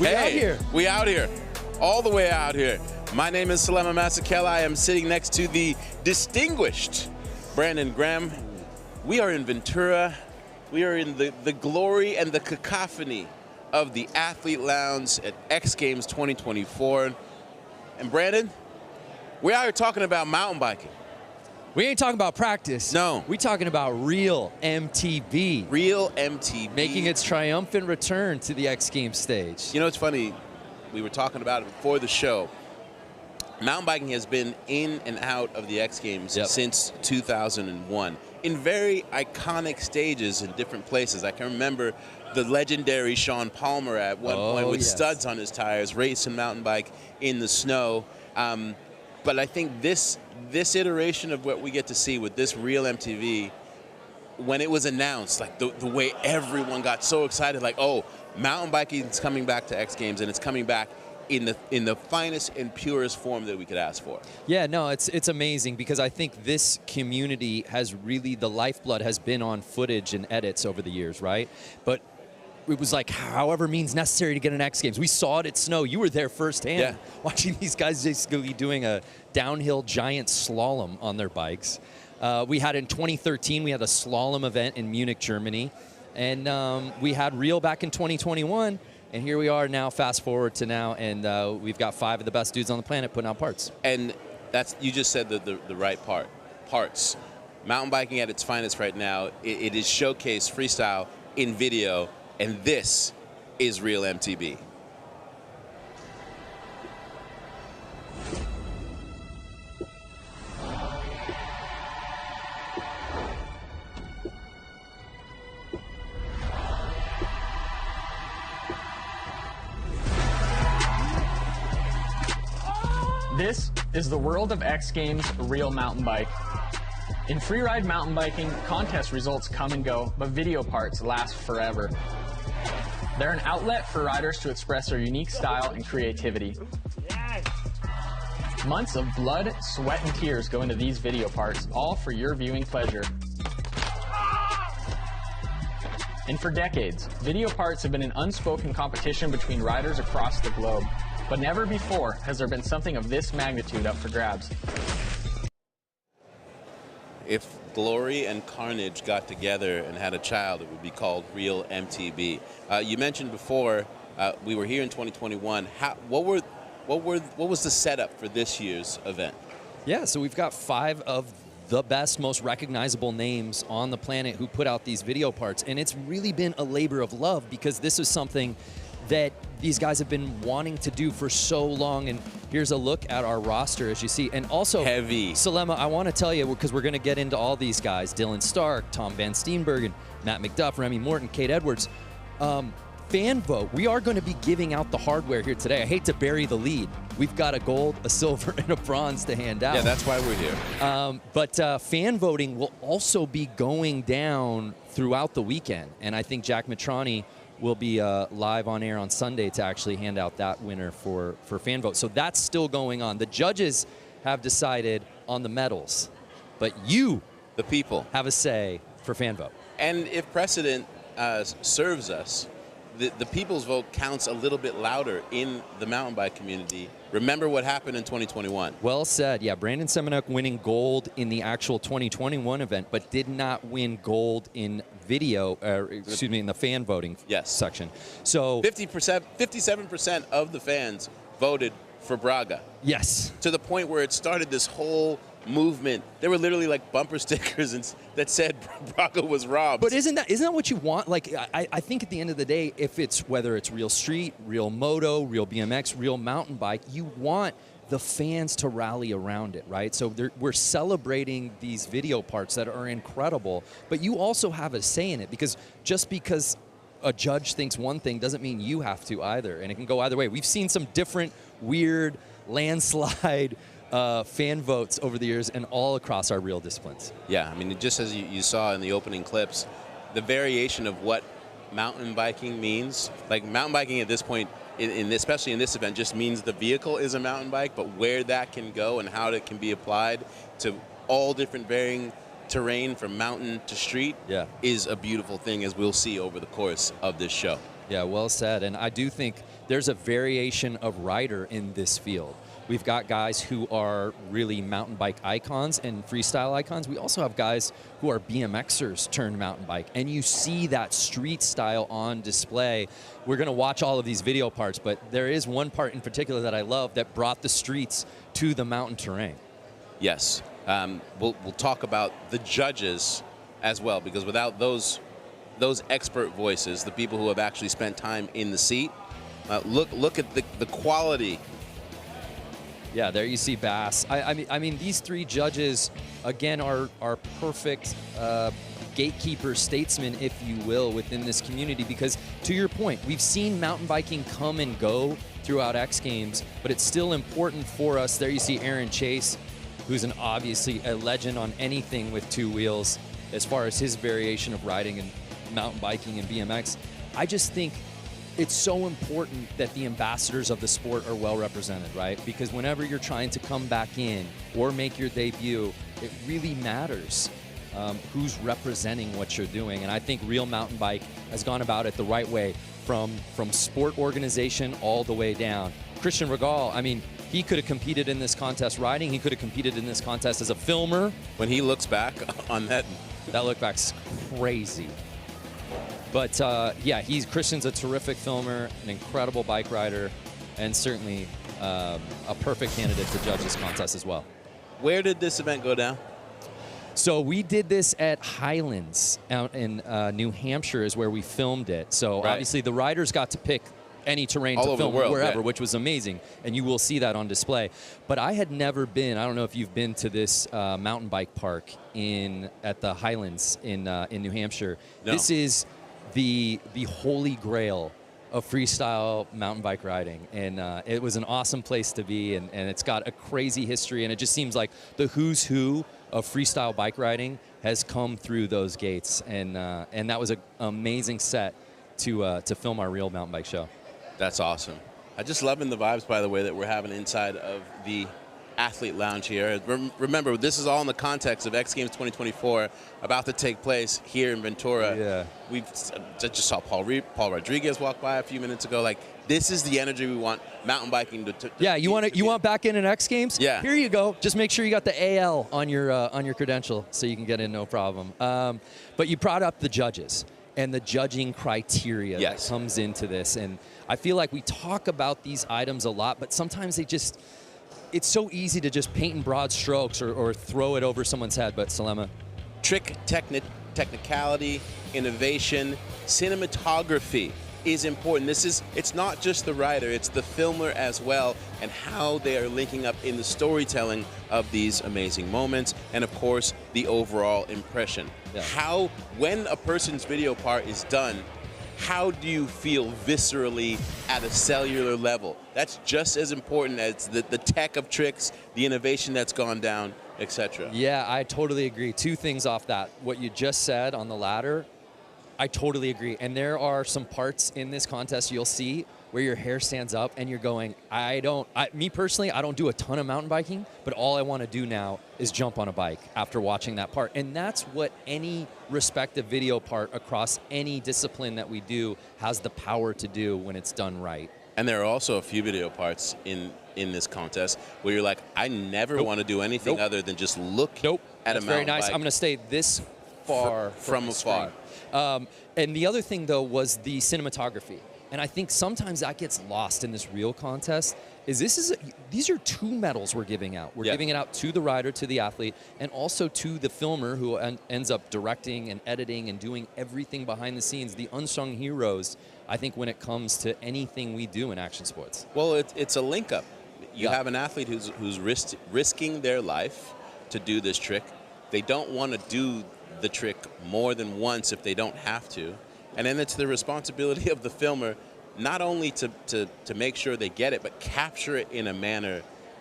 We out here. We out here. All the way out here. My name is Selema Masekela. I am sitting next to the distinguished Brandon Graham. We are in Ventura. We are in the glory and the cacophony of the Athlete Lounge at X Games 2024. And Brandon, we're out here talking about mountain biking. We ain't talking about practice. No. We talking about RealMTB. RealMTB. Making its triumphant return to the X Games stage. You know, it's funny. We were talking about it before the show. Mountain biking has been in and out of the X Games since 2001 in very iconic stages in different places. I can remember the legendary Sean Palmer at one point with studs on his tires, racing mountain bike in the snow. But I think this iteration of what we get to see with this RealMTB, when it was announced, like the way everyone got so excited, like, oh, mountain biking is coming back to X Games, and it's coming back in the finest and purest form that we could ask for. Yeah, no, it's amazing because I think this community has really, the lifeblood has been on footage and edits over the years, right? But it was like however means necessary to get an X Games. We saw it at Snow. You were there firsthand, watching these guys basically doing a downhill giant slalom on their bikes. We had in 2013, we had a slalom event in Munich, Germany. And we had Real back in 2021. And here we are now, fast forward to now, and we've got 5 of the best dudes on the planet putting out parts. And that's, you just said the right parts. Mountain biking at its finest right now, it is showcased freestyle in video, and this is RealMTB. This is the world of X Games Real Mountain Bike. In freeride mountain biking, contest results come and go, but video parts last forever. They're an outlet for riders to express their unique style and creativity. Months of blood, sweat, and tears go into these video parts, all for your viewing pleasure. And for decades, video parts have been an unspoken competition between riders across the globe. But never before has there been something of this magnitude up for grabs. If Glory and Carnage got together and had a child, it would be called RealMTB. You mentioned before we were here in 2021. What was the setup for this year's event? Yeah, so we've got 5 of the best, most recognizable names on the planet who put out these video parts, and it's really been a labor of love because this is something that these guys have been wanting to do for so long. And here's a look at our roster, as you see. And also, heavy. Selema, I want to tell you, because we're going to get into all these guys, Dylan Stark, Tom Van Steenbergen, Matt McDuff, Remy Morton, Kade Edwards. Fan vote. We are going to be giving out the hardware here today. I hate to bury the lead. We've got a gold, a silver, and a bronze to hand out. Yeah, that's why we're here. But fan voting will also be going down throughout the weekend. And I think Jack Matrani will be live on air on Sunday to actually hand out that winner for fan vote. So that's still going on. The judges have decided on the medals, but you, the people, have a say for fan vote. And if precedent serves us, the people's vote counts a little bit louder in the mountain bike community. Remember what happened in 2021. Well said. Yeah, Brandon Semenuk winning gold in the actual 2021 event, but did not win gold in video, excuse me, in the fan voting section. So 57% of the fans voted for Braga. Yes. To the point where it started this whole movement. There were literally like bumper stickers that said Braga was robbed. But isn't that what you want? Like, I think at the end of the day, if it's whether it's real street, real moto, real BMX, real mountain bike, you want the fans to rally around it, right? So we're celebrating these video parts that are incredible, but you also have a say in it, because just because a judge thinks one thing doesn't mean you have to either, and it can go either way. We've seen some different weird landslide fan votes over the years and all across our real disciplines. Yeah, I mean, just as you saw in the opening clips, the variation of what mountain biking means. Like, mountain biking at this point, especially in this event, just means the vehicle is a mountain bike, but where that can go and how it can be applied to all different varying terrain from mountain to street is a beautiful thing, as we'll see over the course of this show. Yeah, well said. And I do think there's a variation of rider in this field. We've got guys who are really mountain bike icons and freestyle icons. We also have guys who are BMXers turned mountain bike. And you see that street style on display. We're going to watch all of these video parts, but there is one part in particular that I love that brought the streets to the mountain terrain. Yes. We'll talk about the judges as well, because without those expert voices, the people who have actually spent time in the seat, look at the quality. Yeah, there you see Bass. I mean, these three judges, again, are perfect gatekeeper statesmen, if you will, within this community. Because to your point, we've seen mountain biking come and go throughout X Games, but it's still important for us. There you see Aaron Chase, who's obviously a legend on anything with two wheels as far as his variation of riding and mountain biking and BMX. I just think it's so important that the ambassadors of the sport are well represented, right? Because whenever you're trying to come back in or make your debut, it really matters who's representing what you're doing. And I think Real Mountain Bike has gone about it the right way, from sport organization all the way down. Christian Regal, I mean, he could have competed in this contest riding. He could have competed in this contest as a filmer. When he looks back on that look back's crazy. But yeah, Christian's a terrific filmer, an incredible bike rider, and certainly a perfect candidate to judge this contest as well. Where did this event go down? So we did this at Highlands out in New Hampshire is where we filmed it. So obviously the riders got to pick any terrain all to over film the world, wherever, which was amazing. And you will see that on display. But I had never been, I don't know if you've been to this mountain bike park at the Highlands in New Hampshire. No. This is the holy grail of freestyle mountain bike riding. And it was an awesome place to be. And it's got a crazy history. And it just seems like the who's who of freestyle bike riding has come through those gates. And that was an amazing set to film our Real Mountain Bike show. That's awesome. I just loving the vibes, by the way, that we're having inside of the athlete lounge here. Remember, this is all in the context of X Games 2024 about to take place here in Ventura. Yeah. We just saw Paul Rodriguez walk by a few minutes ago. Like, this is the energy we want mountain biking to yeah, you want back in X Games? Yeah. Here you go. Just make sure you got the AL on your credential so you can get in, no problem. But you brought up the judges and the judging criteria that comes into this. And I feel like we talk about these items a lot, but sometimes it's so easy to just paint in broad strokes or throw it over someone's head. But Selema? Trick technicality, innovation, cinematography is important. It's not just the rider, it's the filmer as well, and how they are linking up in the storytelling of these amazing moments, and of course, the overall impression. Yeah. When a person's video part is done, how do you feel viscerally at a cellular level? That's just as important as the tech of tricks, the innovation that's gone down, etc. Yeah, I totally agree. Two things off that. What you just said on the ladder, I totally agree. And there are some parts in this contest you'll see where your hair stands up and you're going, me personally, I don't do a ton of mountain biking, but all I want to do now is jump on a bike after watching that part. And that's what any respective video part across any discipline that we do has the power to do when it's done right. And there are also a few video parts in this contest where you're like, I never want to do anything other than just look at a mountain bike. Very nice. I'm going to stay this far from afar. And the other thing, though, was the cinematography. And I think sometimes that gets lost in this real contest. These are two medals we're giving out. We're giving it out to the rider, to the athlete, and also to the filmer who ends up directing and editing and doing everything behind the scenes, the unsung heroes, I think, when it comes to anything we do in action sports. Well, it's a link up. You have an athlete who's risking their life to do this trick. They don't want to do the trick more than once if they don't have to. And then it's the responsibility of the filmer not only to make sure they get it, but capture it in a manner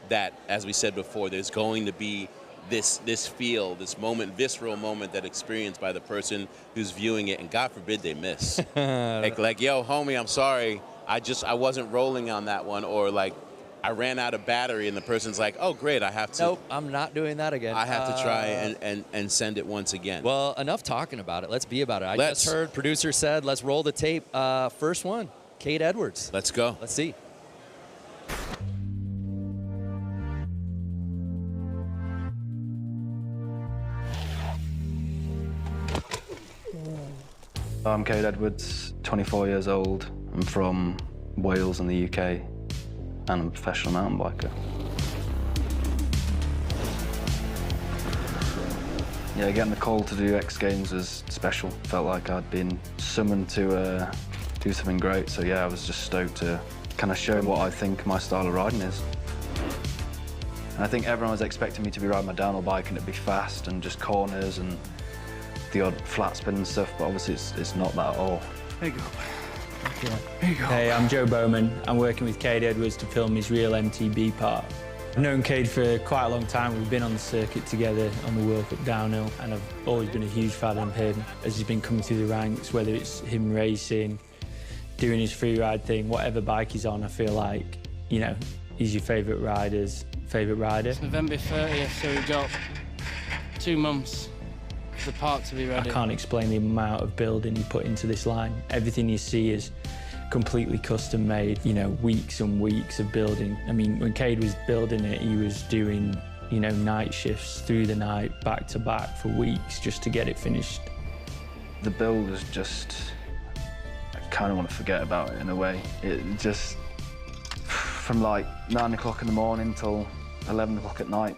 that, as we said before, there's going to be this feel, this moment, visceral moment that experienced by the person who's viewing it, and God forbid they miss. like, yo, homie, I'm sorry, I wasn't rolling on that one, or like, I ran out of battery, and the person's like, oh, great, I have to. Nope, I'm not doing that again. I have to try and send it once again. Well, enough talking about it. Let's be about it. I just heard producer said, let's roll the tape. First one, Kade Edwards. Let's go. Let's see. I'm Kade Edwards, 24 years old. I'm from Wales in the UK, and I'm a professional mountain biker. Yeah, getting the call to do X Games was special. Felt like I'd been summoned to do something great, so yeah, I was just stoked to kind of show what I think my style of riding is. And I think everyone was expecting me to be riding my downhill bike and it'd be fast and just corners and the odd flat spin and stuff, but obviously it's not that at all. There you go. Yeah. There you go. Hey, I'm Joe Bowman. I'm working with Kade Edwards to film his RealMTB part. I've known Kade for quite a long time. We've been on the circuit together on the World Cup downhill, and I've always been a huge fan of him as he's been coming through the ranks, whether it's him racing, doing his free ride thing, whatever bike he's on, I feel like, you know, he's your favourite rider's favourite rider. It's November 30th, so we've got 2 months for the part to be ready. I can't explain the amount of building you put into this line. Everything you see is completely custom made, you know, weeks and weeks of building. I mean, when Kade was building it, he was doing, you know, night shifts through the night, back to back for weeks just to get it finished. The build was just, I kind of want to forget about it in a way. It just, from like 9 o'clock in the morning till 11 o'clock at night,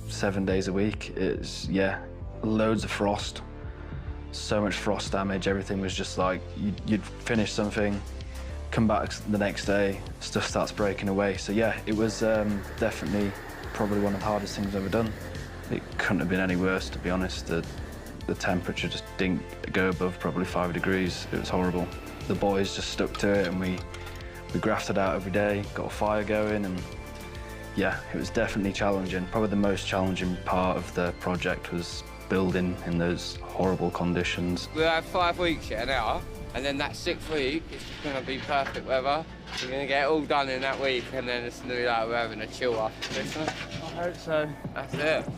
7 days a week, it's, yeah, loads of frost. So much frost damage, everything was just like, you'd finish something, come back the next day, stuff starts breaking away. So yeah, it was definitely probably one of the hardest things I've ever done. It couldn't have been any worse, to be honest. The temperature just didn't go above probably 5 degrees. It was horrible. The boys just stuck to it and we grafted out every day, got a fire going, and yeah, it was definitely challenging. Probably the most challenging part of the project was building in those horrible conditions. We'll have 5 weeks here now, and then that 6th week is just going to be perfect weather. We're going to get it all done in that week, and then it's going to be like we're having a chill after Christmas. I hope so. That's it.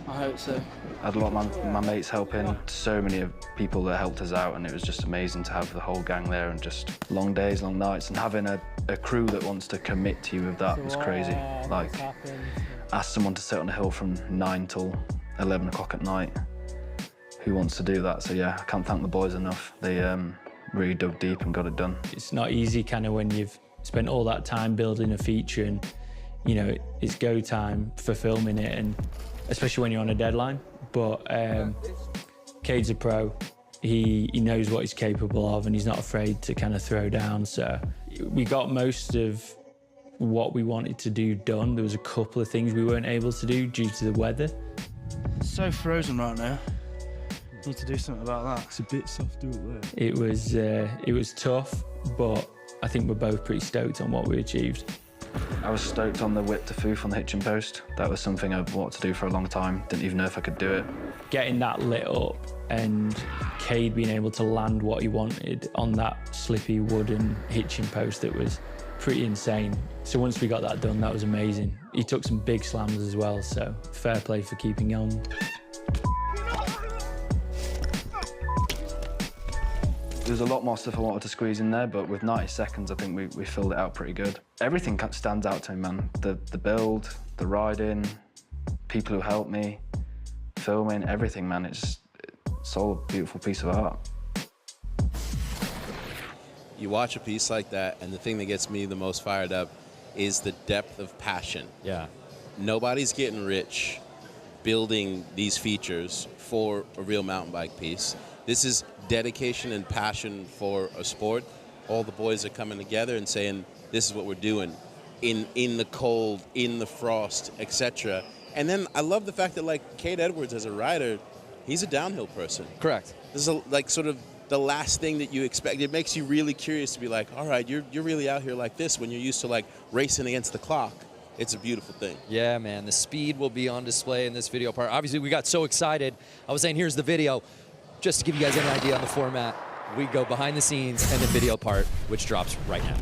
I hope so. I had a lot of my mates helping, so many of people that helped us out, and it was just amazing to have the whole gang there and just long days, long nights, and having a crew that wants to commit to you with that was crazy. Like, ask someone to sit on a hill from 9 till 11 o'clock at night. Who wants to do that? So yeah, I can't thank the boys enough. They really dug deep and got it done. It's not easy kind of when you've spent all that time building a feature and, you know, it's go time for filming it, and especially when you're on a deadline. But Kade's a pro. He knows what he's capable of, and he's not afraid to kind of throw down. So we got most of what we wanted to do done. There was a couple of things we weren't able to do due to the weather. It's so frozen right now. Need to do something about that. It's a bit softer up there. It was tough, but I think we're both pretty stoked on what we achieved. I was stoked on the whip to foof on the hitching post. That was something I've wanted to do for a long time. Didn't even know if I could do it. Getting that lit up and Kade being able to land what he wanted on that slippy wooden hitching post, that was pretty insane. So once we got that done, that was amazing. He took some big slams as well, so fair play for keeping on. There's a lot more stuff I wanted to squeeze in there, but with 90 seconds, I think we filled it out pretty good. Everything stands out to me, man. The build, the riding, people who helped me, filming, everything, man. It's all a beautiful piece of art. You watch a piece like that, and the thing that gets me the most fired up is the depth of passion. Yeah. Nobody's getting rich building these features for a real mountain bike piece. This is dedication and passion for a sport. All the boys are coming together and saying, this is what we're doing in the cold, in the frost, etc. And then I love the fact that, like, Kade Edwards as a rider, he's a downhill person. Correct. This is like sort of the last thing that you expect. It makes you really curious to be like, all right, you're really out here like this when you're used to like racing against the clock. It's a beautiful thing. Yeah, man. The speed will be on display in this video part. Obviously, we got so excited. I was saying, here's the video. Just to give you guys an idea on the format, we go behind the scenes and the video part, which drops right now.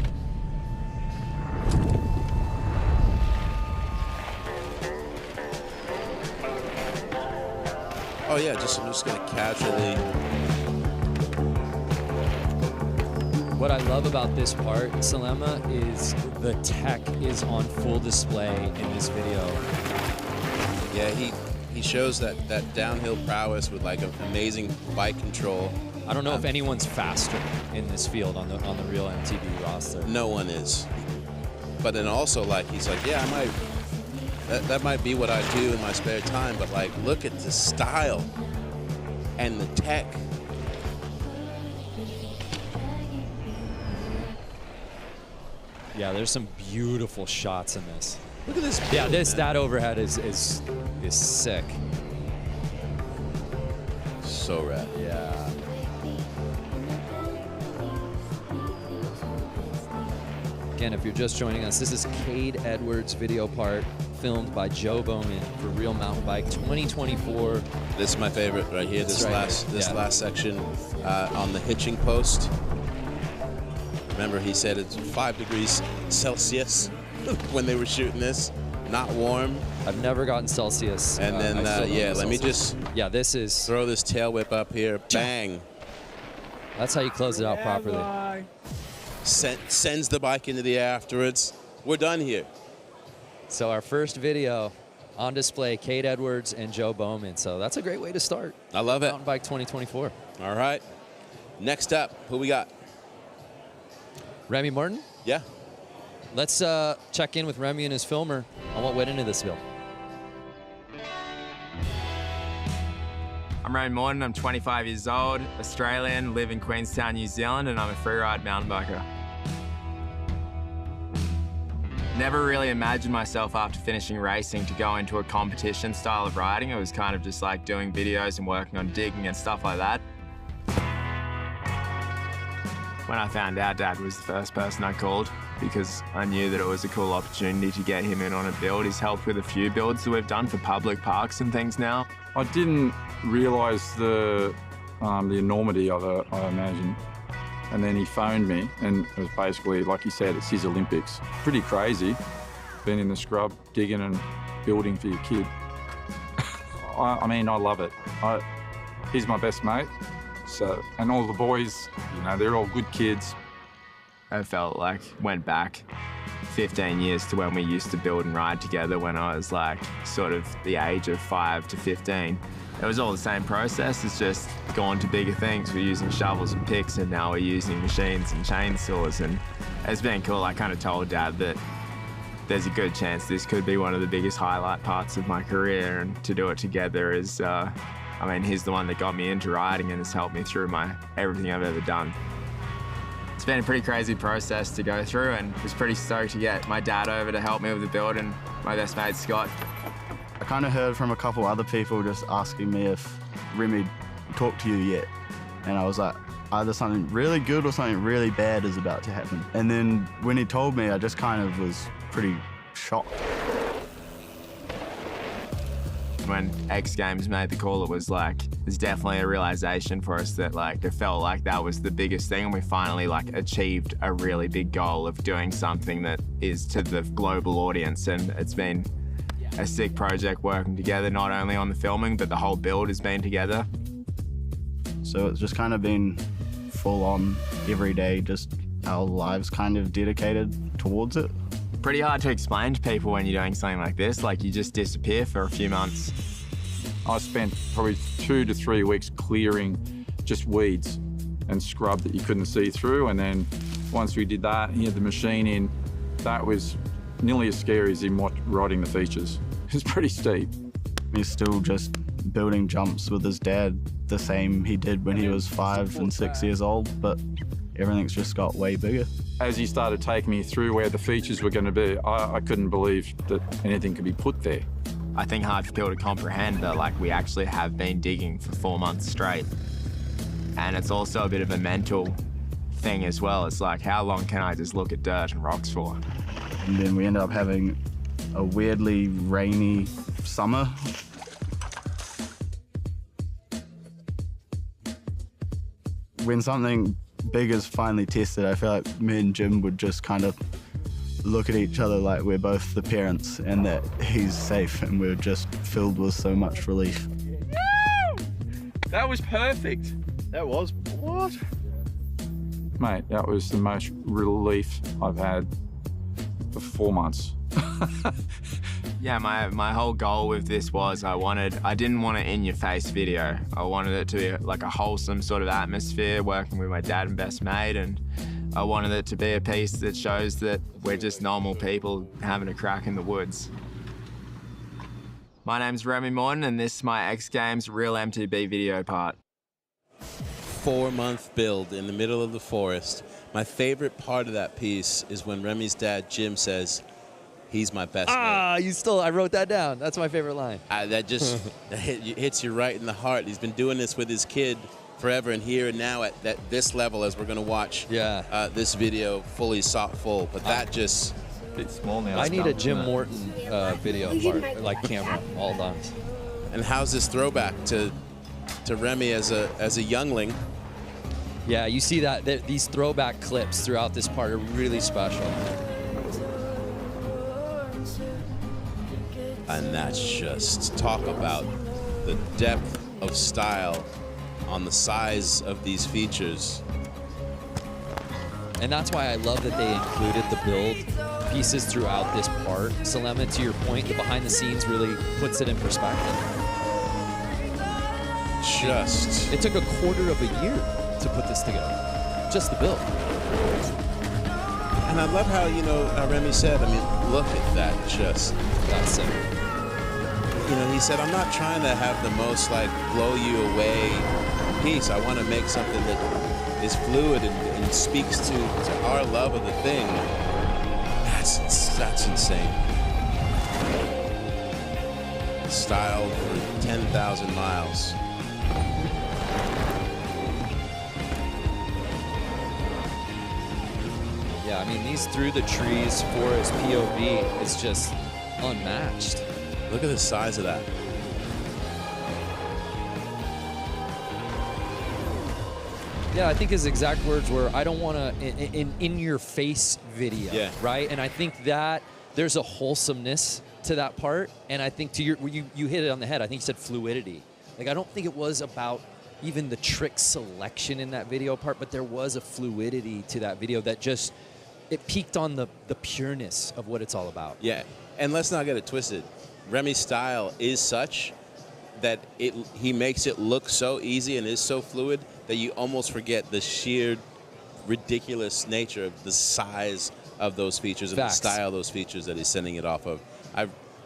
Oh yeah, I'm just gonna casually. What I love about this part, Selema, is the tech is on full display in this video. Yeah, he shows that downhill prowess with like an amazing bike control. I don't know if anyone's faster in this field on the RealMTB roster. No one is. But then also, like, he's like, yeah, that might be what I do in my spare time, but like, look at the style and the tech. Yeah, there's some beautiful shots in this. Look at this. Yeah, build, that overhead is sick. So rad. Yeah. Again, if you're just joining us, this is Kade Edwards' video part filmed by Joe Bowman for Real Mountain Bike 2024. This is my favorite right here. This last section on the hitching post. Remember, he said it's 5 degrees Celsius when they were shooting this. Not warm. I've never gotten Celsius. And then, let me just this is throw this tail whip up here. Bang. That's how you close it out properly. Sends the bike into the air afterwards. We're done here. So our first video on display, Kade Edwards and Joe Bowman. So that's a great way to start. I love it. Mountain Bike 2024. All right. Next up, who we got? Remy Morton? Yeah. Let's check in with Remy and his filmer on what went into this build. I'm Remy Morton, I'm 25 years old, Australian, live in Queenstown, New Zealand, and I'm a freeride mountain biker. Never really imagined myself after finishing racing to go into a competition style of riding. It was kind of just like doing videos and working on digging and stuff like that. When I found out, Dad was the first person I called because I knew that it was a cool opportunity to get him in on a build. He's helped with a few builds that we've done for public parks and things now. I didn't realise the enormity of it, I imagine. And then he phoned me, and it was basically, like he said, it's his Olympics. Pretty crazy, being in the scrub, digging and building for your kid. I mean, I love it. He's my best mate. So, and all the boys, they're all good kids. I felt like went back 15 years to when we used to build and ride together when I was like sort of the age of 5 to 15. It was all the same process, it's just gone to bigger things. We're using shovels and picks and now we're using machines and chainsaws, and it's been cool. I kind of told Dad that there's a good chance this could be one of the biggest highlight parts of my career, and to do it together is he's the one that got me into riding and has helped me through everything I've ever done. It's been a pretty crazy process to go through, and was pretty stoked to get my dad over to help me with the build and my best mate, Scott. I kind of heard from a couple other people just asking me if Remy talked to you yet. And I was like, either something really good or something really bad is about to happen. And then when he told me, I just kind of was pretty shocked. When X Games made the call, it was like, there's definitely a realization for us that it felt like that was the biggest thing, and we finally achieved a really big goal of doing something that is to the global audience. And it's been a sick project working together, not only on the filming, but the whole build has been together. So it's just kind of been full on every day, just our lives kind of dedicated towards it. Pretty hard to explain to people when you're doing something like this, you just disappear for a few months. I spent probably 2 to 3 weeks clearing just weeds and scrub that you couldn't see through, and then once we did that, he had the machine in, that was nearly as scary as him riding the features. It was pretty steep. He's still just building jumps with his dad, the same he did when he was 5 and 6 years old, but everything's just got way bigger. As he started taking me through where the features were going to be, I couldn't believe that anything could be put there. I think hard for people to comprehend, but we actually have been digging for 4 months straight. And it's also a bit of a mental thing as well. It's how long can I just look at dirt and rocks for? And then we ended up having a weirdly rainy summer. When something big is finally tested, I feel like me and Jim would just kind of look at each other like we're both the parents and that he's safe, and we're just filled with so much relief. That was perfect. That was what? Mate, that was the most relief I've had for 4 months. Yeah, my whole goal with this was I didn't want an in-your-face video. I wanted it to be like a wholesome sort of atmosphere, working with my dad and best mate, and I wanted it to be a piece that shows that we're just normal people having a crack in the woods. My name's Remy Morton, and this is my X Games RealMTB video part. 4-month build in the middle of the forest. My favorite part of that piece is when Remy's dad, Jim, says, he's my best mate. I wrote that down. That's my favorite line. That just hits you right in the heart. He's been doing this with his kid forever, and here and now at this level, as we're going to watch this video fully full. But that just... It's small now. I need a Jim Morton video part, like camera, all done. And how's this throwback to Remy as a youngling? Yeah, you see that these throwback clips throughout this part are really special. And that's just talk about the depth of style on the size of these features. And that's why I love that they included the build pieces throughout this part. Selema, to your point, the behind the scenes really puts it in perspective. It took a quarter of a year to put this together, just the build. And I love how, how Remy said, I mean, look at that just. That's it. He said, I'm not trying to have the most, blow you away piece. I want to make something that is fluid and speaks to our love of the thing. That's insane. Style for 10,000 miles. Yeah, I mean, these through the trees forest POV is just unmatched. Look at the size of that. Yeah, I think his exact words were, I don't want to, in your face video, right? And I think that there's a wholesomeness to that part. And I think you hit it on the head. I think you said fluidity. I don't think it was about even the trick selection in that video part, but there was a fluidity to that video that just, it peaked on the pureness of what it's all about. Yeah, and let's not get it twisted. Remy's style is such that he makes it look so easy and is so fluid that you almost forget the sheer ridiculous nature of the size of those features and the style of those features that he's sending it off of.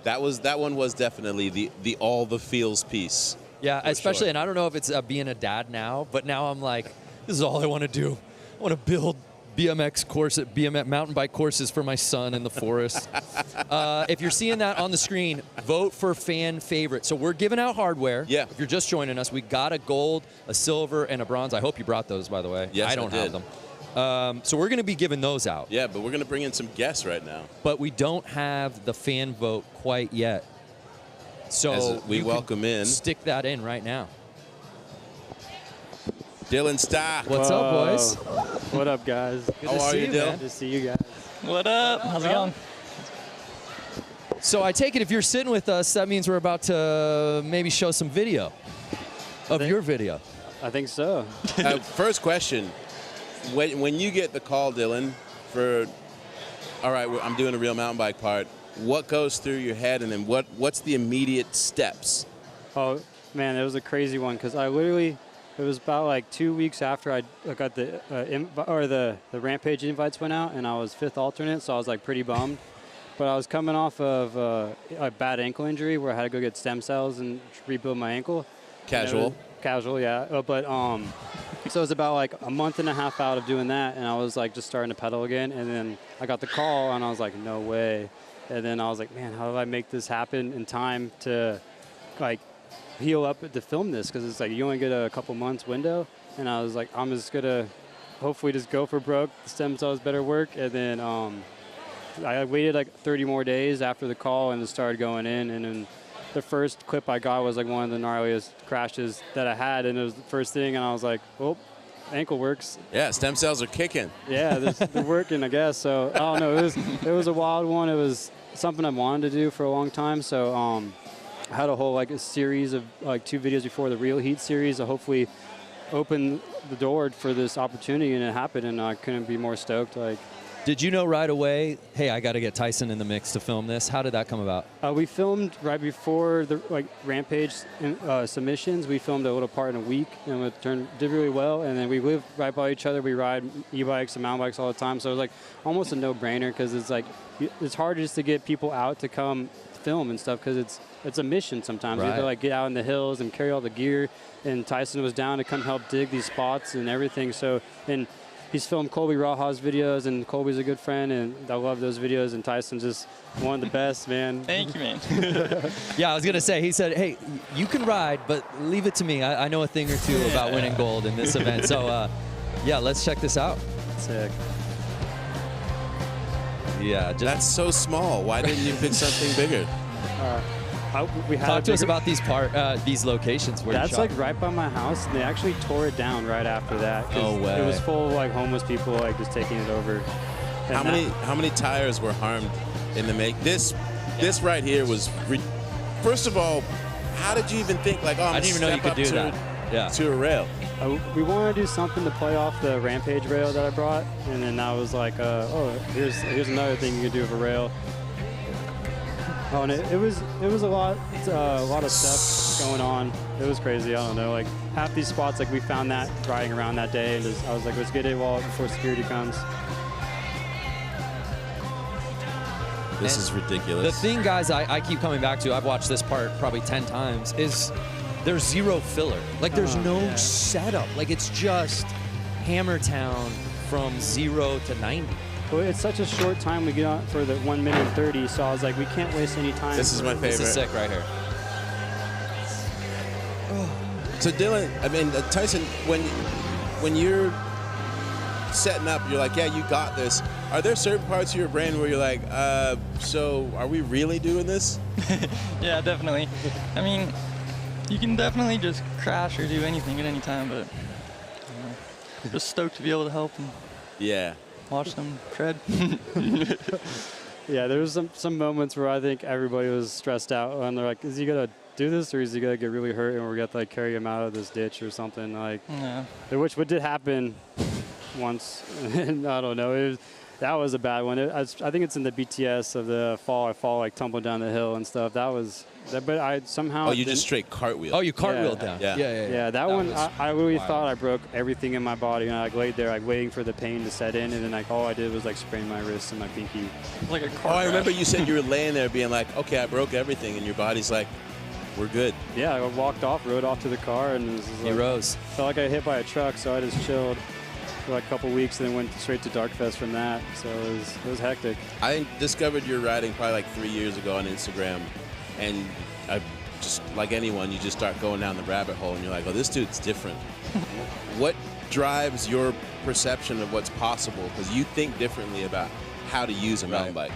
That one was definitely the all the feels piece. Yeah, especially, and I don't know if it's being a dad now, but now I'm like, this is all I want to do. I want to build BMX mountain bike courses for my son in the forest. If you're seeing that on the screen, vote for fan favorite. So we're giving out hardware. Yeah. If you're just joining us, we got a gold, a silver, and a bronze. I hope you brought those, by the way. Yes, I don't have them. So we're going to be giving those out. Yeah, but we're going to bring in some guests right now. But we don't have the fan vote quite yet. So as we welcome in. Stick that in right now. Dylan Stock. What's up, boys? What up, guys? Good How are you, Dylan? Good to see you guys. What up? How's it going? So I take it if you're sitting with us, that means we're about to maybe show some video of your video. I think so. First question. When you get the call, Dylan, for, all right, I'm doing a real mountain bike part, what goes through your head, and then what's the immediate steps? Oh, man, it was a crazy one because it was about 2 weeks after I got the Rampage invites went out, and I was 5th alternate, so I was pretty bummed. But I was coming off of a bad ankle injury where I had to go get stem cells and rebuild my ankle. Casual. Casual, yeah. But so it was about a month and a half out of doing that, and I was just starting to pedal again. And then I got the call, and I was like, no way. And then I was like, man, how do I make this happen in time to heal up to film this? Because it's you only get a couple months window. And I was like, I'm just gonna hopefully just go for broke. The stem cells better work. And then I waited 30 more days after the call and it started going in. And then the first clip I got was one of the gnarliest crashes that I had, and it was the first thing. And I was like, well, ankle works. Yeah, stem cells are kicking. Yeah, they're working, I guess. So I don't know. It was a wild one. It was something I wanted to do for a long time. So I had a whole like a series of like 2 videos before the Real Heat series to hopefully open the door for this opportunity, and it happened, and I couldn't be more stoked. Like, did you know right away, hey, I got to get Tyson in the mix to film this? How did that come about? We filmed right before the Rampage submissions. We filmed a little part in a week, and it did really well. And then we live right by each other. We ride e-bikes and mountain bikes all the time, so it was like almost a no-brainer, because it's like it's hard just to get people out to come film and stuff, because it's a mission sometimes. Right. You have to like get out in the hills and carry all the gear. And Tyson was down to come help dig these spots and everything. So and he's filmed Colby Raha's videos, and Colby's a good friend, and I love those videos, and Tyson's just one of the best, man. Thank you, man. Yeah, I was going to say, he said, hey, you can ride, but leave it to me. I know a thing or two about winning gold in this event. So, yeah, let's check this out. Sick. Yeah. That's so small. Why didn't you pick something bigger? Talk to us about these locations where that's you shot. like right by my house. And they actually tore it down right after that. 'Cause No way. It was full of like homeless people like just taking it over. And How many tires were harmed in the make? This right here was. First of all, how did you even think like, oh, I didn't even know you could do that. Yeah. To a rail. We wanted to do something to play off the Rampage rail that I brought, and then I was like, oh, here's another thing you can do with a rail. Oh, and it was a lot of stuff going on. It was crazy. I don't know, like half these spots, like we found that riding around that day, and I was like, let's get it before security comes. This is ridiculous. The thing, guys, I keep coming back to, I've watched this part probably 10 times, is there's zero filler. Like there's no setup. Like it's just Hammer Town from 0 to 90. Well, it's such a short time we get on for the 1 minute and 30, so I was like, we can't waste any time. This is my favorite. This is sick right here. So Dylan, I mean Tyson, when you're setting up, you're like, yeah, you got this. Are there certain parts of your brain where you're like, so are we really doing this? Yeah, definitely. I mean, you can definitely just crash or do anything at any time, but just stoked to be able to help and watch them cred. Yeah, there was some moments where I think everybody was stressed out, and they're like, is he gonna do this, or is he gonna get really hurt, and we're gonna have to like carry him out of this ditch or something? Like, which did happen once, and I don't know. That was a bad one. I think it's in the BTS of the fall. I fall like tumble down the hill and stuff. But I somehow. Oh, you just straight cartwheel. Oh, you cartwheeled down. Yeah. That one, I really thought I broke everything in my body, and I like laid there like waiting for the pain to set in, and then like all I did was like sprain my wrist and my pinky. Like a car I remember you said you were laying there being like, okay, I broke everything, and your body's like, we're good. Yeah, I walked off, rode off to the car, and it was like, he rose. Felt like I got hit by a truck, so I just chilled for like a couple weeks, and then went straight to Darkfest from that. So it was hectic. I discovered your riding probably like 3 years ago on Instagram, and I just like anyone, you just start going down the rabbit hole, and you're like, oh, this dude's different. What drives your perception of what's possible? Because you think differently about how to use a mountain bike.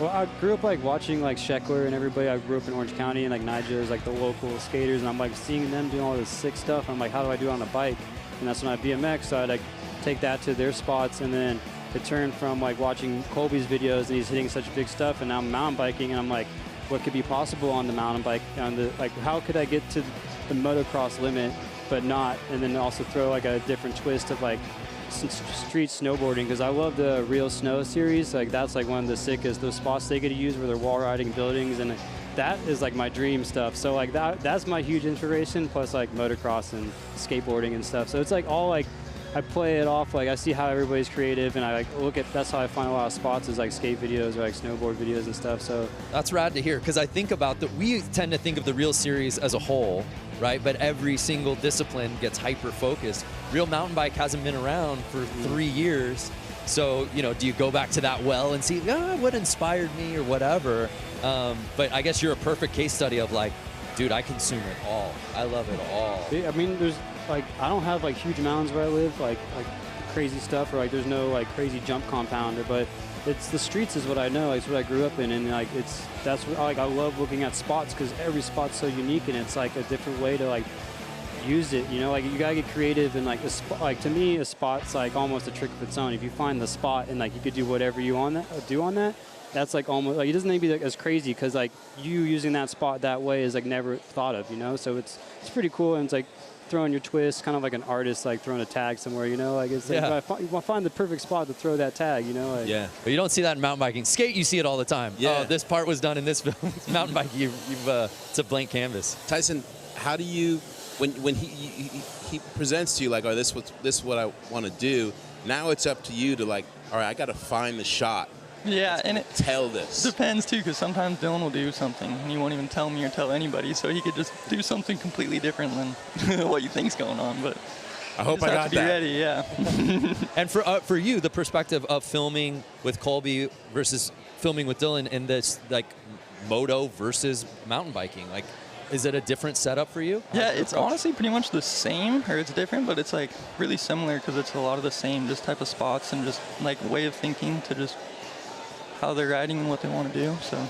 Well, I grew up like watching like Sheckler and everybody. I grew up in Orange County, and like Nyjah is like the local skaters, and I'm like seeing them doing all this sick stuff. I'm like, how do I do it on a bike? And that's when I BMX, so I'd like take that to their spots, and then it turned from like watching Colby's videos, and he's hitting such big stuff, and now I'm mountain biking, and I'm like, what could be possible on the mountain bike? Like, how could I get to the motocross limit, but not, and then also throw like a different twist of like street snowboarding, because I love the Real Snow series. Like that's like one of the sickest. Those spots they get to use where they're wall riding buildings, and that is like my dream stuff. So like that's my huge inspiration. Plus like motocross and skateboarding and stuff. So it's like all like I play it off. Like I see how everybody's creative, and I like look at. That's how I find a lot of spots is like skate videos or like snowboard videos and stuff. So that's rad to hear, because I think about we tend to think of the Real series as a whole, right? But every single discipline gets hyper focused. Real mountain bike hasn't been around for 3 years, so do you go back to that well and see what inspired me or whatever? But I guess you're a perfect case study of like, dude, I consume it all. I love it all. I mean, there's like I don't have like huge mountains where I live, like crazy stuff, or like there's no like crazy jump compound, but it's the streets is what I know. It's what I grew up in, and like that's what, like I love looking at spots, because every spot's so unique, and it's like a different way to like use it. Like you gotta get creative, and like to me a spot's like almost a trick of its own. If you find the spot and like you could do whatever you do on that, that's like almost like it doesn't need to be like as crazy because like you using that spot that way is like never thought of, you know. So it's pretty cool, and it's like throwing your twist, kind of like an artist like throwing a tag somewhere, you know. Like it's like you want to find the perfect spot to throw that tag, you know. Like, yeah, but you don't see that in mountain biking. Skate, you see it all the time. Yeah. Oh, this part was done in this film. Mountain biking, it's a blank canvas. Tyson, how do you, when he presents to you like, oh, this is what I want to do. Now it's up to you to like, all right, I got to find the shot. Yeah, and it tell this. Depends too, because sometimes Dylan will do something and he won't even tell me or tell anybody, so he could just do something completely different than what you think's going on. But I hope I got that. Be ready, yeah. And for you, the perspective of filming with Colby versus filming with Dylan in this like moto versus mountain biking, like, is it a different setup for you? Yeah, it's honestly pretty much the same, or it's different, but it's like really similar because it's a lot of the same, just type of spots and just like way of thinking to just how they're riding and what they want to do. So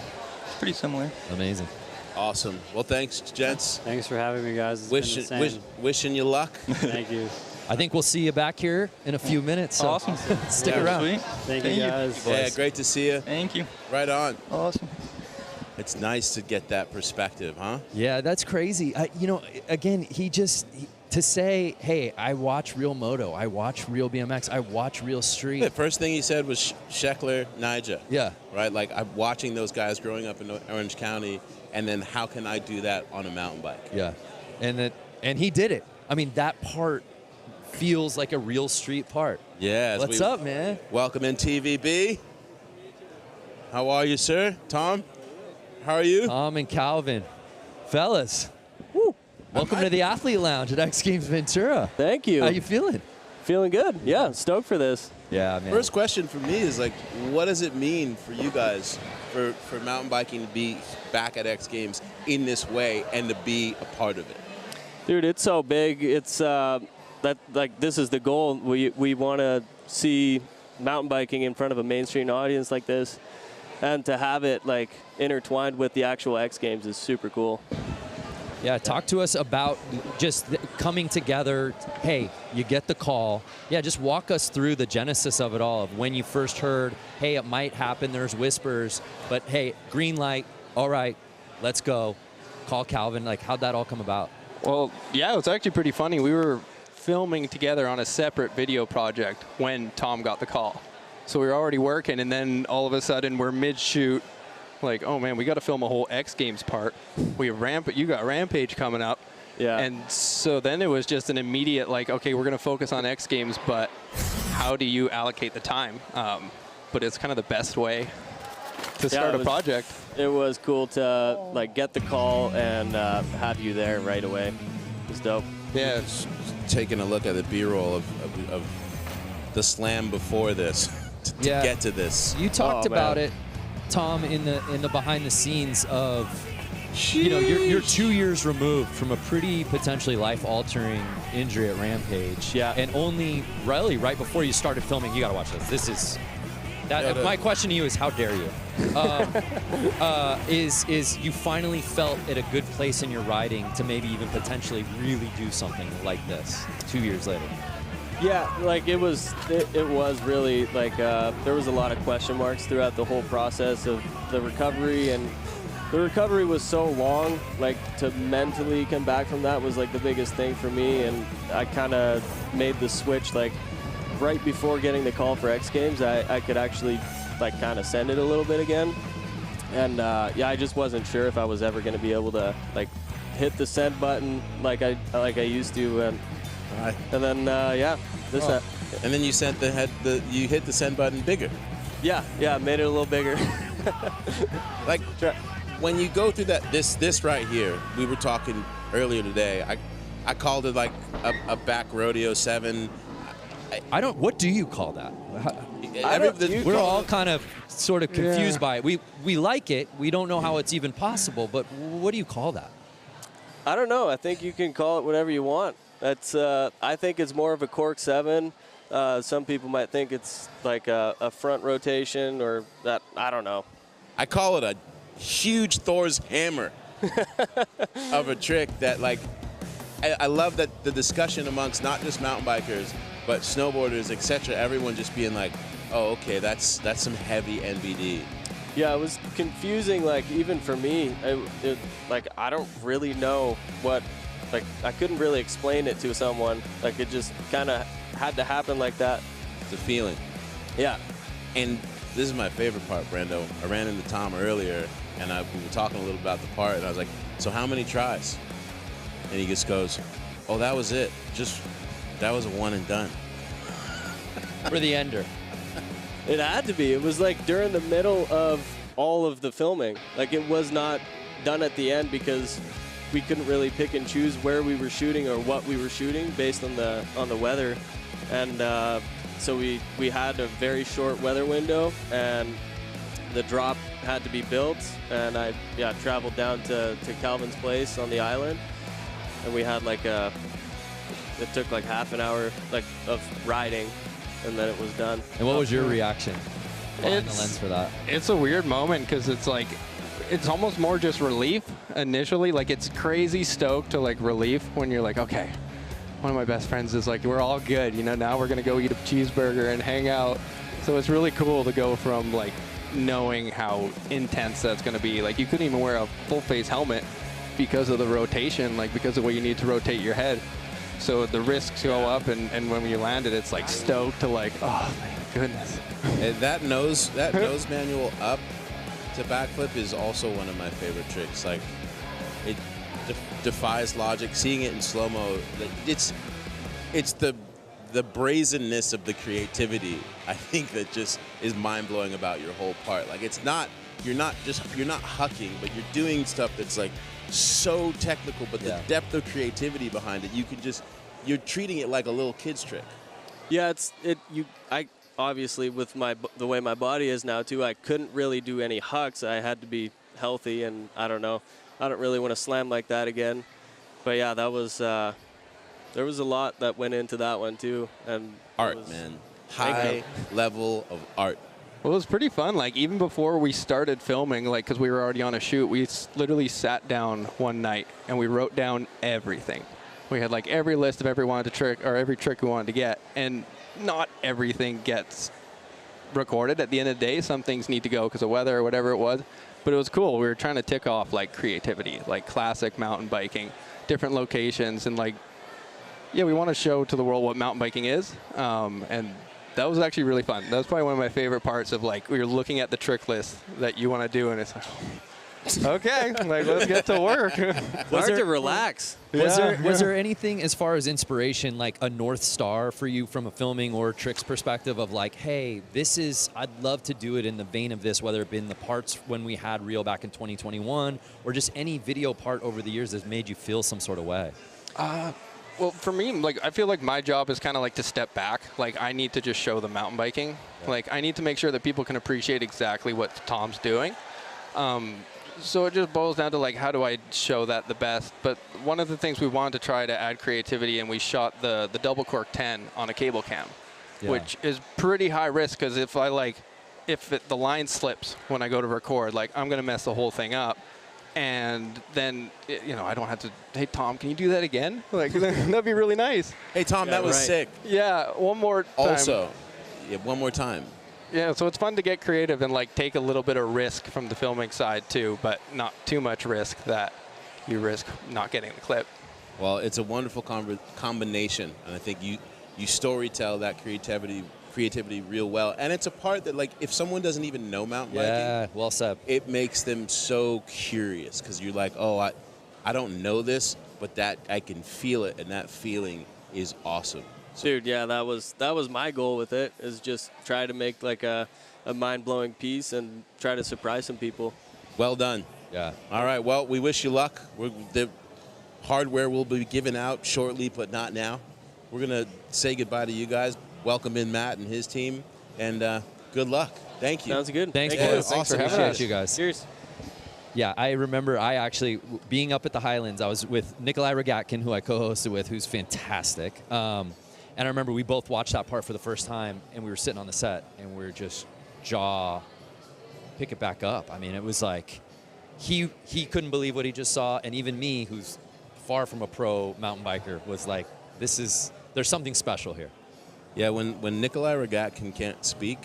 it's pretty similar. Amazing. Awesome. Well, thanks, gents. Thanks for having me, guys. Wishing you luck. Thank you. I think we'll see you back here in a few minutes. So awesome. Stick around. Sweet. Thank you, guys. Yeah, great to see you. Thank you. Right on. Awesome. It's nice to get that perspective, huh? Yeah, that's crazy. You know, again, to say, hey, I watch Real Moto, I watch Real BMX, I watch Real Street. The first thing he said was Sheckler, Nyjah. Yeah. Right? Like, I'm watching those guys growing up in Orange County, and then how can I do that on a mountain bike? Yeah. And he did it. I mean, that part feels like a real street part. Yeah. What's up, man? Welcome in, TVB. How are you, sir? Tom? How are you? Tom and Calvin. Fellas. Woo. Welcome to the Athlete Lounge at X Games Ventura. Thank you. How you feeling? Feeling good. Yeah, stoked for this. Yeah, man. First question for me is, like, what does it mean for you guys for mountain biking to be back at X Games in this way and to be a part of it? Dude, it's so big. It's this is the goal. We want to see mountain biking in front of a mainstream audience like this, and to have it like intertwined with the actual X Games is super cool. Yeah, talk to us about just coming together. Hey, you get the call. Yeah, just walk us through the genesis of it all, of when you first heard, hey, it might happen, there's whispers, but hey, green light, all right, let's go. Call Calvin. Like, how'd that all come about? Well, yeah, it was actually pretty funny. We were filming together on a separate video project when Tom got the call. So we were already working, and then all of a sudden we're mid-shoot, like, oh man, we got to film a whole X Games part. You got Rampage coming up. Yeah. And so then it was just an immediate, like, okay, we're going to focus on X Games, but how do you allocate the time? But it's kind of the best way to start a project. It was cool to like get the call and have you there right away. It was dope. Yeah, taking a look at the B-roll of the slam before this to get to this. You talked about it, Tom, in the behind the scenes of, you know, you're 2 years removed from a pretty potentially life-altering injury at Rampage. Yeah. And only really right before you started filming, you got to watch this. This is that. My question to you is, how dare you? Is you finally felt at a good place in your riding to maybe even potentially really do something like this 2 years later? Yeah, like it was really like there was a lot of question marks throughout the whole process of the recovery, and the recovery was so long. Like, to mentally come back from that was like the biggest thing for me, and I kind of made the switch like right before getting the call for X Games. I could actually like kind of send it a little bit again, and yeah, I just wasn't sure if I was ever going to be able to like hit the send button like I used to, and then yeah, and then you you hit the send button bigger. Yeah, made it a little bigger. Like, when you go through this right here, we were talking earlier today. I called it like a back rodeo 7. What do you call that? We're all kind of sort of confused by it. We like it. We don't know how it's even possible, but what do you call that? I don't know. I think you can call it whatever you want. That's I think it's more of a cork 7. Some people might think it's like a front rotation or that. I don't know. I call it a huge Thor's hammer of a trick that, like, I love that the discussion amongst not just mountain bikers, but snowboarders, etc. Everyone just being like, oh, okay, that's some heavy NBD. Yeah, it was confusing, like, even for me. Like, I don't really know what, like, I couldn't really explain it to someone. Like, it just kind of had to happen like that. It's a feeling. Yeah. And this is my favorite part, Brando. I ran into Tom earlier, and we were talking a little about the part, and I was like, so how many tries? And he just goes, oh, that was it. That was a one and done. For the ender. It had to be. It was like during the middle of all of the filming. Like, it was not done at the end because we couldn't really pick and choose where we were shooting or what we were shooting based on the weather. And so we had a very short weather window, and the drop had to be built. And I traveled down to Calvin's place on the island, and we had like it took like half an hour like of riding, and then it was done. And what was your reaction behind the lens for that? It's a weird moment because it's like, it's almost more just relief initially. Like, it's crazy stoked to like relief when you're like, okay, one of my best friends is like, we're all good. You know, now we're going to go eat a cheeseburger and hang out. So it's really cool to go from like knowing how intense that's going to be. Like, you couldn't even wear a full face helmet because of the rotation, like because of the way you need to rotate your head. So the risks go up, and when you land it, it's like stoked to like, oh, thank goodness. And that nose manual up to backflip is also one of my favorite tricks. Like, it defies logic. Seeing it in slow-mo, it's the brazenness of the creativity, I think, that just is mind-blowing about your whole part. Like, it's not, you're not hucking, but you're doing stuff that's like so technical, but the depth of creativity behind it, you're treating it like a little kid's trick. Yeah, I obviously, with the way my body is now too, I couldn't really do any hucks. I had to be healthy, and I don't know, I don't really want to slam like that again. But yeah, that was there was a lot that went into that one too. And art, man, high level of art. Well, it was pretty fun. Like, even before we started filming, like, because we were already on a shoot, we literally sat down one night and we wrote down everything. We had like every list of every trick we wanted to get, and not everything gets recorded at the end of the day. Some things need to go because of weather or whatever it was. But it was cool. We were trying to tick off like creativity, like classic mountain biking, different locations, and like, yeah, we want to show to the world what mountain biking is. And that was actually really fun. That was probably one of my favorite parts of, like, we were looking at the trick list that you want to do, and it's like, okay, like, let's get to work. Was there to relax? Was there anything as far as inspiration, like a North Star for you from a filming or tricks perspective of like, hey, I'd love to do it in the vein of this, whether it be in the parts when we had Reel back in 2021, or just any video part over the years that's made you feel some sort of way? Well, for me, like, I feel like my job is kind of like to step back. Like, I need to just show the mountain biking. Yeah. Like, I need to make sure that people can appreciate exactly what Tom's doing. So it just boils down to, like, how do I show that the best? But one of the things we wanted to try to add creativity, and we shot the double cork 10 on a cable cam, which is pretty high risk, because if the line slips when I go to record, like, I'm going to mess the whole thing up. And then, you know, I don't have to, hey, Tom, can you do that again? Like, that'd be really nice. Hey, Tom, that was sick. Yeah, one more time. Also, one more time. Yeah, so it's fun to get creative and, like, take a little bit of risk from the filming side, too, but not too much risk that you risk not getting the clip. Well, it's a wonderful combination, and I think you storytell that creativity real well. And it's a part that, like, if someone doesn't even know mountain biking, well said, it makes them so curious, because you're like, oh, I don't know this, but that I can feel it, and that feeling is awesome. Dude, yeah, that was my goal with it, is just try to make like a mind-blowing piece and try to surprise some people. Well done. Yeah. All right, well, we wish you luck. The hardware will be given out shortly, but not now. We're going to say goodbye to you guys. Welcome in Matt and his team, and good luck. Thank you. Sounds good. Thanks, Thank boys. you. Awesome. Appreciate you guys. Cheers. Yeah, I remember being up at the Highlands, I was with Nikolai Rogatkin, who I co-hosted with, who's fantastic. And I remember we both watched that part for the first time, and we were sitting on the set, and we were just pick it back up. I mean, it was like he couldn't believe what he just saw, and even me, who's far from a pro mountain biker, was like, there's something special here. Yeah, when Nikolai Rogatkin can't speak,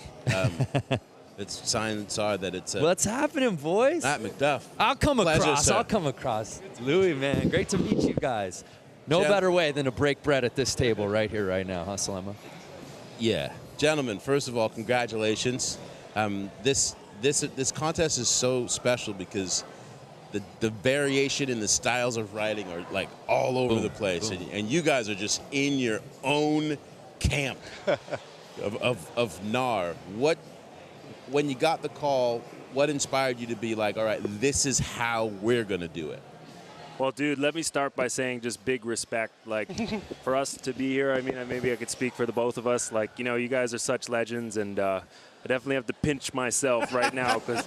signs are that it's What's happening, boys? Matt McDuff. I'll come Pleasure, across. sir. I'll come across. It's Louis, man. Great to meet you guys. No Jeff- better way than to break bread at this table right here, right now, huh, Selema? Yeah, gentlemen. First of all, congratulations. This contest is so special because the variation in the styles of riding are like all over the place, and you guys are just in your own camp of NAR. When you got the call, what inspired you to be like, all right, this is how we're gonna do it? Well, dude, let me start by saying just big respect, like, for us to be here. I mean, maybe I could speak for the both of us. Like, you know, you guys are such legends, and I definitely have to pinch myself right now because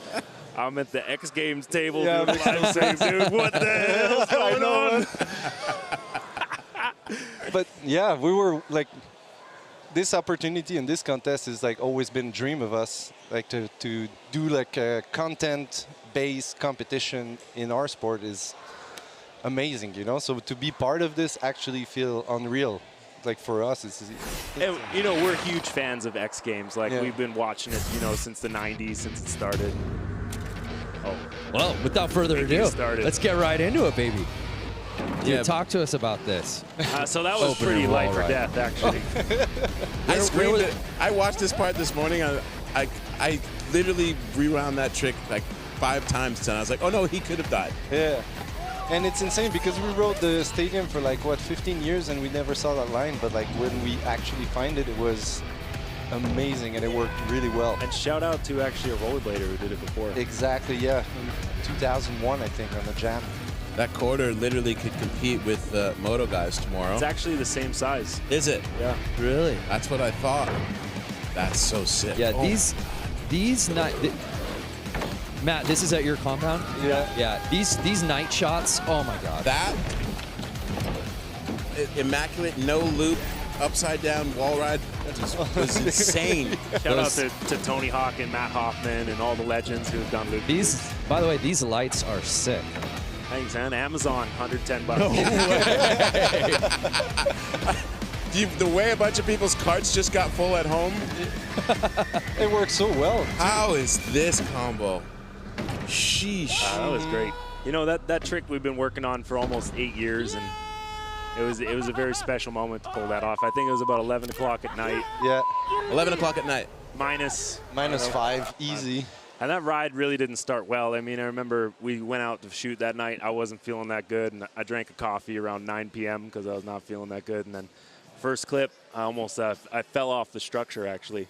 I'm at the X Games table doing live stream, dude. What the hell's going on? But yeah, we were like, this opportunity in this contest has like always been a dream of us, like to do like a content-based competition in our sport is amazing, you know. So to be part of this actually feel unreal. Like for us, it's And, you know, we're huge fans of X Games. Like, Yeah. we've been watching it, you know, since the 90s, since it started. Oh. Well, without further ado, let's get right into it, baby. Yeah. Talk to us about this. So that was pretty light for death, actually. I screamed it. I watched this part this morning. I literally rewound that trick like 5 times, and I was like, oh no, he could have died. Yeah. And it's insane because we rode the stadium for like, what, 15 years and we never saw that line. But like when we actually find it, it was amazing and it worked really well. And shout out to actually a rollerblader who did it before. Exactly, yeah. In 2001, I think, on the Jam. That quarter literally could compete with moto guys tomorrow. It's actually the same size. Is it? Yeah. Really? That's what I thought. That's so sick. Yeah, Oh. these night. Matt, this is at your compound? Yeah. Yeah, these night shots, oh my God. That immaculate no loop upside down wall ride, that just was insane. Shout out to Tony Hawk and Matt Hoffman and all the legends who have done loop. By the way, these lights are sick. Thanks, man. Amazon, $110. No The way a bunch of people's carts just got full at home. It works so well. How is this combo? Sheesh. That was great. You know, that trick we've been working on for almost 8 years, and it was a very special moment to pull that off. I think it was about 11 o'clock at night. Yeah. 11 o'clock at night. Minus you know, 5, easy. And that ride really didn't start well. I mean, I remember we went out to shoot that night. I wasn't feeling that good, and I drank a coffee around 9 p.m. because I was not feeling that good. And then first clip, I almost I fell off the structure, actually,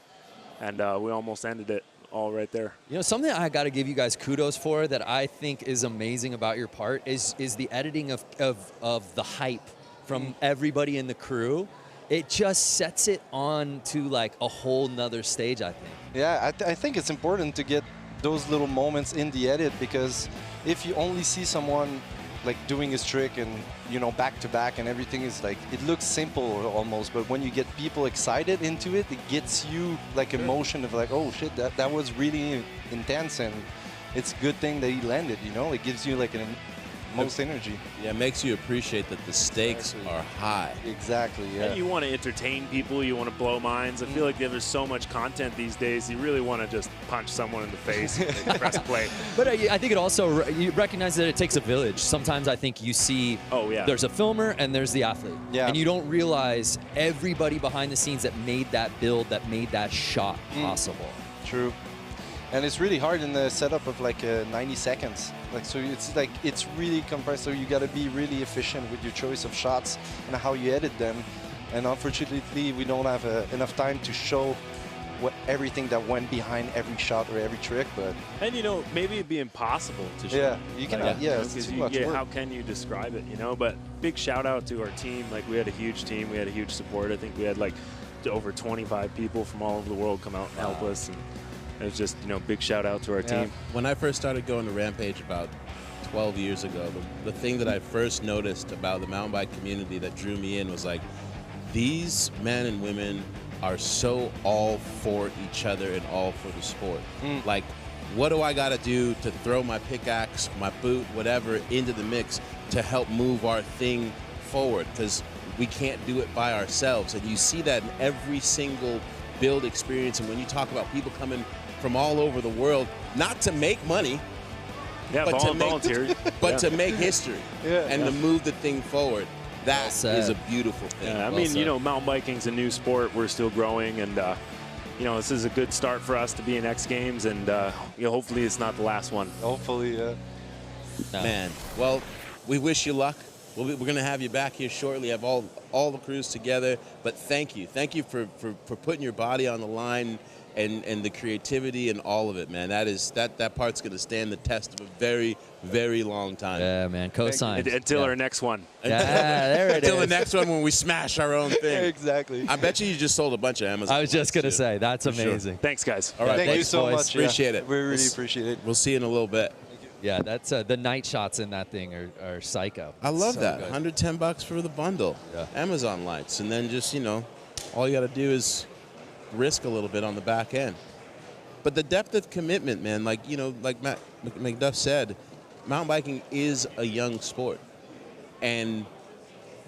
and we almost ended it all right there. You know, something I got to give you guys kudos for that I think is amazing about your part is the editing of the hype from everybody in the crew. It just sets it on to like a whole nother stage, I think. Yeah, I think it's important to get those little moments in the edit, because if you only see someone like doing his trick and, you know, back to back and everything is like, it looks simple almost, but when you get people excited into it, it gets you like emotion of like, oh shit, that was really intense, and it's a good thing that he landed, you know? It gives you like an most energy. Yeah, it makes you appreciate that the stakes are high. Exactly, yeah. And you want to entertain people, you want to blow minds. I feel like there's so much content these days, you really want to just punch someone in the face and press play. But I think it also, you recognize that it takes a village. Sometimes I think you see there's a filmer and there's the athlete. Yeah. And you don't realize everybody behind the scenes that made that build, that made that shot possible. True. And it's really hard in the setup of like 90 seconds. Like, so it's really compressed, so you gotta be really efficient with your choice of shots and how you edit them. And unfortunately, we don't have enough time to show everything that went behind every shot or every trick, but... And, you know, maybe it'd be impossible to show. Yeah, you can, it's because too much work. how can you describe it, you know? But big shout out to our team. Like, we had a huge team, we had a huge support. I think we had like over 25 people from all over the world come out and help us. And it was just, you know, big shout out to our team. When I first started going to Rampage about 12 years ago, the thing that I first noticed about the mountain bike community that drew me in was like, these men and women are so all for each other and all for the sport. Like, what do I got to do to throw my pickaxe, my boot, whatever, into the mix to help move our thing forward? Because we can't do it by ourselves. And you see that in every single build experience. And when you talk about people coming from all over the world, not to make money, Yeah, but to make, volunteer. but Yeah. to make history and to move the thing forward. That is a beautiful thing. Yeah, I mean, you know, mountain biking's a new sport. We're still growing, and you know, this is a good start for us to be in X Games, and you know, hopefully it's not the last one. Hopefully, yeah. Man, well, we wish you luck. We're going to have you back here shortly. Have all the crews together. But thank you for putting your body on the line and the creativity and all of it, man. That part's going to stand the test of a very, very long time. Yeah, man. Cosign. Until our next one. Yeah, there it Until is. the next one when we smash our own thing. Exactly. I bet you just sold a bunch of Amazon. I was just going to say, that's For sure. amazing. Thanks, guys. All right, Thank you thanks, so boys. much. Appreciate it. We really appreciate it. We'll see you in a little bit. Yeah, that's the night shots in that thing are psycho. I love So that. good. $110 for the bundle. Yeah. Amazon lights. And then just, you know, all you got to do is risk a little bit on the back end. But the depth of commitment, man, like, you know, like McDuff said, mountain biking is a young sport. And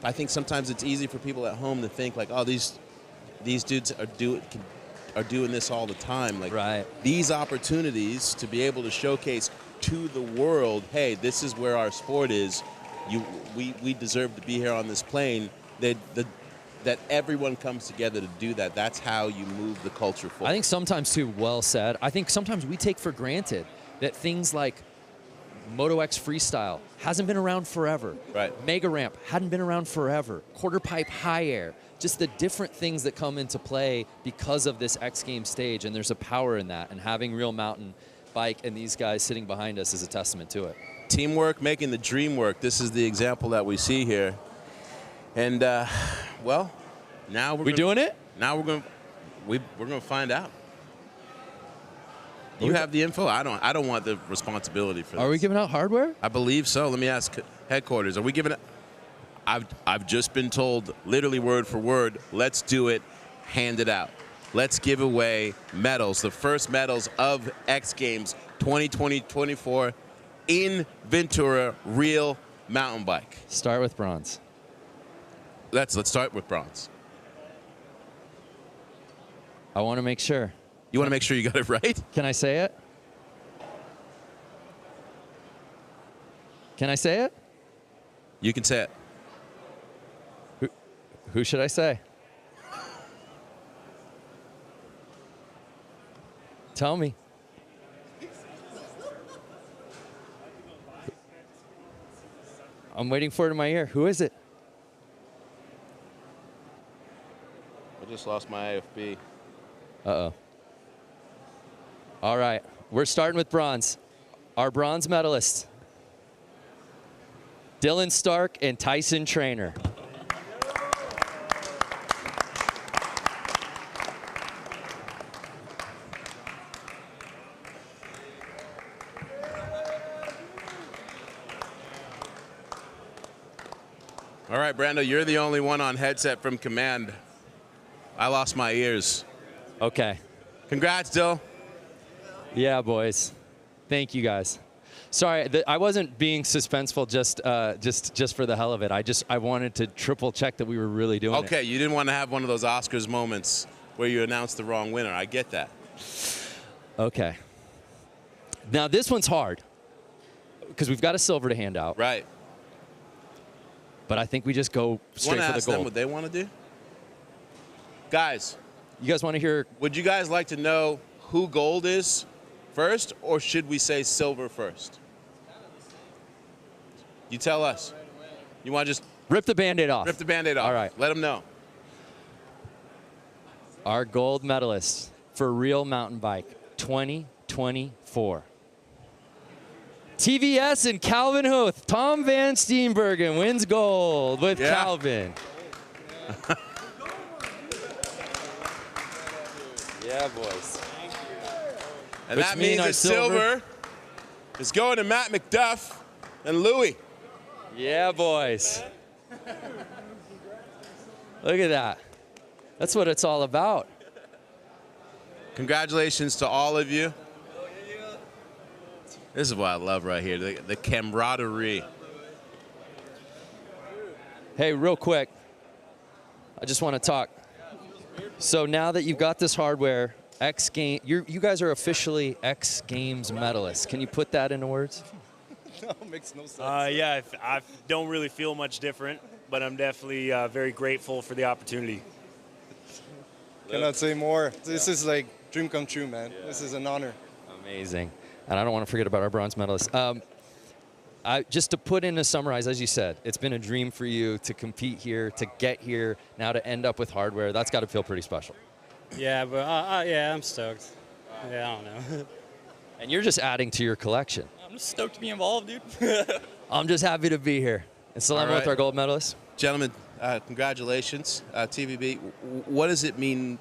I think sometimes it's easy for people at home to think like, oh, these dudes are doing this all the time. Like these opportunities to be able to showcase to the world, hey, this is where our sport is. We deserve to be here on this plane. That everyone comes together to do that. That's how you move the culture forward. I think sometimes, too, well said. I think sometimes we take for granted that things like Moto X Freestyle hasn't been around forever. Right. Mega Ramp hadn't been around forever. Quarter pipe high air. Just the different things that come into play because of this X Games stage, and there's a power in that. And having Real Mountain Bike and these guys sitting behind us is a testament to it. Teamwork making the dream work. This is the example that we see here. And well, now we're doing it. Now we're gonna find out. You have the info. I don't want the responsibility for this. Are we giving out hardware? I believe so. Let me ask headquarters. Are we giving it? I've just been told, literally word for word. Let's do it. Hand it out. Let's give away medals. The first medals of X Games 2020-24 in Ventura, real mountain bike. Start with bronze. Let's start with bronze. I want to make sure. You want to make sure you got it right? Can I say it? Can I say it? You can say it. Who should I say? Tell me. I'm waiting for it in my ear. Who is it? I just lost my AFB. Uh-oh. All right. We're starting with bronze. Our bronze medalists, Dylan Stark and Tyson Trainer. All right, Brando, you're the only one on headset from command. I lost my ears. Okay. Congrats, Dill. Yeah, boys. Thank you, guys. Sorry, I wasn't being suspenseful just for the hell of it. I wanted to triple check that we were really doing it. Okay, you didn't want to have one of those Oscars moments where you announced the wrong winner. I get that. Okay. Now this one's hard because we've got a silver to hand out. Right. But I think we just go straight for the Ask them gold. what they want to do? Guys. You guys want to hear? Would you guys like to know who gold is first, or should we say silver first? You tell us. You want to just rip the Band-Aid off? Rip the Band-Aid off. All right. Let them know. Our gold medalist for Real Mountain Bike 2024. TVS and Calvin Huth. Tom Van Steenbergen wins gold with Calvin. Yeah, boys. And that means that silver is going to Matt McDuff and Louie. Yeah, boys. Look at that. That's what it's all about. Congratulations to all of you. This is what I love right here, the camaraderie. Hey, real quick, I just want to talk. So now that you've got this hardware, X Game. You guys are officially X Games medalists. Can you put that into words? No, it makes no sense. Yeah, I don't really feel much different, but I'm definitely very grateful for the opportunity. Cannot say more. This is like dream come true, man. Yeah. This is an honor. Amazing. And I don't want to forget about our bronze medalists. Just to put in a summarize, as you said, it's been a dream for you to compete here, to get here, now to end up with hardware. That's got to feel pretty special. Yeah, but yeah, I'm stoked. Yeah, I don't know. And you're just adding to your collection. I'm just stoked to be involved, dude. I'm just happy to be here. And Selema with our gold medalists. Gentlemen, congratulations. TVB, what does it mean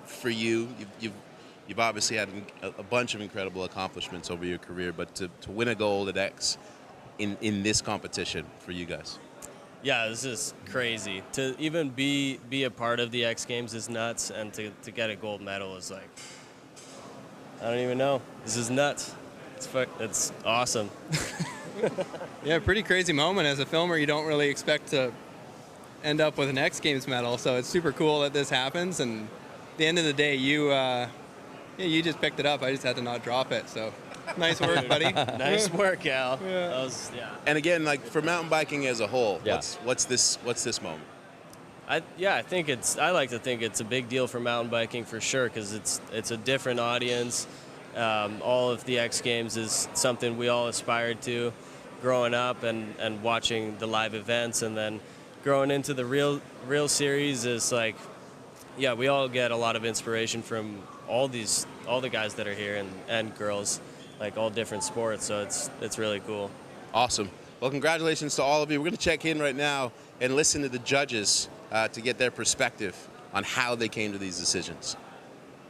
for you? You've obviously had a bunch of incredible accomplishments over your career, but to win a gold at X in this competition for you guys? Yeah, this is crazy. To even be a part of the X Games is nuts, and to get a gold medal is like, I don't even know. This is nuts. It's awesome. Yeah, pretty crazy moment. As a filmer, you don't really expect to end up with an X Games medal, so it's super cool that this happens. And at the end of the day, you just picked it up. I just had to not drop it, so nice work, buddy. Nice work, Al. Yeah. And again, like for mountain biking as a whole, what's this moment? I like to think it's a big deal for mountain biking for sure, because it's a different audience. All of the X Games is something we all aspired to growing up and watching the live events, and then growing into the real series is like, yeah, we all get a lot of inspiration from all the guys that are here and girls, like all different sports. So it's really cool. Awesome. Well, congratulations to all of you. We're going to check in right now and listen to the judges to get their perspective on how they came to these decisions.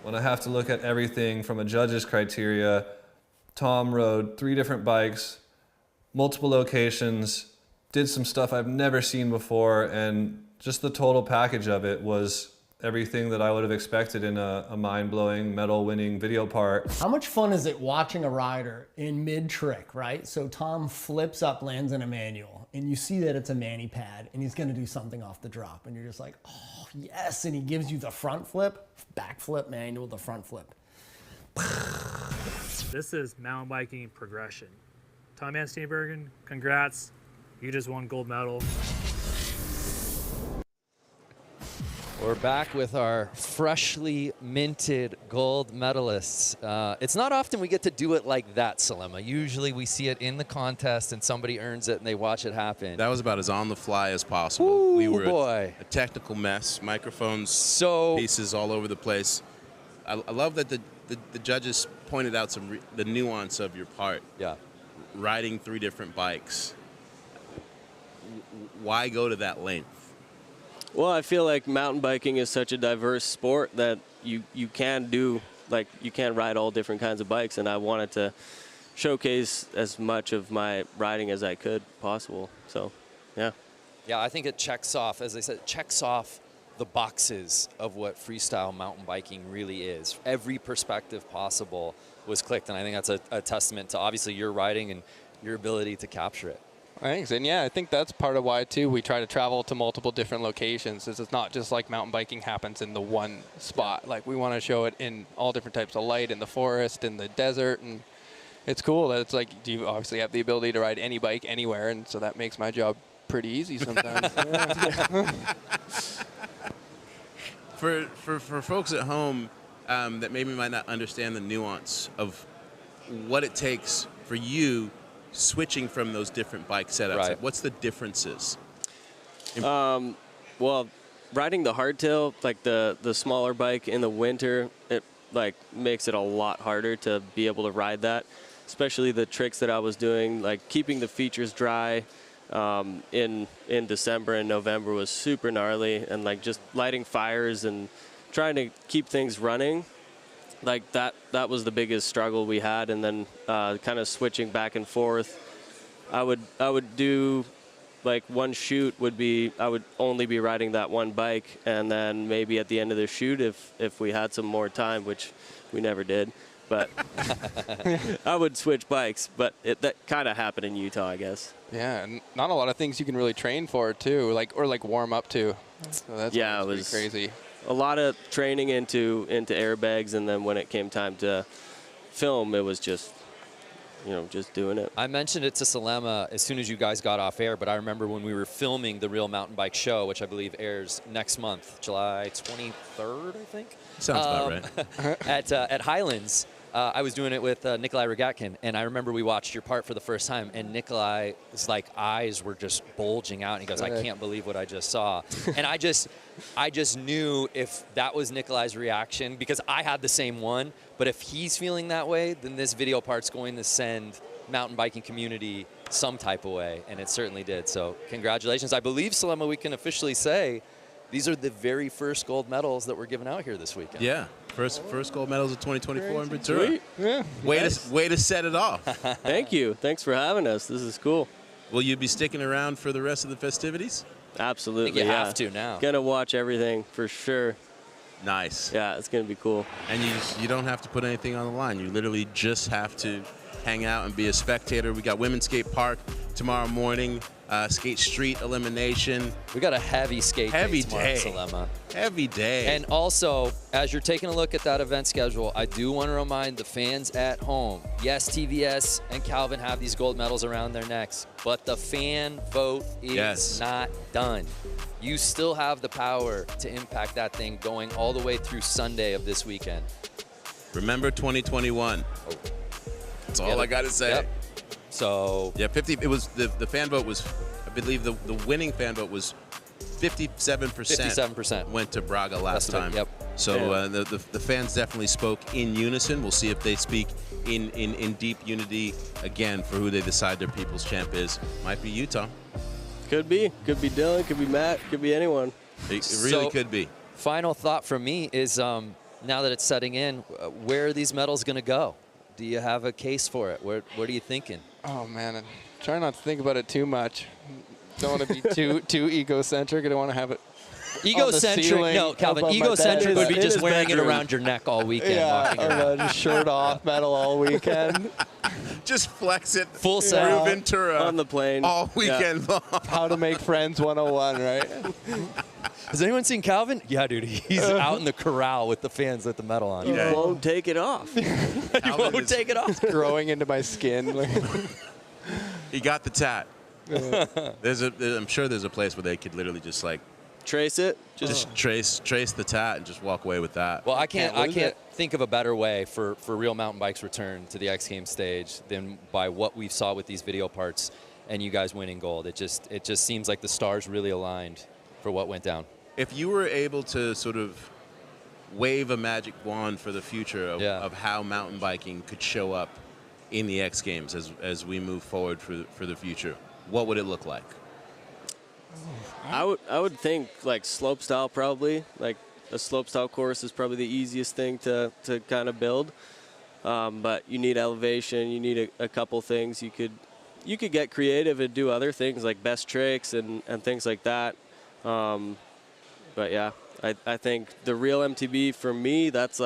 When I have to look at everything from a judge's criteria, Tom rode 3 different bikes, multiple locations, did some stuff I've never seen before, and just the total package of it was everything that I would have expected in a mind-blowing, medal-winning video part. How much fun is it watching a rider in mid-trick, right? So Tom flips up, lands in a manual, and you see that it's a mani pad, and he's gonna do something off the drop, and you're just like, oh, yes, and he gives you the front flip, back flip, manual, the front flip. This is mountain biking progression. Tom and Steenbergen, congrats. You just won gold medal. We're back with our freshly minted gold medalists. It's not often we get to do it like that, Selema. Usually we see it in the contest and somebody earns it and they watch it happen. That was about as on the fly as possible. We were a technical mess, microphones, pieces all over the place. I love that the judges pointed out the nuance of your part. Yeah. Riding 3 different bikes. Why go to that length? Well, I feel like mountain biking is such a diverse sport that you can ride all different kinds of bikes, and I wanted to showcase as much of my riding as I could possible. So, yeah. Yeah, I think it checks off, as I said, checks off the boxes of what freestyle mountain biking really is. Every perspective possible was clicked, and I think that's a testament to obviously your riding and your ability to capture it. Thanks, and yeah, I think that's part of why too we try to travel to multiple different locations. It's not just like mountain biking happens in the one spot. Like we want to show it in all different types of light, in the forest, in the desert, and it's cool that it's like you obviously have the ability to ride any bike anywhere, and so that makes my job pretty easy sometimes. For folks at home that maybe might not understand the nuance of what it takes for you switching from those different bike setups, Right. what's the differences? Well, riding the hardtail, like the smaller bike in the winter, it like makes it a lot harder to be able to ride that, especially the tricks that I was doing, like keeping the features dry in December and November was super gnarly, and like just lighting fires and trying to keep things running. Like that was the biggest struggle we had, and then kind of switching back and forth. I would do like one shoot would be I would only be riding that one bike, and then maybe at the end of the shoot, if we had some more time, which we never did, but I would switch bikes. But that kind of happened in Utah, I guess. Yeah, and not a lot of things you can really train for too, or warm up to. So that's yeah, it pretty was crazy. a lot of training into airbags, and then when it came time to film, it was just, you know, just doing it. I mentioned it to Selema as soon as you guys got off air, but I remember when we were filming the Real Mountain Bike Show, which I believe airs next month, July 23rd, I think. Sounds about right. At Highlands, I was doing it with Nikolai Rogatkin, and I remember we watched your part for the first time, and Nikolai's like eyes were just bulging out, and he goes, "I can't believe what I just saw." And I just knew if that was Nikolai's reaction, because I had the same one, but if he's feeling that way, then this video part's going to send mountain biking community some type of way, and it certainly did. So congratulations. I believe, Selema, we can officially say these are the very first gold medals that were given out here this weekend. Yeah, first gold medals of 2024 in Ventura. Sweet. Yeah. Way to set it off. Thank you. Thanks for having us. This is cool. Will you be sticking around for the rest of the festivities? Absolutely. I think you yeah. have to now. Gonna watch everything for sure. Nice. Yeah, it's gonna be cool. And you don't have to put anything on the line. You literally just have to hang out and be a spectator. We got Women's Skate Park tomorrow morning. Skate Street elimination. We got a heavy skate Heavy day day. tomorrow, Selema. Heavy day. And also, as you're taking a look at that event schedule, I do want to remind the fans at home, yes, TVS and Calvin have these gold medals around their necks, but the fan vote is not done. You still have the power to impact that thing going all the way through Sunday of this weekend. Remember 2021. Oh. That's all I got to say. Yep. So yeah, 50. It was the fan vote was, I believe the winning fan vote was 57%. 57% went to Braga last time. Yep. So the fans definitely spoke in unison. We'll see if they speak in deep unity again for who they decide their people's champ is. Might be Utah. Could be Dylan. Could be Matt. Could be anyone. It really could be. Final thought from me is, now that it's setting in, where are these medals going to go? Do you have a case for it? What are you thinking? Oh man, I'm trying not to think about it too much. Don't want to be too egocentric. I don't want to have it. Egocentric? No, Calvin. Egocentric would be just wearing it around your neck all weekend. Yeah, just shirt off, medal all weekend. Just flex it full through set Ventura on the plane all weekend long. How to make friends 101, right? Has anyone seen Calvin? Yeah, dude. He's out in the corral with the fans with the medal on. He won't take it off. He won't take it off. Growing into my skin. He got the tat. I'm sure there's a place where they could literally just like trace it, just trace the tat and just walk away with that. Well, I can't think of a better way for Real Mountain Bike's return to the X Games stage than by what we saw with these video parts and you guys winning gold. It just seems like the stars really aligned for what went down. If you were able to sort of wave a magic wand for the future of how mountain biking could show up in the X Games as we move forward for the future, what would it look like? I would think like slopestyle probably. Like a slopestyle course is probably the easiest thing to kind of build. But you need elevation. You need a couple things. You could get creative and do other things like best tricks and things like that. But yeah, I think the RealMTB for me, that's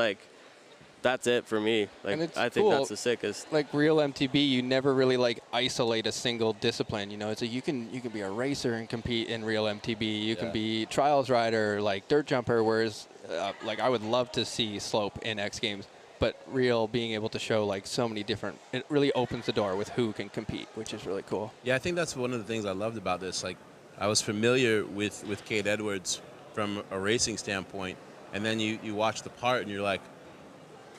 it for me. Like I think that's the sickest. Like RealMTB, you never really like isolate a single discipline. You know, it's you can be a racer and compete in RealMTB. You can be trials rider, like dirt jumper. Whereas, like I would love to see slope in X Games, but Real being able to show like so many different, it really opens the door with who can compete, which is really cool. Yeah, I think that's one of the things I loved about this. Like, I was familiar with Kade Edwards from a racing standpoint, and then you watch the part and you're like,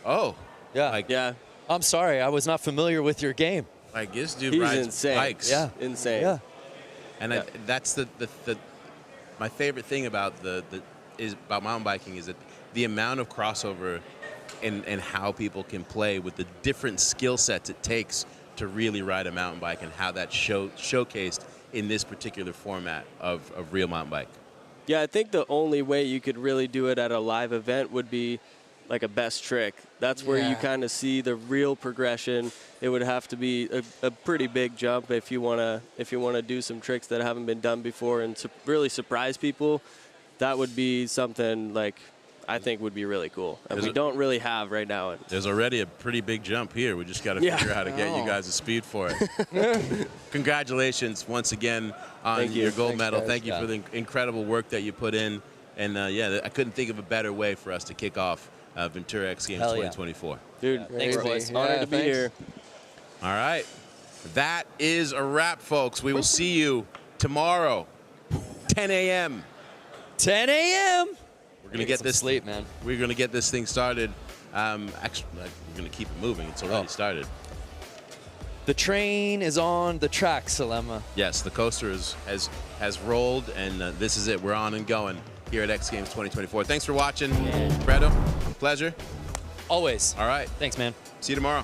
oh. Yeah. Like, yeah. I'm sorry, I was not familiar with your game. Like, this dude He's rides insane. bikes. Yeah. Insane. Yeah. And that's my favorite thing about about mountain biking is that the amount of crossover and how people can play with the different skill sets it takes to really ride a mountain bike, and how that's showcased in this particular format of Real Mountain Bike. Yeah, I think the only way you could really do it at a live event would be like a best trick. That's where you kind of see the real progression. It would have to be a pretty big jump if you wanna do some tricks that haven't been done before and really surprise people. That would be something like I think would be really cool. And we don't really have right now. There's already a pretty big jump here. We just got to figure out how to get you guys the speed for it. Congratulations once again on your gold medal. Guys. Thank you for the incredible work that you put in. And yeah, I couldn't think of a better way for us to kick off Ventura X Games 2024. Dude, thanks, boys. Honored to be here. All right. That is a wrap, folks. We will see you tomorrow, 10 a.m. 10 a.m. We're gonna get this sleep, man. We're gonna get this thing started. Actually, we're gonna keep it moving. It's already started. The train is on the track, Selema. Yes, the coaster has rolled, and this is it. We're on and going here at X Games 2024. Thanks for watching, Fredo. Pleasure. Always. All right. Thanks, man. See you tomorrow.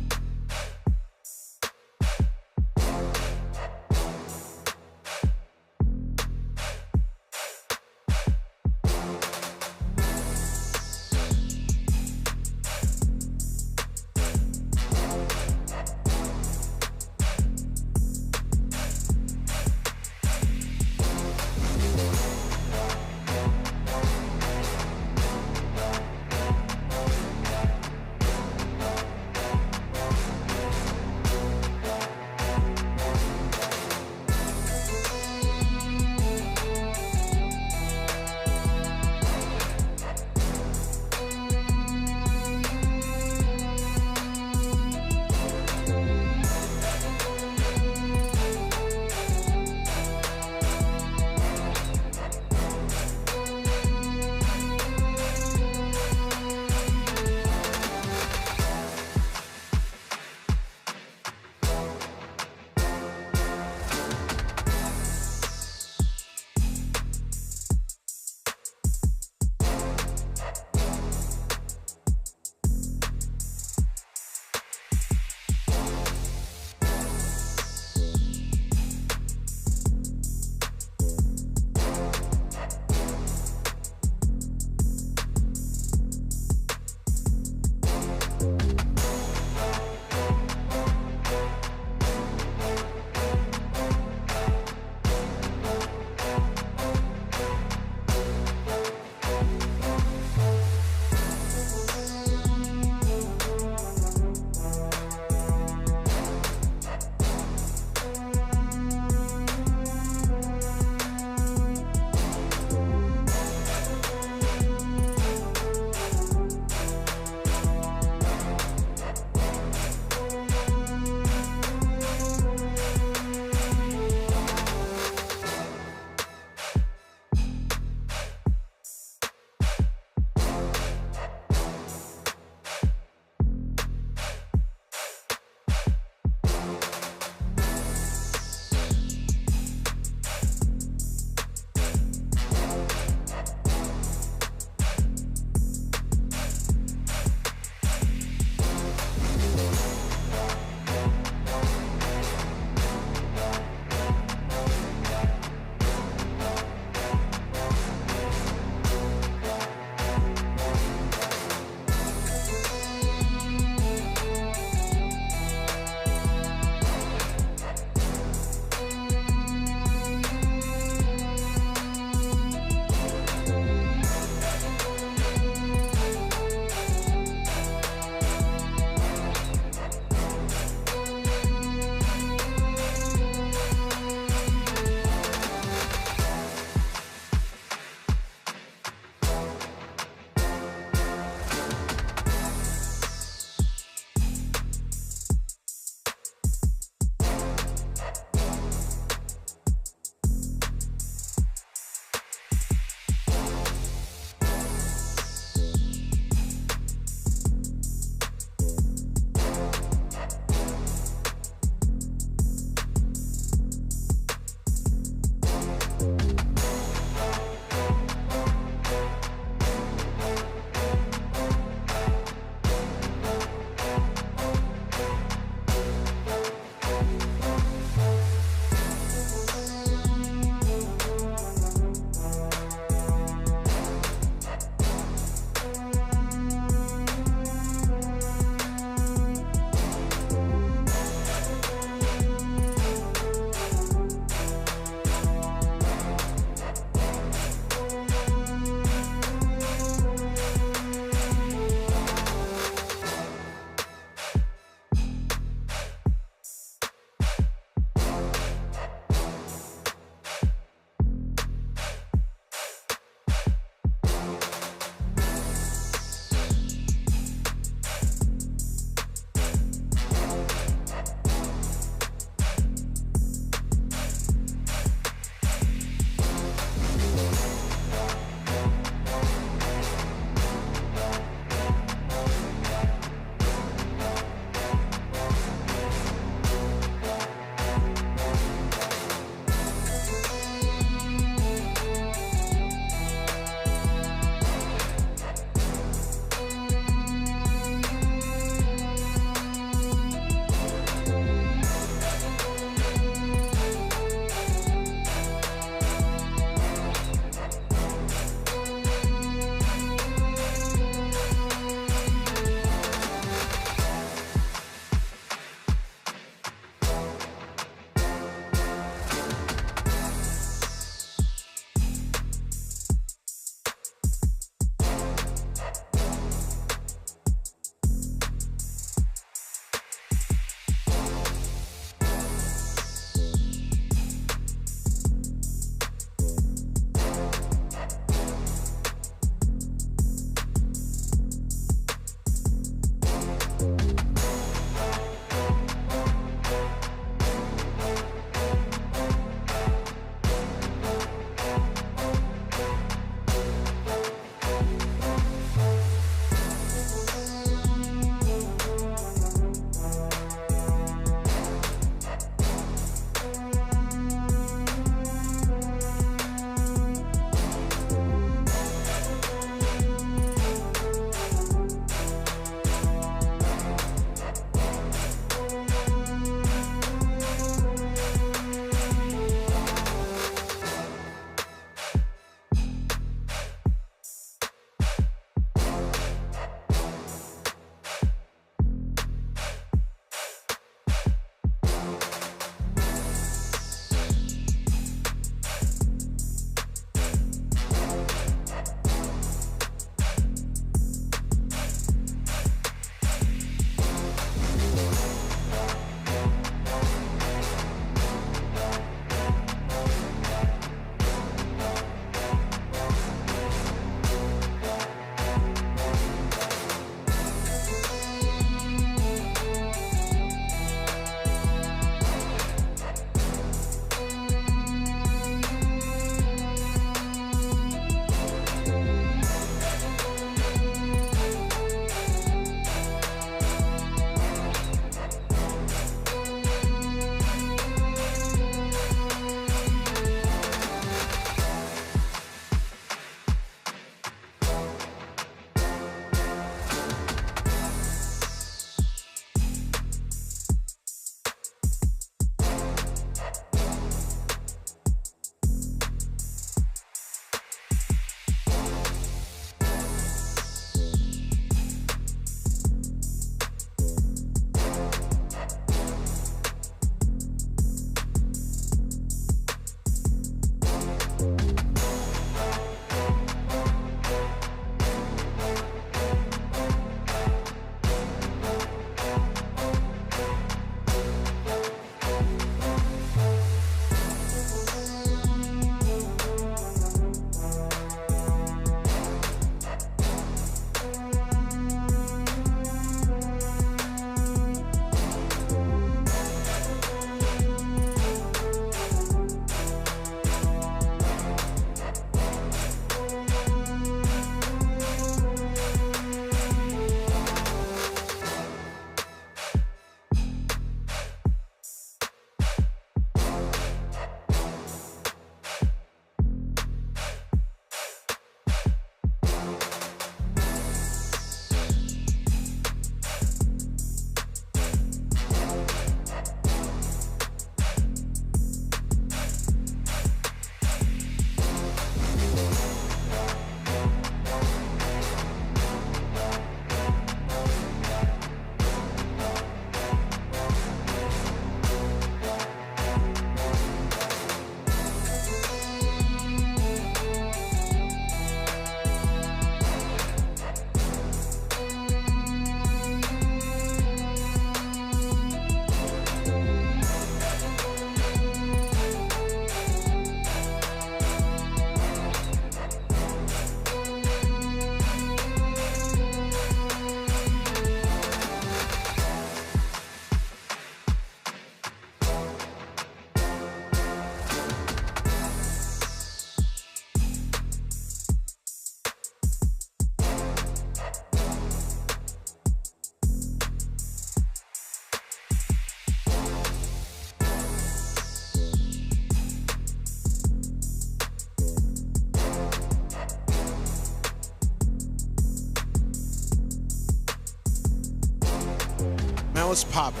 what's poppin'?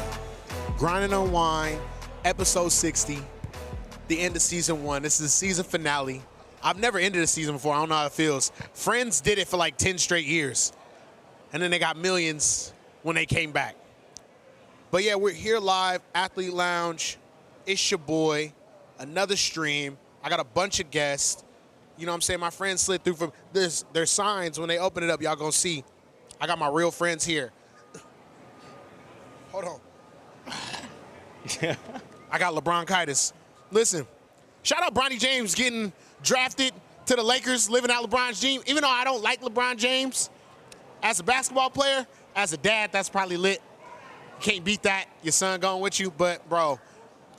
Grind Unwind, episode 60, the end of season 1. This is the season finale. I've never ended a season before. I don't know how it feels. Friends did it for like 10 straight years. And then they got millions when they came back. But yeah, we're here live, Athlete Lounge. It's your boy. Another stream. I got a bunch of guests. You know what I'm saying? My friends slid through from this. There's signs. When they open it up, y'all gonna see. I got my real friends here. Hold on. I got LeBron-citis. Listen, shout out Bronny James getting drafted to the Lakers, living out LeBron's dream. Even though I don't like LeBron James, as a basketball player, as a dad, that's probably lit. Can't beat that. Your son going with you. But, bro,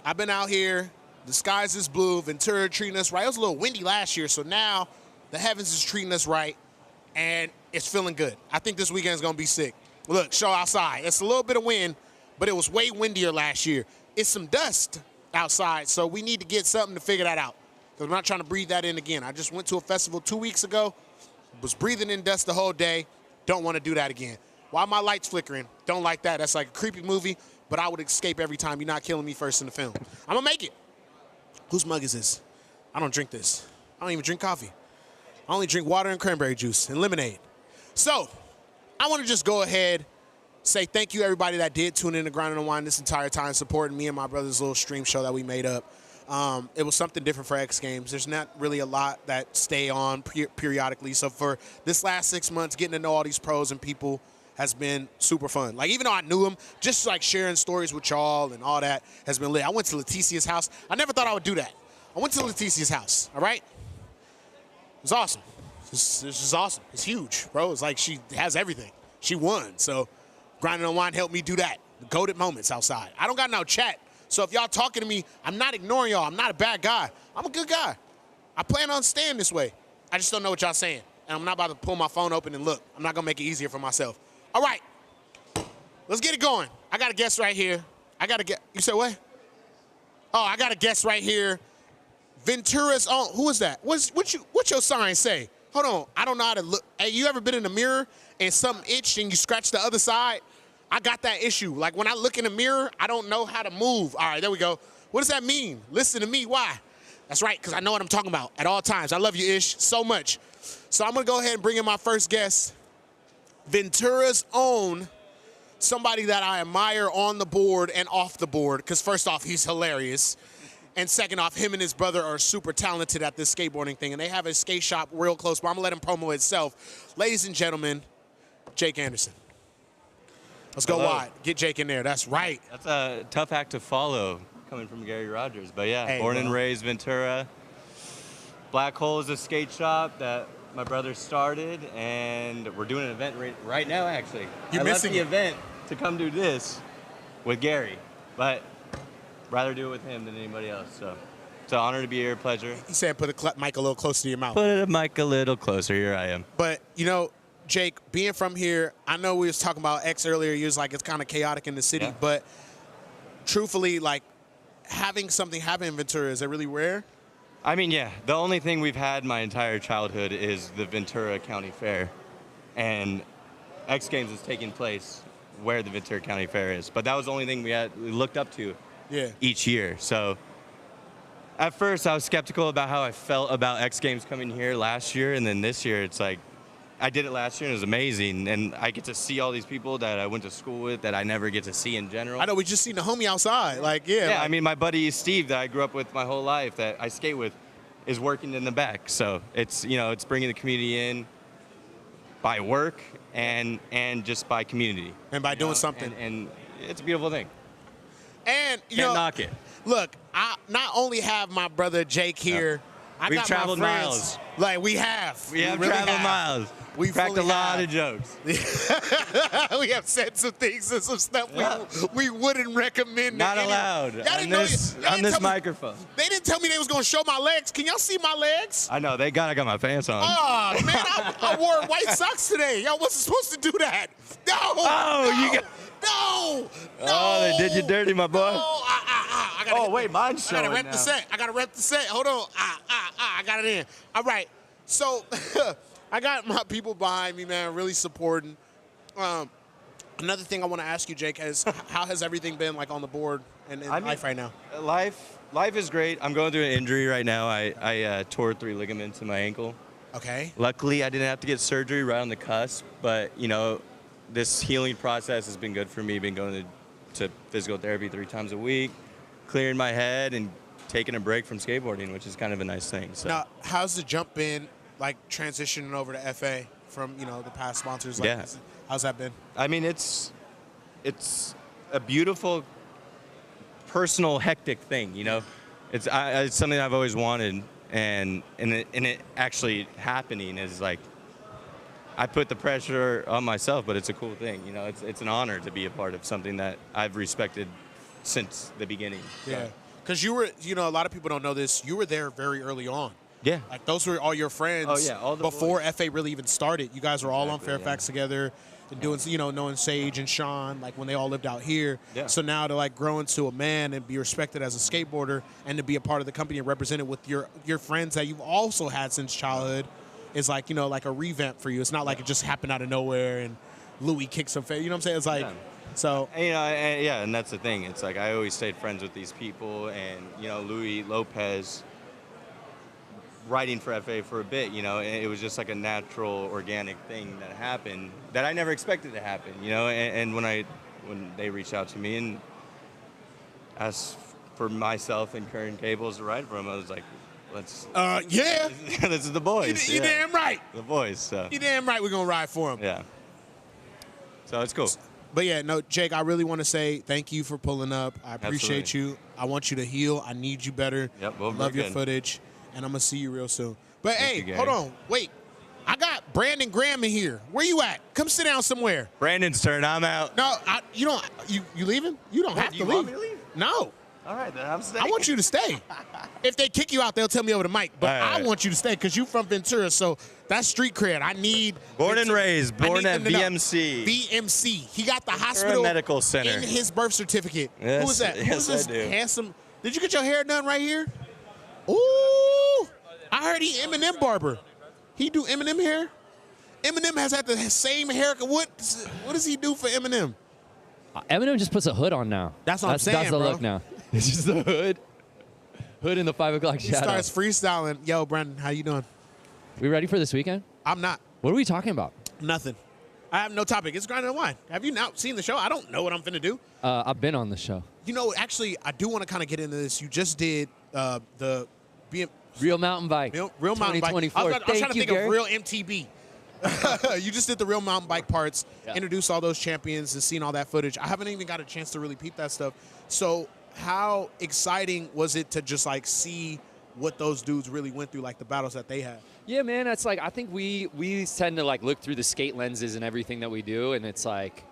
I've been out here. The skies is blue. Ventura treating us right. It was a little windy last year, so now the heavens is treating us right, and it's feeling good. I think this weekend's going to be sick. Look, show outside. It's a little bit of wind, but it was way windier last year. It's some dust outside, so we need to get something to figure that out because we're not trying to breathe that in again. I just went to a festival 2 weeks ago, was breathing in dust the whole day. Don't want to do that again. Why my lights flickering? Don't like that. That's like a creepy movie, but I would escape every time. You're not killing me first in the film. I'm going to make it. Whose mug is this? I don't drink this. I don't even drink coffee. I only drink water and cranberry juice and lemonade. So I want to just go ahead, say thank you everybody that did tune in to Grind Unwind this entire time, supporting me and my brother's little stream show that we made up. It was something different for X Games. There's not really a lot that stay on periodically. So for this last 6 months, getting to know all these pros and people has been super fun. Like, even though I knew him, just like sharing stories with y'all and all that has been lit. I went to Leticia's house. I never thought I would do that. I went to Leticia's house, all right? It was awesome. It's just awesome. It's huge, bro. It's like she has everything. She won. So Grinding Unwind helped me do that. The goated moments outside. I don't got no chat. So if y'all talking to me, I'm not ignoring y'all. I'm not a bad guy. I'm a good guy. I plan on staying this way. I just don't know what y'all saying. And I'm not about to pull my phone open and look. I'm not going to make it easier for myself. All right. Let's get it going. I got a guest right here. You said what? Oh, I got a guest right here. Ventura's own. Who is that? What your sign say? Hold on. I don't know how to look. Hey, you ever been in the mirror and something itched and you scratch the other side? I got that issue. Like, when I look in the mirror, I don't know how to move. All right, there we go. What does that mean? Listen to me. Why? That's right, because I know what I'm talking about at all times. I love you, Ish, so much. So I'm going to go ahead and bring in my first guest, Ventura's own, somebody that I admire on the board and off the board, because first off, he's hilarious. And second off, him and his brother are super talented at this skateboarding thing, and they have a skate shop real close, but I'm going to let him promo itself. Ladies and gentlemen, Jake Anderson. Let's go wide. Get Jake in there. That's right. That's a tough act to follow coming from Gary Rogers. But yeah, Hey, born bro. and raised Ventura. Black Hole is a skate shop that my brother started, and we're doing an event right now, actually. You're missing I left the it. event to come do this with Gary, but rather do it with him than anybody else. So it's an honor to be here, pleasure. He said put the mic a little closer to your mouth. Put the mic a little closer. Here I am. But, you know, Jake, being from here, I know we was talking about X earlier. You was like, it's kind of chaotic in the city. Yeah. But truthfully, like, having something happen in Ventura, is it really rare? I mean, yeah. The only thing we've had my entire childhood is the Ventura County Fair. And X Games is taking place where the Ventura County Fair is. But that was the only thing we looked up to each year. So at first, I was skeptical about how I felt about X Games coming here last year. And then this year, it's like, I did it last year and it was amazing, and I get to see all these people that I went to school with that I never get to see in general. I know, we just seen the homie outside. Like, yeah. Yeah, like, I mean, my buddy Steve that I grew up with my whole life that I skate with is working in the back. So it's, you know, it's bringing the community in by work and just by community. And by doing something. And it's a beautiful thing. And, you Can't know, knock it. Look, I not only have my brother Jake here, I We've got traveled my friends. miles. Like, we have. We have really traveled miles. We cracked a fully lot have. of jokes. We have said some things and some stuff we wouldn't recommend. Not to anyone. allowed Y'all on didn't know- this, y'all on didn't this tell me- microphone. They didn't tell me they was going to show my legs. Can y'all see my legs? I know, thank God I got my pants on. Oh, man, I wore white socks today. Y'all wasn't supposed to do that. No. Oh, no, you got. No. Oh, they did you dirty, my boy. I gotta Oh, wait, mine's I gotta showing rep now. the set. I gotta rep the set. Hold on. I got it in. All right. So I got my people behind me, man, really supporting. Another thing I want to ask you, Jake, is how has everything been like on the board and in life right now? Life is great. I'm going through an injury right now. I tore 3 ligaments in my ankle. Okay. Luckily, I didn't have to get surgery right on the cusp, but this healing process has been good for me. Been going to physical therapy 3 times a week, clearing my head and taking a break from skateboarding, which is kind of a nice thing. So. Now, how's the jump been like transitioning over to FA from the past sponsors? Like, Yeah. How's that been? I mean, it's a beautiful, personal, hectic thing. It's something I've always wanted, and it actually happening is like I put the pressure on myself, but it's a cool thing. It's an honor to be a part of something that I've respected since the beginning. Yeah, because you were, a lot of people don't know this. You were there very early on. Yeah. Like those were all your friends. Oh, yeah, all the before boys. FA really even started. You guys were all on Fairfax together, and doing, knowing Sage and Sean, like when they all lived out here. Yeah. So now to like grow into a man and be respected as a skateboarder, and to be a part of the company and represented with your friends that you've also had since childhood, is like like a revamp for you. It's not like it just happened out of nowhere and Louis kicked some face. You know what I'm saying? It's like so. And that's the thing. It's like I always stayed friends with these people, and Louis Lopez. Writing for FA for a bit, and it was just like a natural, organic thing that happened that I never expected to happen, and when they reached out to me and asked for myself and Kern Cables to write for them, I was like, let's. Yeah. This is the boys. You damn right. The boys. So. You damn right. We're gonna ride for them. Yeah. So it's cool. But yeah, no, Jake, I really want to say thank you for pulling up. I appreciate you. I want you to heal. I need you better. Yep. Well, love your good. footage. And I'm going to see you real soon. But, Thank hey, you, hold on. Wait. I got Brandon Graham in here. Where you at? Come sit down somewhere. Brandon's turn. I'm out. No, you don't. You leaving? You don't have to you leave. want me to leave? No. All right, then I'm staying. I want you to stay. If they kick you out, they'll tell me over the mic. But All right. I want you to stay because you're from Ventura, so that's street cred. I need. Born and raised. Born at them to know. VMC. VMC. He got the Ventura hospital Medical Center. in his birth certificate. Yes, Who is that? yes, Who is this I do. handsome? Did you get your hair done right here? Ooh. I heard he Eminem barber. He do Eminem hair? Eminem has had the same haircut. What does he do for Eminem? Eminem just puts a hood on now. That's what I'm saying, That's the bro. look now. It's just the hood. Hood in the 5 o'clock He shadow. starts freestyling. Yo, Brandon, how you doing? We ready for this weekend? I'm not. What are we talking about? Nothing. I have no topic. It's Grind Unwind. Have you not seen the show? I don't know what I'm finna do. I've been on the show. Actually, I do want to kind of get into this. You just did the Real Mountain Bike. Real Mountain Bike. 2024. I was trying to Thank you, think Gary. of Real MTB. You just did the Real Mountain Bike parts, introduced all those champions and seen all that footage. I haven't even got a chance to really peep that stuff. So how exciting was it to just like see what those dudes really went through, like the battles that they had? Yeah, man, it's like I think we tend to like look through the skate lenses and everything that we do, and it's like,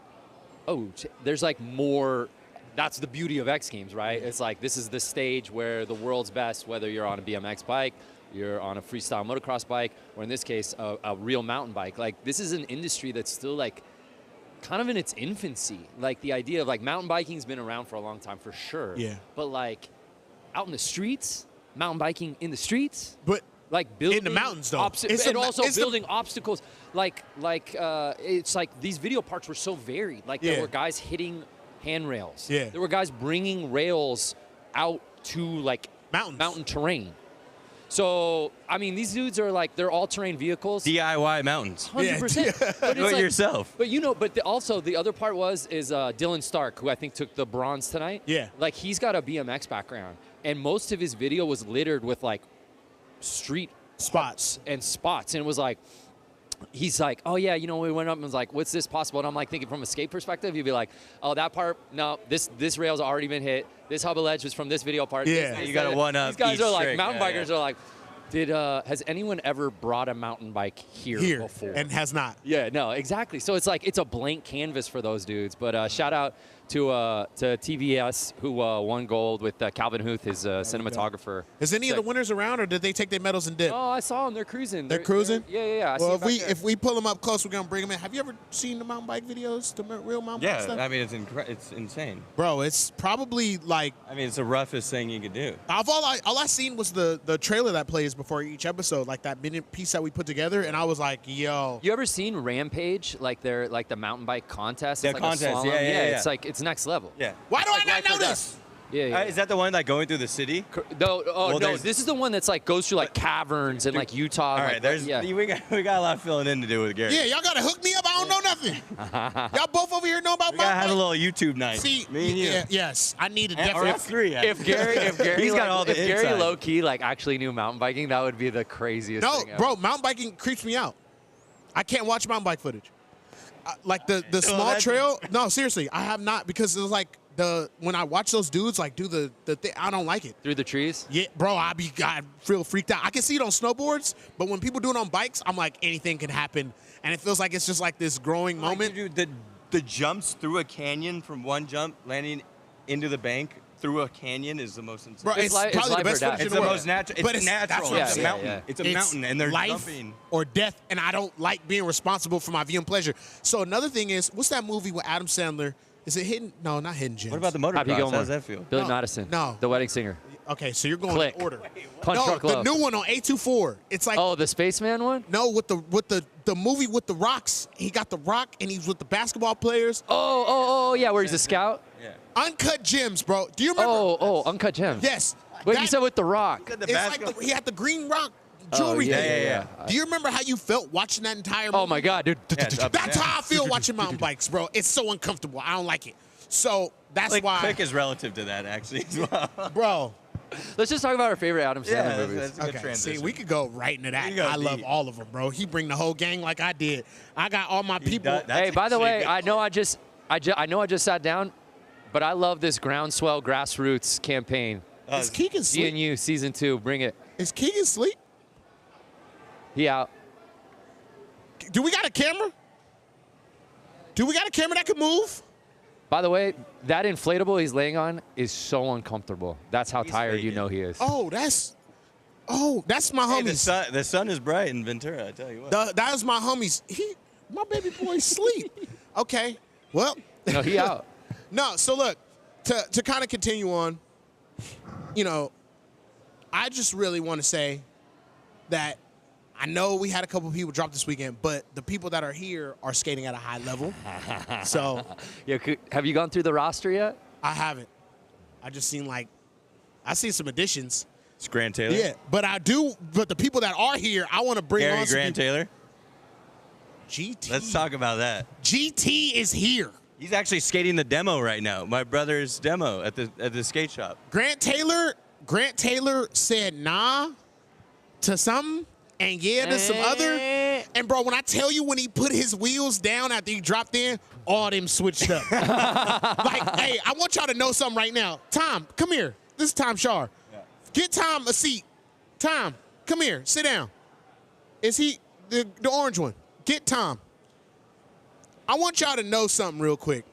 oh, there's like more. That's the beauty of X Games, right? It's like this is the stage where the world's best, whether you're on a BMX bike, you're on a freestyle motocross bike, or in this case, a real mountain bike. Like this is an industry that's still like kind of in its infancy. Like the idea of like mountain biking's been around for a long time for sure. Yeah. But like out in the streets, mountain biking in the streets. But like building in the mountains though. and also building obstacles. It's like these video parts were so varied. Like there were guys hitting handrails. Yeah. There were guys bringing rails out to like mountain terrain. So, I mean, these dudes are like, they're all-terrain vehicles. DIY mountains. 100%. But Do it yourself. But also the other part is Dylan Stark, who I think took the bronze tonight. Yeah. Like, he's got a BMX background. And most of his video was littered with, like, street spots. And it was like, he's like, oh, yeah, we went up and was like, what's this possible? And I'm like thinking from a skate perspective, you'd be like, oh, that part, no, this rail's already been hit. This hubble edge was from this video part. Yeah. You got to one-up These guys each are like, trick. mountain Yeah, bikers are like, has anyone ever brought a mountain bike here before? And has not. Yeah, no, exactly. So it's like, it's a blank canvas for those dudes. But shout out TVS, who won gold with Calvin Huth, his cinematographer. Is any of the winners around, or did they take their medals and dip? Oh, I saw them. They're cruising. They're cruising? Yeah. I see Well, them back there. if we pull them up close, we're going to bring them in. Have you ever seen the mountain bike videos, the real mountain bike stuff? I mean, it's insane. Bro, it's probably like... I mean, it's the roughest thing you could do. All I seen was the trailer that plays before each episode, like that minute piece that we put together, and I was like, yo. You ever seen Rampage, like the mountain bike contest? It's The like contest, a slalom. yeah. It's next level. Yeah. Why do I not know this? Yeah. Is that the one like going through the city? No, Well, no. This is the one that's like goes through like caverns in like Utah. All right, we got a lot of filling in to do with Gary. Yeah, y'all got to hook me up. I don't know nothing. Y'all both over here know about We mountain gotta have a bike? little YouTube night. See, me and you. yes, I need to And- or definitely. F3. If Gary, He's got all the if Gary inside. low key like actually knew mountain biking, that would be the craziest No, thing ever. bro, mountain biking creeps me out. I can't watch mountain bike footage. Like the small trail. No, seriously, I have not, because it's like when I watch those dudes like do the thing, I don't like it. Through the trees? Yeah, bro, I feel freaked out. I can see it on snowboards, but when people do it on bikes, I'm like, anything can happen, and it feels like it's just like this growing moment. Dude, the jumps through a canyon from one jump landing into the bank through a canyon is the most insane. Bro, it's probably the best footage in It's the the world. most natural. But It's that's natural. what I'm It's a saying. mountain. It's a mountain, and they're life jumping. or death, and I don't like being responsible for my viewing pleasure. So another thing is, what's that movie with Adam Sandler? Is it Hidden? No, not Hidden Gems. What about the motocross? Happy Gilmore. How does that feel? Billy No, Madison. no. The wedding singer. Okay, so you're going Click. in order. Punch no, Drunk the Love. new one on A24. It's like Oh, the Spaceman one? no, with the movie with the rocks. He got the rock, and he's with the basketball players. Oh, yeah, where he's a scout? Yeah. Uncut Gems, bro. Do you remember? Oh, Uncut Gems. Yes. Wait, you said with the rock. It's like he had the green rock jewelry yeah, thing. yeah. Do you remember how you felt watching that entire movie? Oh my God, dude. That's how I feel watching mountain bikes, bro. It's so uncomfortable. I don't like it. So that's why. Click is relative to that, actually, as well. Bro. Let's just talk about our favorite Adam Sandler Yeah, movies. that's a good Okay, transition. see, we could go right into that. We go I love deep. all of them, bro. He bring the whole gang like I did. I got all my people. Hey, by the way, I know I just sat down, but I love this groundswell grassroots campaign. Is Keegan sleep? GNU season 2, bring it. Is Keegan sleep? He out. Do we got a camera? Do we got a camera that can move? By the way, that inflatable he's laying on is so uncomfortable. That's how tired you know he is. Oh, that's my Hey, homies. the sun is bright in Ventura, I tell you what. That is my homies. My baby boy sleep. Okay, well. No, he out. No, so look, to kind of continue on, you know, I just really want to say that I know we had a couple people drop this weekend, but the people that are here are skating at a high level. So, Yeah, have you gone through the roster yet? I haven't. I just seen I seen some additions. It's Grant Taylor. Yeah, but but the people that are here, I want to bring Gary on some Grant people. Taylor. GT. Let's talk about that. GT is here. He's actually skating the demo right now. My brother's demo at the skate shop. Grant Taylor said nah to something and yeah to some other. And bro, when I tell you when he put his wheels down after he dropped in, all them switched up. Like, hey, I want y'all to know something right now. Tom, come here. This is Tom Shar. Yeah. Get Tom a seat. Tom, come here. Sit down. Is he the orange one? Get Tom. I want y'all to know something real quick.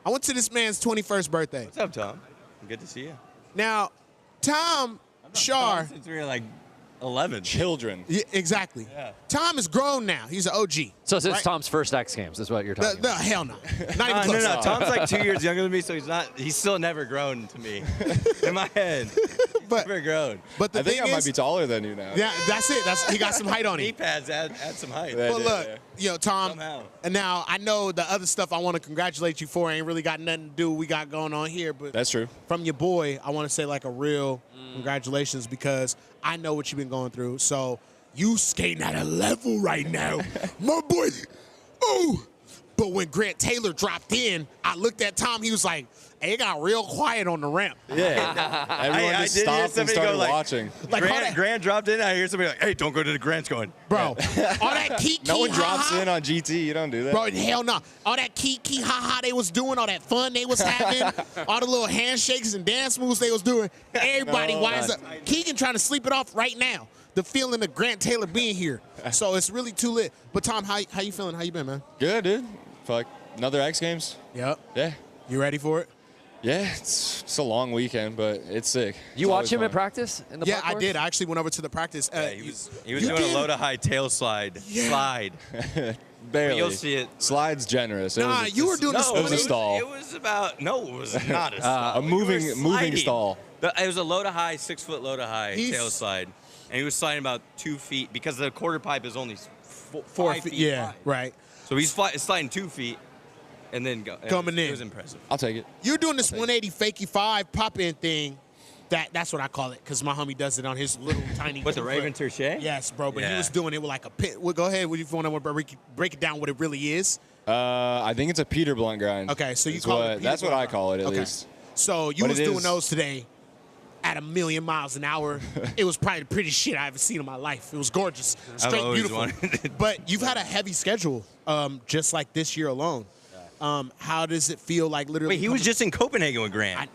I went to this man's 21st birthday. What's up, Tom? Good to see you. Now, Tom Shar. Since we were like 11. Children. Yeah, exactly. Yeah. Tom is grown now. He's an OG. So since right? Tom's first X Games is what you're talking The about. hell no. Not even close. No. Tom's like 2 years younger than me, so he's still never grown to me. In my head. He's never grown. But the I think thing I might is, be taller than you now. yeah, that's it. He got some height on Knee him. pads add some height. Yeah. But look, Tom, Somehow. and now I know the other stuff I want to congratulate you for ain't really got nothing to do with what we got going on here, but That's true. from your boy, I want to say like a real congratulations because I know what you've been going through. So you skating at a level right now, my boy. Oh, but when Grant Taylor dropped in, I looked at Tom. He was like, "Hey, it got real quiet on the ramp." Yeah. Everyone I just did hear stopped and somebody started go, like, watching. Like, Grant dropped in. I hear somebody like, "Hey, don't go to the Grant's going." Bro, all that kiki No one drops ha-ha. in on GT. You don't do that. Bro, hell no. All that kiki ha-ha they was doing, all that fun they was having, all the little handshakes and dance moves they was doing, everybody No, wise not. up. Keegan trying to sleep it off right now. The feeling of Grant Taylor being here. So it's really too lit. But Tom, how you feeling? How you been, man? Good, dude. For like another X Games. Yep. Yeah. You ready for it? Yeah, it's a long weekend, but it's sick. You watch him at practice in the Yeah, park I did. I actually went over to the practice. He was doing a low to high tail slide. Slide. Barely. You'll see it. Slide's generous. Nah, you were doing No, the it was a stall. It was about, no, it was not a stall. A moving stall. It was a low to high, 6 foot low to high tail slide. And he was sliding about 2 feet because the quarter pipe is only 4 feet Yeah, wide. right. So he's sliding 2 feet and then Coming in. It was impressive. I'll take it. You're doing this 180 fakey 5 pop-in thing. That's what I call it, because my homie does it on his little tiny. With the Raven Tertiary? Yes, bro. But he Yeah. was doing it with like a pin. Well, go ahead. What do you want to break it down? What it really is? I think it's a Peter Blunt grind. Okay, so you is call what- it. Peter That's what Blunt I call it, at okay. least. So you But was it doing is- those today at 1,000,000 miles an hour. It was probably the prettiest shit I've ever seen in my life. It was gorgeous, straight always beautiful. wanted But you've had a heavy schedule, just like this year alone. How does it feel like literally? Wait, he was just in Copenhagen with Grant.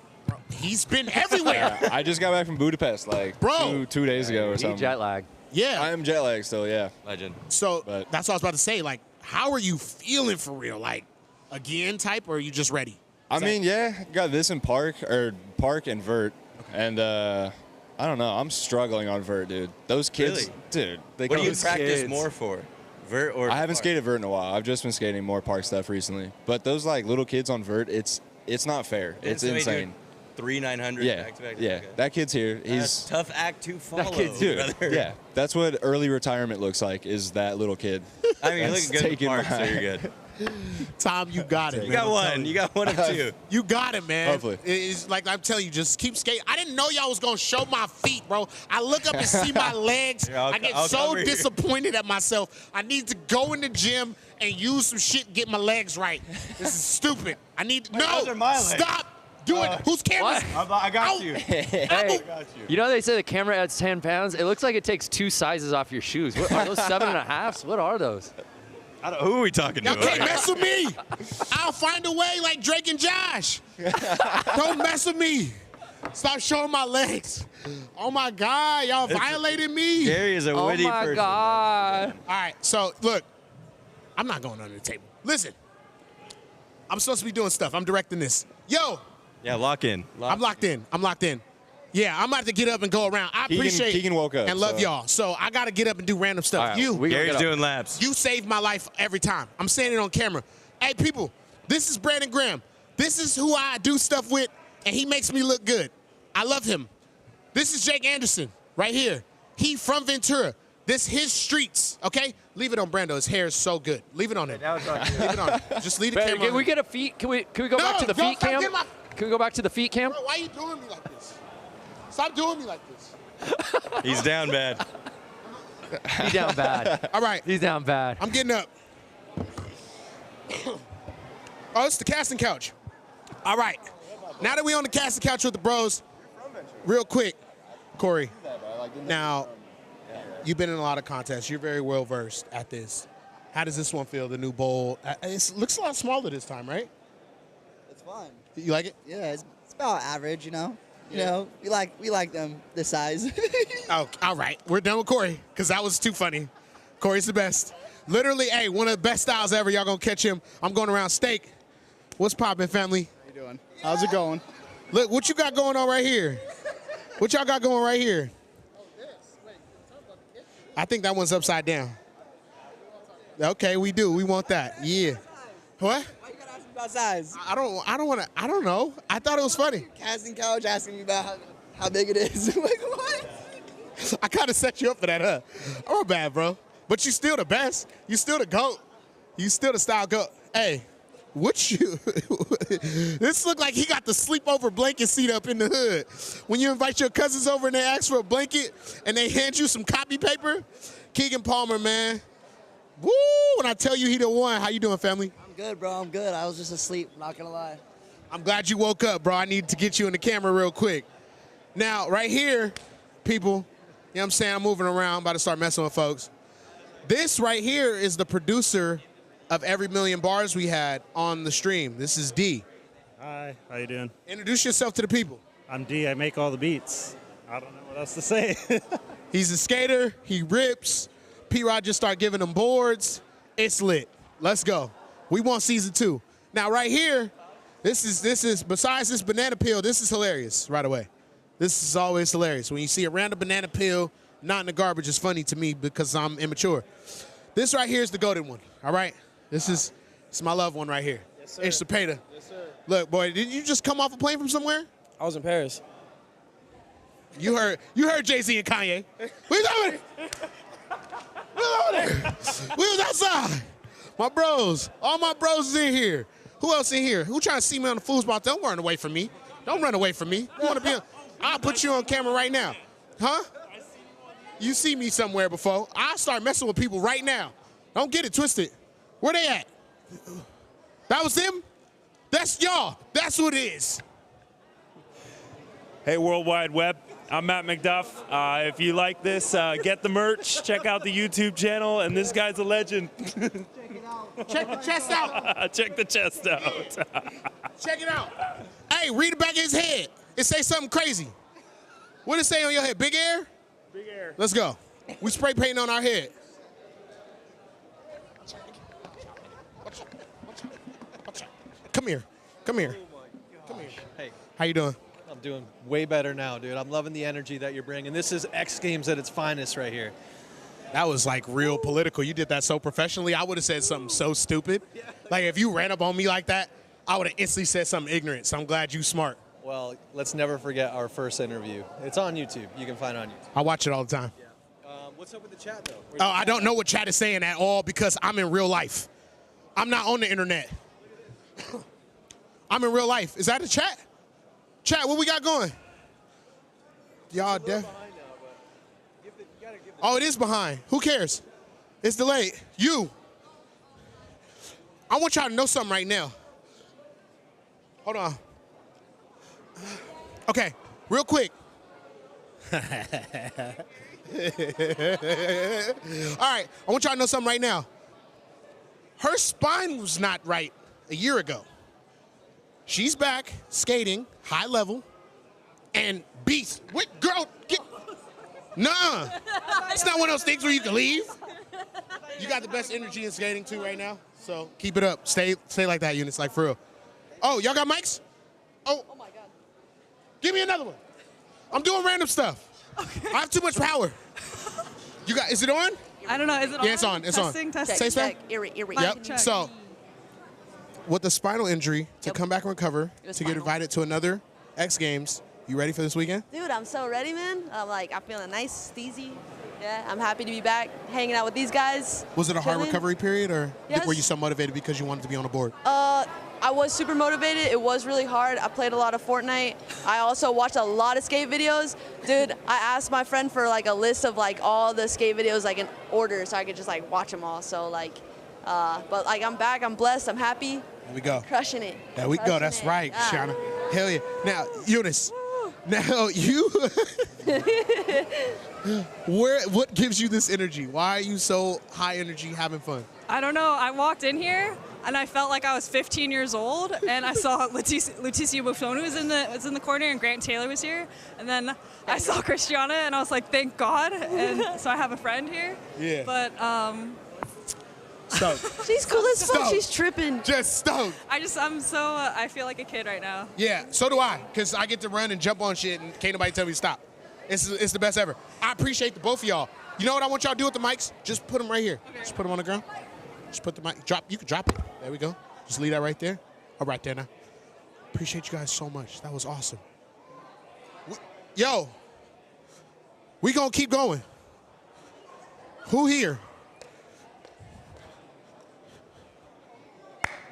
He's been everywhere. I just got back from Budapest like Bro. two days ago or something. jet lag. Yeah. I am jet lagged still, yeah. Legend. So that's what I was about to say. Like, how are you feeling for real? Like, again type, or are you just ready? I mean, yeah, got this in park and vert. And I don't know, I'm struggling on vert, dude. Those kids, Really? dude. They What do come- you practice more for? Vert or I haven't park? skated vert in a while. I've just been skating more park stuff recently. But those like little kids on vert, it's not fair. Didn't It's somebody do insane. 3 900 Yeah, back to back? yeah. Okay. That kid's here. That's He's a tough act to follow. that kid's dude. brother. Yeah, that's what early retirement looks like. Is that little kid? I mean, you're That's looking good in the taking park, so my- you're good. Tom, you got it. You man. got I'm one. telling You got one of two. You got it, man. Hopefully. It's like I'm telling you, just keep skating. I didn't know y'all was gonna show my feet, bro. I look up and see my legs. Here, I'll I get I'll so cover you. disappointed at myself. I need to go in the gym and use some shit and get my legs right. This is stupid. I need to, no. those are my legs. Stop doing it. Whose cameras? I got you. Hey, you know they say the camera adds 10 pounds? It looks like it takes 2 sizes off your shoes. What are those 7.5s? What are those? Who are we talking Y'all to? can't mess with me. I'll find a way like Drake and Josh. Don't mess with me. Stop showing my legs. Oh my God, y'all violated me. Gary is a witty person. Oh my God. All right, so look, I'm not going under the table. Listen, I'm supposed to be doing stuff. I'm directing this. Yo, Yeah, lock in. I'm locked in. I'm locked in. Yeah, I'm about to get up and go around. I appreciate Keegan woke up, and love so- y'all. So I got to get up and do random stuff. All right, You, we gonna Gary's get up. doing laps. you saved my life every time. I'm saying it on camera. Hey, people, this is Brandon Graham. This is who I do stuff with, and he makes me look good. I love him. This is Jake Anderson right here. He from Ventura. This his streets, okay? Leave it on Brando. His hair is so good. Leave it on him. Leave it on him. Just leave the Brandon, camera can on we him. get a feet? Can we go back to the No, feet stop cam? getting my- Can we go back to the feet cam? Bro, why are you doing me like this? Stop doing me like this. He's down bad. He's down bad. All right, He's down bad. I'm getting up. Oh, it's the casting couch. All right. Now that we on the casting couch with the bros, real quick, Corey. Now, you've been in a lot of contests. You're very well versed at this. How does this one feel? The new bowl. It looks a lot smaller this time, right? It's fun. You like it? Yeah, it's about average, you know. You know, we like them this size. Oh, all right. We're done with Corey because that was too funny. Corey's the best. Literally, hey, one of the best styles ever. Y'all gonna catch him. I'm going around steak. What's poppin', family? How you doing? How's it going? Look, what you got going on right here? What y'all got going right here? I think that one's upside down. Okay, we do. We want that. Yeah. What? Why you gotta ask me about size? I don't know. I thought it was funny. Casting couch asking me about how big it is. Like, what? I kind of set you up for that, huh? Oh, bad, bro. But you still the best. You still the GOAT. You still the style GOAT. Hey, what you? This look like he got the sleepover blanket seat up in the hood. When you invite your cousins over and they ask for a blanket and they hand you some copy paper, Keegan Palmer, man. Woo! When I tell you he the one, how you doing, family? I'm good, bro. I'm good. I was just asleep, not gonna lie. I'm glad you woke up, bro. I need to get you in the camera real quick. Now, right here, people, you know what I'm saying? I'm moving around, about to start messing with folks. This right here is the producer of every million bars we had on the stream. This is D. Hi, how you doing? Introduce yourself to the people. I'm D. I make all the beats. I don't know what else to say. He's a skater. He rips. P-Rod just start giving him boards. It's lit. Let's go. We want season 2. Now, right here, This is besides this banana peel, this is hilarious right away. This is always hilarious. When you see a random banana peel not in the garbage, it's funny to me because I'm immature. This right here is the golden one, all right? It's my loved one right here. Yes, sir. It's Cepeda. Yes, sir. Look, boy, didn't you just come off a plane from somewhere? I was in Paris. You heard Jay-Z and Kanye. We was over there. We was over there. We was outside. My bros. All my bros is in here. Who else in here? Who trying to see me on the foosball? Don't run away from me. Don't run away from me. You want to be on? I'll put you on camera right now. Huh? You see me somewhere before. I'll start messing with people right now. Don't get it twisted. Where they at? That was them? That's y'all. That's what it is. Hey, World Wide Web. I'm Matt McDuff. If you like this, get the merch. Check out the YouTube channel. And this guy's a legend. Check the chest out. Check the chest out. Check it out. Hey, read the back of his head. It say something crazy. What it say on your head? Big air? Big air. Let's go. We spray painting on our head. Come here. Come here. Come here. Hey. How you doing? I'm doing way better now, dude. I'm loving the energy that you're bringing. This is X Games at its finest right here. That was like real political. You did that so professionally. I would have said something so stupid. Like if you ran up on me like that, I would have instantly said something ignorant. So I'm glad you smart. Well, let's never forget our first interview. It's on YouTube. You can find it on YouTube. I watch it all the time. What's up with the chat, though? Oh, I don't know what chat is saying at all because I'm in real life. I'm not on the internet. I'm in real life. Is that a chat? Chat, what we got going? Y'all deaf? Oh, it is behind. Who cares? It's delayed. You. I want y'all to know something right now. Hold on. Okay, real quick. All right, I want y'all to know something right now. Her spine was not right a year ago. She's back skating, high level, and beast. What girl? Nah, it's not one of those things where you can leave. You got the best energy in skating too right now, so keep it up. Stay like that, Eunice, like for real. Oh, y'all got mics? Oh my God. Give me another one. I'm doing random stuff. Okay. I have too much power. You got? Is it on? I don't know. Is it on? Yeah, it's on. It's testing, on. Testing. Say Check. something. Yep. So, with the spinal injury, to come back and recover, to get invited to another X Games, you ready for this weekend? Dude, I'm so ready, man. I'm feeling nice, steezy. Yeah, I'm happy to be back, hanging out with these guys. Was it a hard chilling. recovery period, or Yes. were you so motivated because you wanted to be on the board? I was super motivated. It was really hard. I played a lot of Fortnite. I also watched a lot of skate videos. Dude, I asked my friend for like a list of like all the skate videos like in order so I could just like watch them all. So like, but like I'm back, I'm blessed, I'm happy. There we go. Crushing it. There we go. That's right, Yeah. Shauna. Hell yeah. Now, Eunice. Now you. What gives you this energy? Why are you so high energy, having fun? I don't know. I walked in here and I felt like I was 15 years old, and I saw Leticia Buffon was in the corner, and Grant Taylor was here, and then I saw Christiana, and I was like, thank God, and so I have a friend here. Yeah. But Stoked. She's cool as fuck. Stoked. She's tripping. Just stoked. I feel like a kid right now. Yeah, so do I, because I get to run and jump on shit and can't nobody tell me to stop. It's the best ever. I appreciate the both of y'all. You know what I want y'all to do with the mics? Just put them right here. Okay. Just put them on the ground. Just put the mic, you can drop it. There we go. Just leave that right there. All right there now. Appreciate you guys so much. That was awesome. Yo, we gonna keep going. Who here?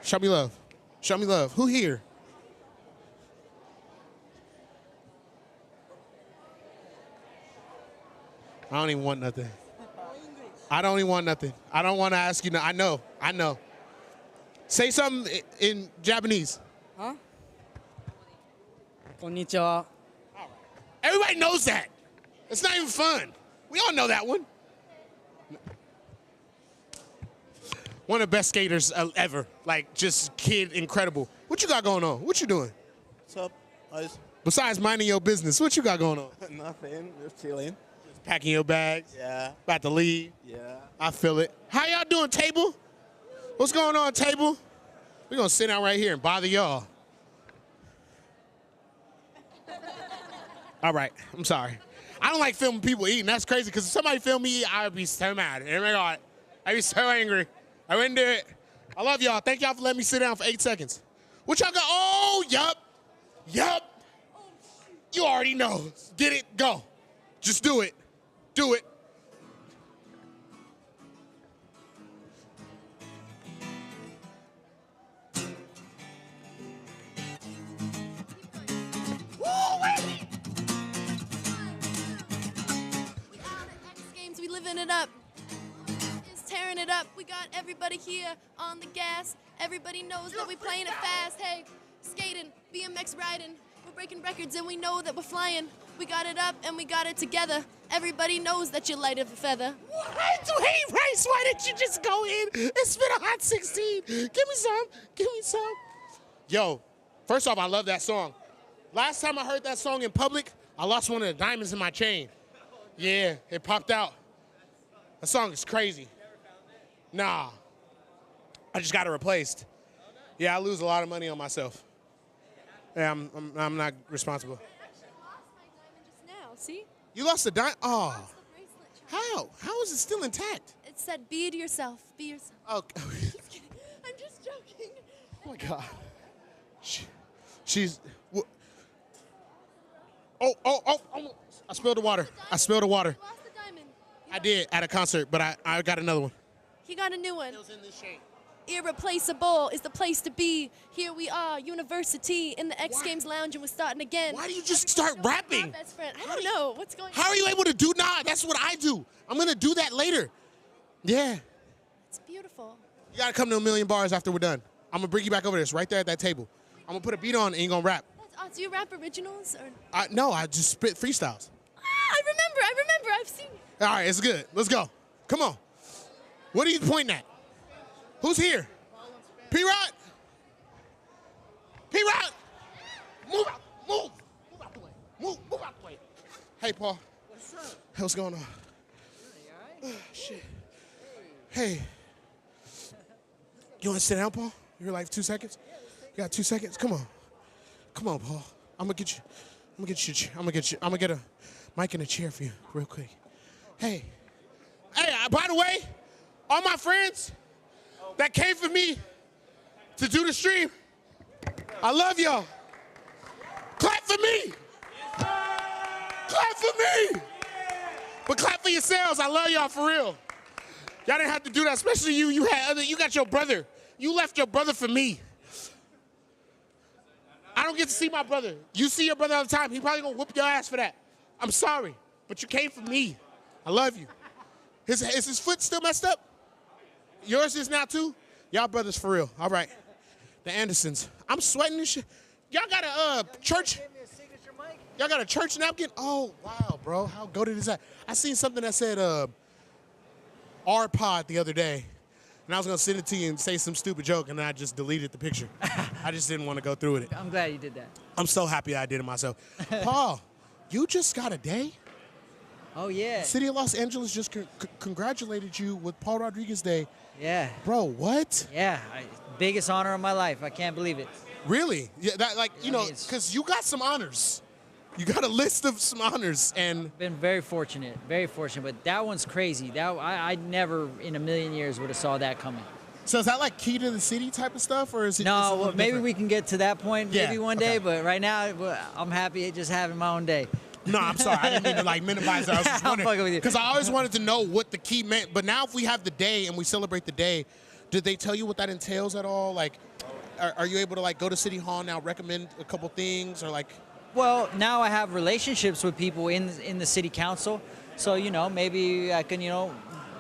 Show me love. Show me love. Who here? I don't even want nothing. I don't even want nothing. I don't want to ask you. I know. Say something in Japanese. Huh? Konnichiwa. Everybody knows that. It's not even fun. We all know that one. One of the best skaters ever. Like, just kid, incredible. What you got going on? What you doing? What's up? Besides minding your business, what you got going on? Nothing. Just chilling. Just packing your bags? Yeah. About to leave? Yeah. I feel it. How y'all doing, Table? What's going on, Table? We're going to sit down right here and bother y'all. All right, I'm sorry. I don't like filming people eating. That's crazy, because if somebody filmed me eat, I would be so mad. Oh my God. I'd be so angry. I wouldn't do it. I love y'all. Thank y'all for letting me sit down for 8 seconds. What y'all got? Oh, yup. Yup. You already know. Get it, go. Just do it. Do it. We living it up. It's tearing it up. We got everybody here on the gas. Everybody knows that we playing it fast. Hey, skating, BMX riding. We're breaking records and we know that we're flying. We got it up and we got it together. Everybody knows that you're light of a feather. Hey, Rice, why didn't you just go in and spit a hot 16? Give me some. Give me some. Yo, first off, I love that song. Last time I heard that song in public, I lost one of the diamonds in my chain. Yeah, it popped out. That song is crazy. Nah, I just got it replaced. Yeah, I lose a lot of money on myself. Yeah, I'm not responsible. Now, see? You lost the diamond? Oh. How? How is it still intact? It said, be yourself. Be yourself. Oh. I'm just joking. Oh my God. She's. Oh. I spilled the water. I spilled the water. You lost the diamond. I did at a concert, but I got another one. He got a new one. It was in this shape. Irreplaceable is the place to be. Here we are, university, in the X Games Lounge, and we're starting again. Why do you just start rapping? My best friend. I don't know. What's going on? How are you able to do? Nah, that's what I do. I'm going to do that later. Yeah. It's beautiful. You got to come to a million bars after we're done. I'm going to bring you back over this, right there at that table. I'm going to put a beat on and you're going to rap. Do you rap originals? Or? No, I just spit freestyles. I remember. I've seen it. All right, it's good. Let's go. Come on. What are you pointing at? Who's here? P-Rod? P-Rod! Move out. Move out the way. Move out the way. Hey, Paul. What's up? Hey, what's going on? Really, all right? Shit. Hey. You want to sit down, Paul? You're like 2 seconds? You got 2 seconds? Come on. Come on, Paul. I'm gonna get a mic and a chair for you real quick. Hey, by the way, all my friends that came for me to do the stream, I love y'all. Clap for me. Clap for me. But clap for yourselves. I love y'all for real. Y'all didn't have to do that, especially you. You got your brother. You left your brother for me. I don't get to see my brother. You see your brother all the time. He probably gonna whoop your ass for that. I'm sorry, but you came for me. I love you. Is his foot still messed up? Yours is now too? Y'all brothers for real. All right. The Andersons. I'm sweating this shit. Y'all got a church? Y'all got a church napkin? Oh, wow, bro. How goated is that? I seen something that said R-Pod the other day. And I was going to send it to you and say some stupid joke, and then I just deleted the picture. I just didn't want to go through with it. I'm glad you did that. I'm so happy I did it myself. Paul, you just got a day? Oh, yeah. City of Los Angeles just congratulated you with Paul Rodriguez Day. Yeah. Bro, what? Yeah. Biggest honor of my life. I can't believe it. Really? Yeah, because you got some honors. You got a list of some honors, and been very fortunate, but that one's crazy. I never in a million years would have saw that coming. So is that like key to the city type of stuff, or is it? No, well, maybe we can get to that point maybe one day, okay. But right now I'm happy just having my own day. No, I'm sorry. I didn't mean to like minimize that. I was just wondering because I always wanted to know what the key meant. But now if we have the day and we celebrate the day, did they tell you what that entails at all? Like, are you able to like go to City Hall now, recommend a couple things, or like? Well, now I have relationships with people in the city council, so maybe I can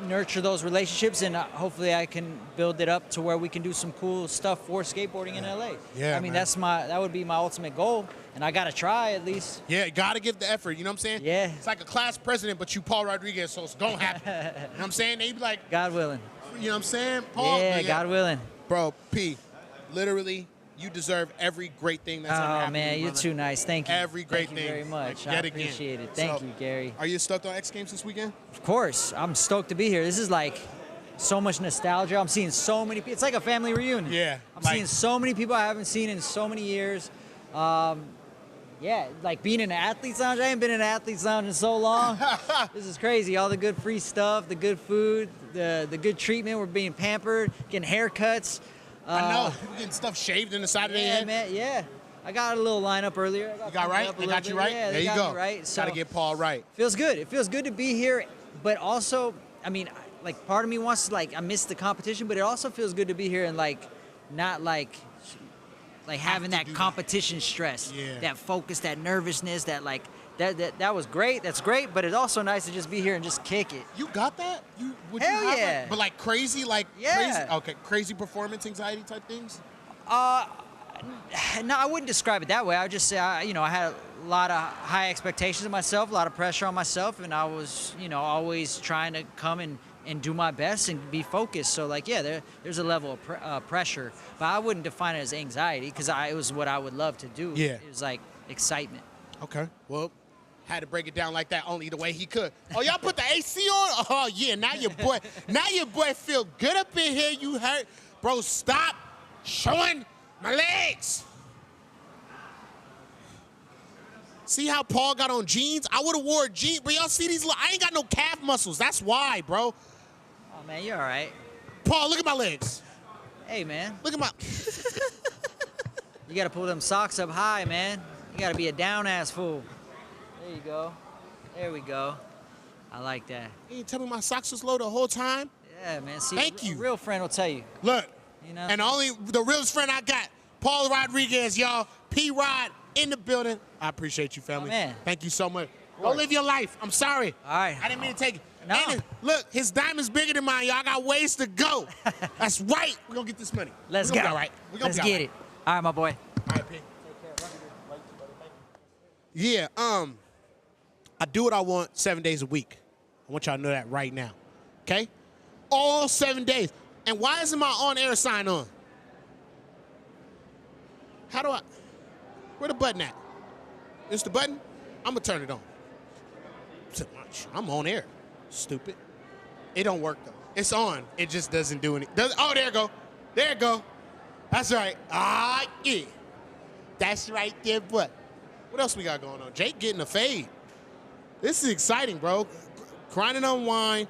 nurture those relationships, and hopefully I can build it up to where we can do some cool stuff for skateboarding in LA. Yeah, I mean man. that would be my ultimate goal, and I gotta try at least. Yeah, gotta give the effort. You know what I'm saying? Yeah. It's like a class president, but you Paul Rodriguez, so it's gonna happen. You know what I'm saying? They be like, God willing. You know what I'm saying, Paul? Yeah, God willing. Bro, P, literally. You deserve every great thing that's ever happened. Oh, man, you're too nice. Thank you. Every great thing. thing. Thank you very much. Like, I appreciate it. Thank you, Gary. Are you stoked on X Games this weekend? Of course. I'm stoked to be here. This is like so much nostalgia. I'm seeing so many people. It's like a family reunion. Yeah. I'm seeing so many people I haven't seen in so many years. Yeah, like being in an athlete's lounge. I ain't been in an athlete's lounge in so long. This is crazy. All the good free stuff, the good food, the good treatment. We're being pampered, getting haircuts. I know. People getting stuff shaved in the side of their head. Man, yeah. I got a little lineup earlier. You got right? They got you right? Yeah, there you go. Right. So got to get Paul right. Feels good. It feels good to be here, but also, I mean, like part of me wants to I miss the competition, but it also feels good to be here and not having that competition stress, that focus, that nervousness, that that was great. That's great, but it's also nice to just be here and just kick it. You got that? Hell yeah. But crazy, crazy. Okay, crazy performance anxiety type things. No, I wouldn't describe it that way. I would just say, I had a lot of high expectations of myself, a lot of pressure on myself, and I was, always trying to come and do my best and be focused. So, there's a level of pressure, but I wouldn't define it as anxiety because it was what I would love to do. Yeah. It was like excitement. Okay. Well, had to break it down like that only the way he could. Oh, y'all put the AC on? Oh, yeah. Now your boy feel good up in here. You hurt. Bro, stop showing my legs. See how Paul got on jeans? I would have wore jeans, but y'all see these? I ain't got no calf muscles. That's why, bro. Oh, man, you're all right. Paul, look at my legs. Hey, man. Look at my... You got to pull them socks up high, man. You got to be a down-ass fool. There you go. There we go. I like that. You ain't tell me my socks was low the whole time? Yeah, man. See, Thank you. A real friend will tell you. Look, you know? and the realest friend I got, Paul Rodriguez, y'all. P-Rod in the building. I appreciate you, family. Oh, man. Thank you so much. Go live your life. I'm sorry. All right. I didn't mean to take it. No. And look, his diamond's bigger than mine, y'all. I got ways to go. That's right. We're going to get this money. Let's go. Be all right. Let's get it. All right, my boy. All right, P. Yeah, I do what I want 7 days a week. I want y'all to know that right now, okay? All 7 days. And why isn't my on-air sign on? How do I? Where the button at? It's the button? I'm going to turn it on. I'm on air. Stupid. It don't work, though. It's on. It just doesn't do anything. Oh, there it go. There it go. That's right. Ah, yeah. That's right there, but. What else we got going on? Jake getting a fade. This is exciting, bro. Grind Unwind,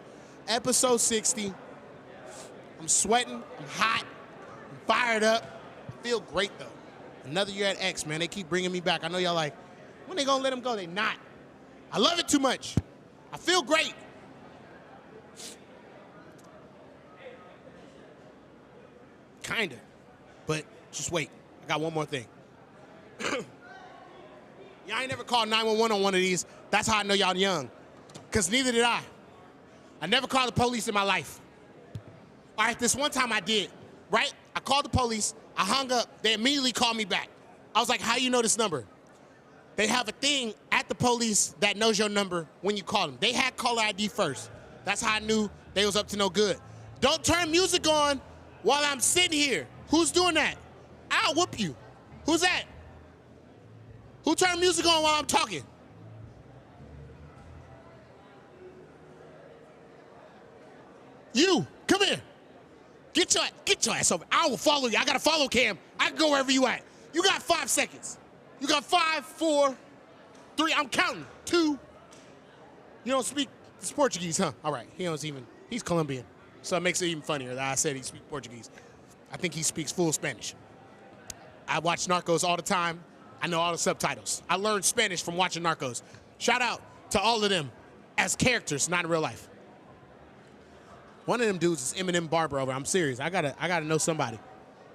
episode 60. I'm sweating. I'm hot. I'm fired up. I feel great, though. Another year at X, man. They keep bringing me back. I know y'all like, when they gonna let them go? They not. I love it too much. I feel great. Kinda. But just wait. I got one more thing. Y'all ain't never called 911 on one of these. That's how I know y'all young. Because neither did I. I never called the police in my life. All right, this one time I did, right? I called the police. I hung up. They immediately called me back. I was like, how you know this number? They have a thing at the police that knows your number when you call them. They had caller ID first. That's how I knew they was up to no good. Don't turn music on while I'm sitting here. Who's doing that? I'll whoop you. Who's that? Who turned music on while I'm talking? You, come here. Get your ass over. I will follow you. I got a follow cam. I can go wherever you at. You got 5 seconds. You got 5, 4, 3. I'm counting. 2. You don't speak Portuguese, huh? All right. He's Colombian. So it makes it even funnier that I said he speaks Portuguese. I think he speaks full Spanish. I watch Narcos all the time. I know all the subtitles. I learned Spanish from watching Narcos. Shout out to all of them as characters, not in real life. One of them dudes is Eminem Barber over. I'm serious. I gotta know somebody.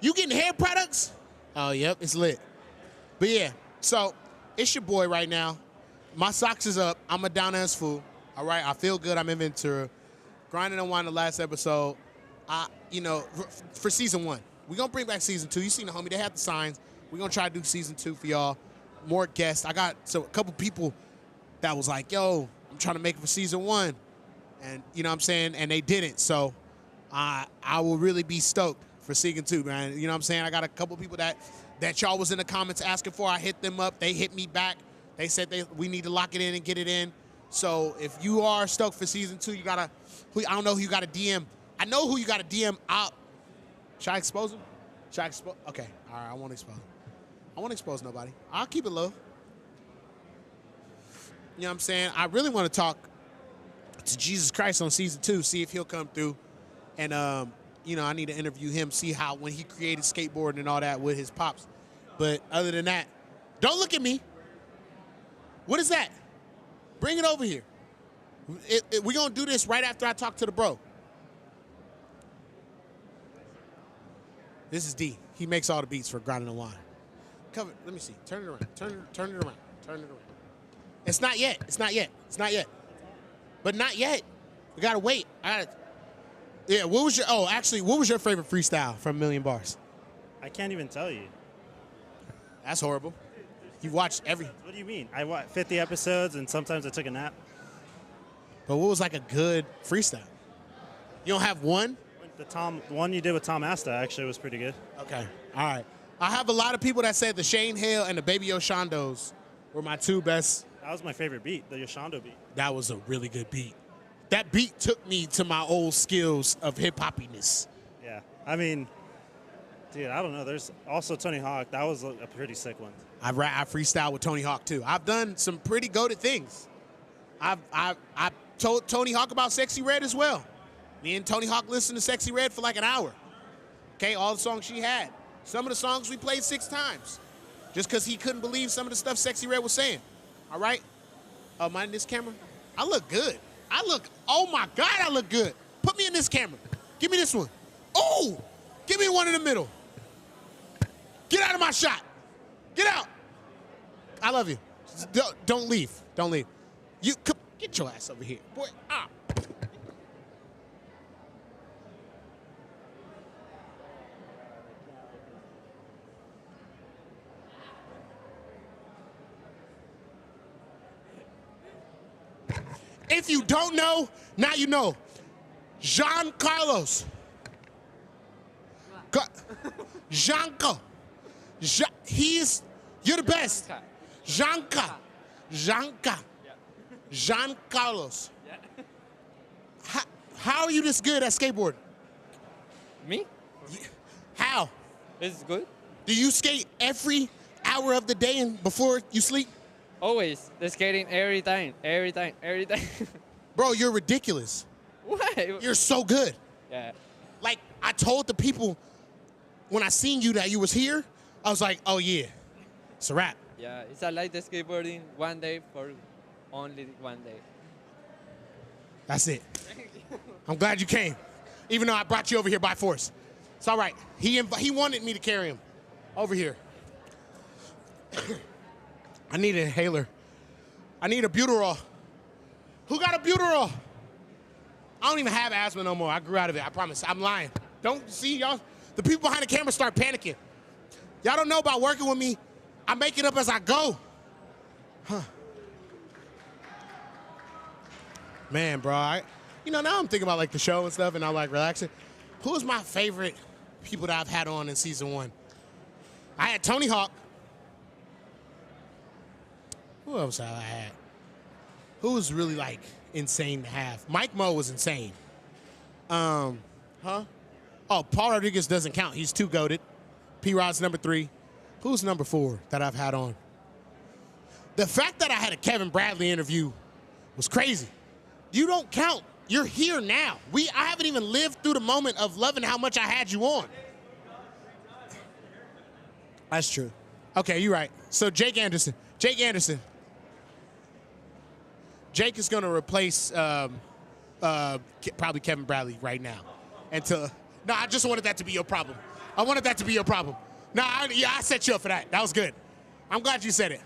You getting hair products? Oh, yep, it's lit. But yeah, so it's your boy right now. My socks is up. I'm a down-ass fool. All right, I feel good. I'm in Ventura. Grinding Unwind the last episode. For season 1. We're going to bring back season 2. You seen the homie. They had the signs. We're going to try to do season 2 for y'all. More guests. I got a couple people that was like, yo, I'm trying to make it for season 1. And you know what I'm saying? And they didn't. So I will really be stoked for season 2, man. You know what I'm saying? I got a couple people that y'all was in the comments asking for. I hit them up. They hit me back. They said we need to lock it in and get it in. So if you are stoked for season 2, I don't know who you got to DM. I know who you got to DM out. Should I expose him? Okay. All right. I won't expose him. I won't expose nobody. I'll keep it low. You know what I'm saying? I really want to talk to Jesus Christ on season 2, see if he'll come through. And, you know, I need to interview him, see how when he created skateboarding and all that with his pops. But other than that, don't look at me. What is that? Bring it over here. We're going to do this right after I talk to the bro. This is D. He makes all the beats for Grind Unwind. Cover. Let me see. Turn it around. Turn it around. Turn it around. It's not yet. It's not yet. It's not yet. But not yet. We gotta wait. Yeah. What was your favorite freestyle from Million Bars? I can't even tell you. That's horrible. You watched every. What do you mean? I watched 50 episodes, and sometimes I took a nap. But what was like a good freestyle? You don't have one? The one you did with Tom Asta actually was pretty good. Okay. All right. I have a lot of people that said the Shane Hale and the Baby Yoshandos were my 2 best. That was my favorite beat, the Yoshando beat. That was a really good beat. That beat took me to my old skills of hip-hoppiness. Yeah. I mean, dude, I don't know. There's also Tony Hawk. That was a pretty sick one. I freestyle with Tony Hawk, too. I've done some pretty goated things. I told Tony Hawk about Sexy Red as well. Me and Tony Hawk listened to Sexy Red for like an hour. Okay, all the songs she had. Some of the songs we played 6 times. Just because he couldn't believe some of the stuff Sexy Red was saying. All right? Am I in this camera? I look good. Oh my God, I look good. Put me in this camera. Give me this one. Oh, give me one in the middle. Get out of my shot. Get out. I love you. Don't leave. Don't leave. Get your ass over here. Boy, If you don't know, now you know. Jean Carlos. Jeanco. You're the best. Jeanca. Jean Carlos. How are you this good at skateboarding? Me? How? It's good. Do you skate every hour of the day and before you sleep? Always. The skating every time. Bro, you're ridiculous. What? You're so good. Yeah. Like, I told the people when I seen you that you was here, I was like, oh yeah, it's a wrap. Yeah, it's a light skateboarding one day for only one day. That's it. I'm glad you came, even though I brought you over here by force. It's all right. He wanted me to carry him over here. I need an inhaler. I need a Buterol. Who got a Buterol? I don't even have asthma no more. I grew out of it. I promise. I'm lying. Don't see y'all. The people behind the camera start panicking. Y'all don't know about working with me. I make it up as I go. Huh. Man, bro. Now I'm thinking about like the show and stuff, and I'm like relaxing. Who's my favorite people that I've had on in season 1? I had Tony Hawk. Who else have I had? Who was really like insane to have? Mike Mo was insane. Oh, Paul Rodriguez doesn't count. He's too goated. P-Rod's number 3. Who's number 4 that I've had on? The fact that I had a Kevin Bradley interview was crazy. You don't count. You're here now. I haven't even lived through the moment of loving how much I had you on. That's true. Okay, you're right. So Jake Anderson. Jake is going to replace probably Kevin Bradley right now. No, I just wanted that to be your problem. No, I set you up for that. That was good. I'm glad you said it.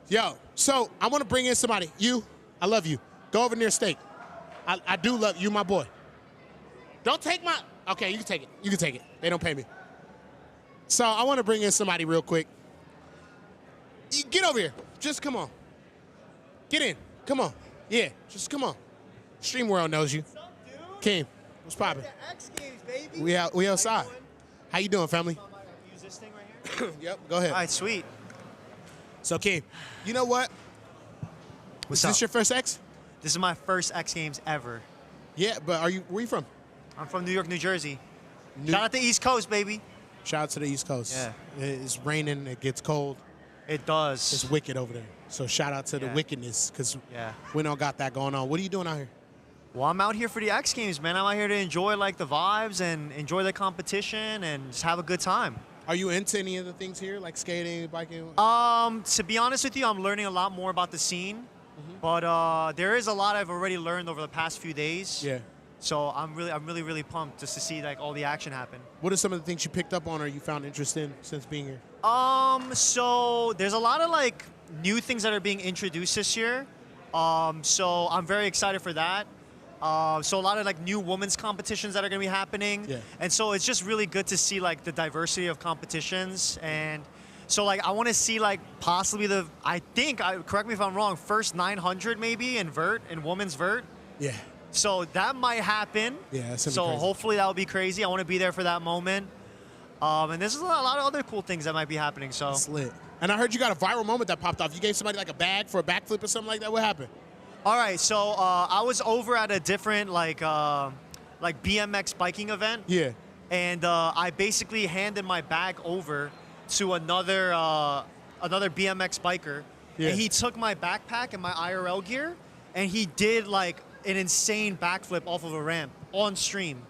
Yo, so I want to bring in somebody. I love you. Go over near Steak. I do love you, my boy. Don't take my... Okay, you can take it. They don't pay me. So I want to bring in somebody real quick. Get over here. Just come on. Get in. Come on. Yeah, just come on. Stream World knows you. What's up, dude? Keem, what's poppin'? X Games, baby. We outside. How you doing, family? Use this thing right here? Yep, go ahead. All right, sweet. So, Keem, you know what? What's Is this your first X? This is my first X Games ever. Yeah, but where you from? I'm from New York, New Jersey. Shout out to the East Coast, baby. Shout out to the East Coast. Yeah. It's raining. It gets cold. It does. It's wicked over there. So shout out to the Yeah. wickedness, because Yeah. we don't got that going on. What are you doing out here? Well, I'm out here for the X Games, man. I'm out here to enjoy like the vibes and enjoy the competition and just have a good time. Are you into any of the things here, like skating, biking? To be honest with you, I'm learning a lot more about the scene, but there is a lot I've already learned over the past few days. Yeah. So I'm really pumped just to see like all the action happen. What are some of the things you picked up on or you found interest in since being here? So there's a lot of like new things that are being introduced this year. So I'm very excited for that. So a lot of like new women's competitions that are gonna be happening. Yeah. And so it's just really good to see like the diversity of competitions. And so like I wanna see like possibly correct me if I'm wrong, first 900 maybe in women's vert. Yeah. So that might happen. Yeah, that's gonna be So crazy. hopefully that'll be crazy. I wanna be there for that moment. And there's a lot of other cool things that might be happening. So That's lit. And I heard you got a viral moment that popped off. You gave somebody like a bag for a backflip or something like that. What happened? All right, so I was over at a different like BMX biking event. Yeah. And I basically handed my bag over to another BMX biker. Yeah. And he took my backpack and my IRL gear, and he did like an insane backflip off of a ramp on stream.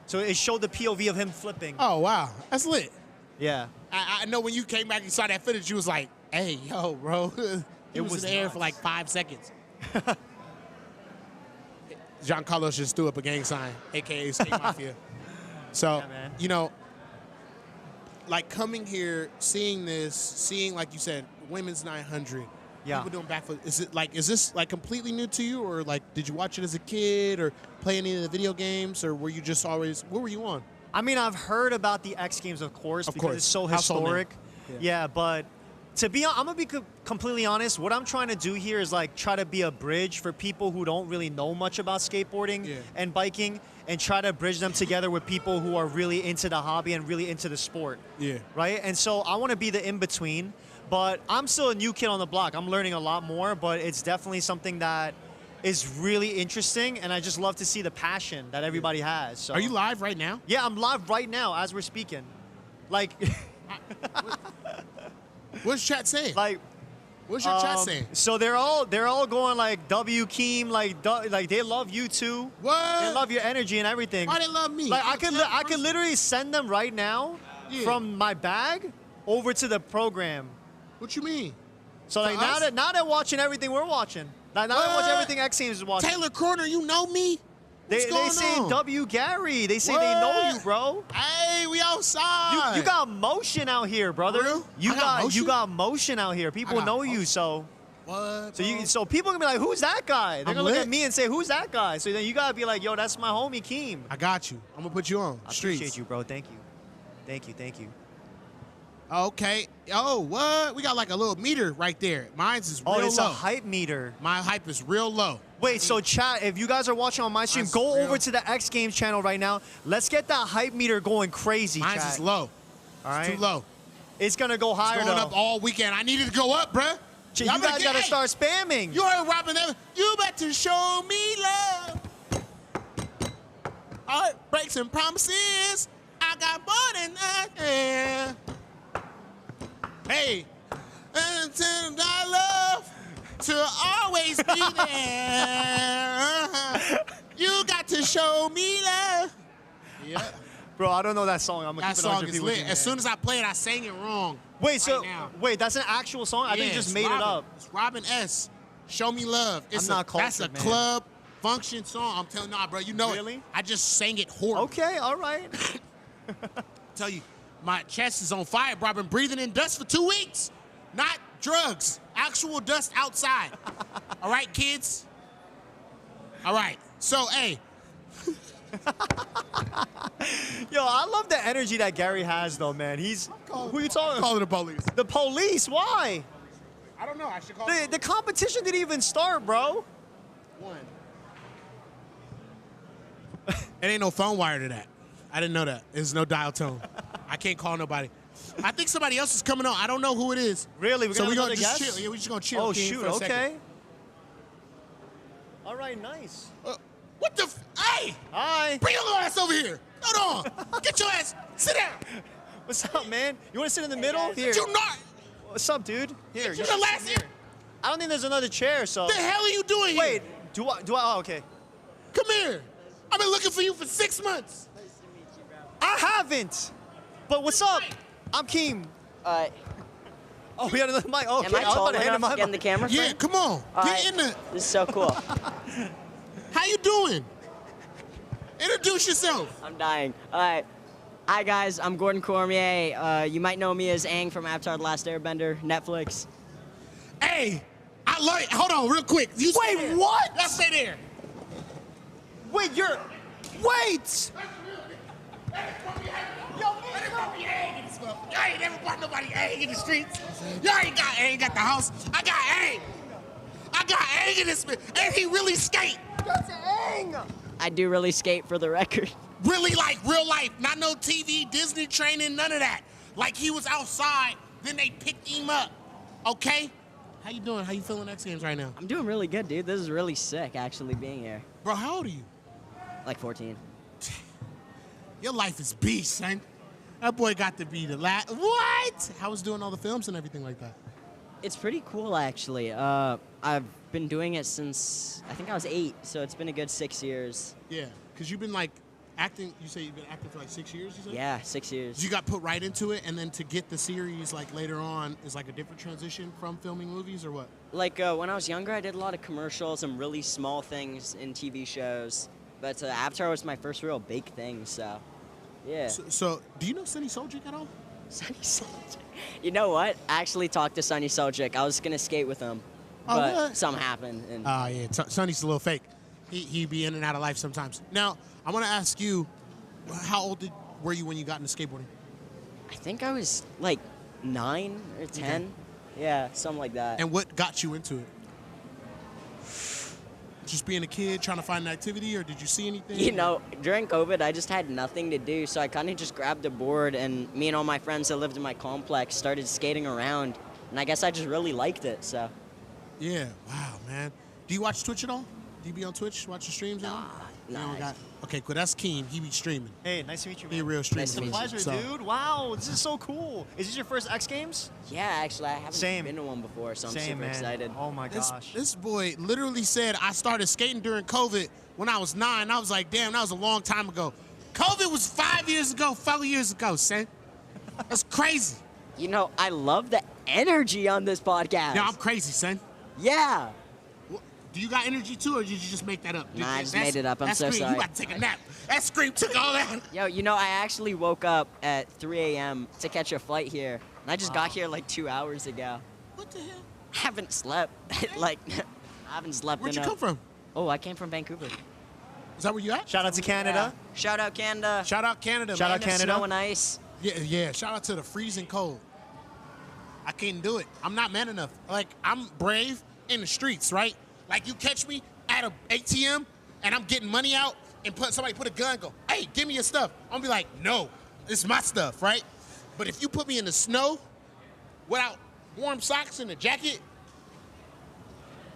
So it showed the POV of him flipping. Oh, wow. That's lit. Yeah. I know when you came back and saw that footage, you was like, hey, yo, bro. It was in the air for like 5 seconds. Giancarlo just threw up a gang sign, a.k.a. Skate Mafia. So, man. you know, like coming here, seeing this, seeing, like you said, women's 900, Yeah. people doing backflip. Is this like completely new to you, or like did you watch it as a kid or play any of the video games, or were you just always, what were you on? I mean, I've heard about the X Games, of course, because it's so Household name. historic. Yeah, but I'm gonna be completely honest. What I'm trying to do here is like try to be a bridge for people who don't really know much about skateboarding and biking, and try to bridge them together with people who are really into the hobby and really into the sport. Yeah. Right? And so I want to be the in-between, but I'm still a new kid on the block. I'm learning a lot more, but it's definitely something that is really interesting, and I just love to see the passion that everybody has. So. Are you live right now? Yeah, I'm live right now as we're speaking. Like, what's chat saying? Like, what's your chat saying? So they're all going like W Keem, like they love you too. What? They love your energy and everything. Why they love me? Like I could literally send them right now from my bag over to the program. What you mean? So like now they're watching everything we're watching. Now they're watching everything X Games is watching. Taylor Corner, you know me? What's They going say on? W Gary. They say they know you, bro. Hey, we outside. You got motion out here, brother. real? You I got motion? you got motion out here. People got know you, so. What? So people gonna be like, who's that guy? They're I'm gonna look lit. at me and say, who's that guy? So then you gotta be like, yo, that's my homie Keem. I got you. I'm gonna put you on. I Streets. appreciate you, bro. Thank you. Thank you. Okay. Oh, what? We got like a little meter right there. Mine's is real Oh, it's low. a hype meter. My hype is real low. Wait, so chat, if you guys are watching on my stream, Mine's go real. over to the X Games channel right now. Let's get that hype meter going crazy, Mine's chat. is low. All right. It's too low. It's gonna go higher It's going though. up all weekend. I needed to go up, bruh. You guys gotta start spamming. You heard Robin Evans. You better show me love. Heartbreaks and promises. I got more than that. Yeah. Hey, and I love to always be there. You got to show me love. Yeah. Bro, I don't know that song. I'm gonna That keep it song 100p is with lit. you, As man. soon as I played, I sang it wrong. Wait, so now. wait, that's an actual song? I think you Yeah, just it's made it Robin. up. It's Robin S. Show Me Love. It's I'm not That's a cultured, man. club function song. I'm telling you, nah, bro, you know Really? it. I just sang it horrible. Okay, all right. Tell you, my chest is on fire, bro. I've been breathing in dust for 2 weeks. Not drugs. Actual dust outside. All right, kids? All right. So, hey. Yo, I love the energy that Gary has, though, man. Who are you talking? Calling the police. The police? Why? I don't know. I should call The competition didn't even start, bro. one. It ain't no phone wire to that. I didn't know that. There's no dial tone. I can't call nobody. I think somebody else is coming on. I don't know who it is. Really? So we're gonna gonna just guess? chill. Yeah, we're just gonna chill. Oh, King, shoot. for a second. Okay. All right, nice. What the? Hey! Hi. Bring your little ass over here. Hold on. Get your ass. Sit down. What's up, man? You want to sit in the middle? Here. You not. What's up, dude? Here. You the last here. I don't think there's another chair, so. The hell are you doing here? Wait, do I, oh, okay. Come here. I've been looking for you for 6 months. I haven't. But what's up? I'm Keem. Oh, we had another mic. Okay, Am I tall enough to get in the camera Yeah, frame? come on. All Get right. in the. This is so cool. How you doing? Introduce yourself. I'm dying. All right. Hi, guys. I'm Gordon Cormier. You might know me as Aang from Avatar: The Last Airbender, Netflix. Hey, I like. Hold on, real quick. You stay there. What? Let's stay there. Wait, wait! Y'all ain't never bought nobody egg in the streets. Y'all ain't got egg at the house. I got egg. I got egg in this, and he really skate. That's egg. I do really skate, for the record. Really, like real life, not no TV, Disney training, none of that. Like he was outside, then they picked him up. Okay? How you doing? How you feeling X Games right now? I'm doing really good, dude. This is really sick, actually, being here. Bro, how old are you? Like 14. Your life is beast, son. That boy got to be the last. What? How was doing all the films and everything like that? It's pretty cool, actually. I've been doing it since, I think I was 8, so it's been a good 6 years. Yeah, because you've been like acting, you say you've been acting for like 6 years, you said? Yeah, 6 years. You got put right into it, and then to get the series like later on is like a different transition from filming movies, or what? Like when I was younger, I did a lot of commercials and really small things in TV shows. But Avatar was my first real big thing, so yeah. So do you know Sonny Soljic at all? Sonny Soljic. You know what? I actually talked to Sonny Soljic. I was gonna skate with him, but what? something happened. And Yeah, Sonny's a little fake. He be in and out of life sometimes. Now, I want to ask you, how old were you when you got into skateboarding? I think I was like 9 or 10. Okay. Yeah, something like that. And what got you into it? Just being a kid, trying to find an activity, or did you see anything? You know, during COVID, I just had nothing to do, so I kind of just grabbed a board, and me and all my friends that lived in my complex started skating around, and I guess I just really liked it, so. Yeah, wow, man. Do you watch Twitch at all? Do you be on Twitch, watch the streams? Nah. Okay, cool. That's Keem. He be streaming. Hey, nice to meet you, man. He a real streamer. It's a pleasure, dude. Wow, this is so cool. Is this your first X Games? Yeah, actually, I haven't been to one before, so I'm super excited. Oh my gosh. This boy literally said, I started skating during COVID when I was 9. I was like, damn, that was a long time ago. COVID was 5 years ago, 4 years ago, son. That's crazy. You know, I love the energy on this podcast. Yeah, I'm crazy, son. Yeah. Do you got energy too, or did you just make that up? Nah, I just made it up. I'm so Scream, sorry. You about to take a nap. That scream took all that. Yo, you know, I actually woke up at 3 a.m. to catch a flight here, and I just got here like 2 hours ago. What the hell? I haven't slept. I haven't slept Where'd you enough. come from? Oh, I came from Vancouver. Is that where you at? Shout out to Canada. Yeah. Shout out Canada. Shout out Canada. Shout man. out Canada. Snow and ice. Yeah. Shout out to the freezing cold. I can't do it. I'm not man enough. Like, I'm brave in the streets, right? Like, you catch me at an ATM and I'm getting money out and somebody put a gun and go, hey, give me your stuff. I'm gonna be like, no, it's my stuff, right? But if you put me in the snow without warm socks and a jacket,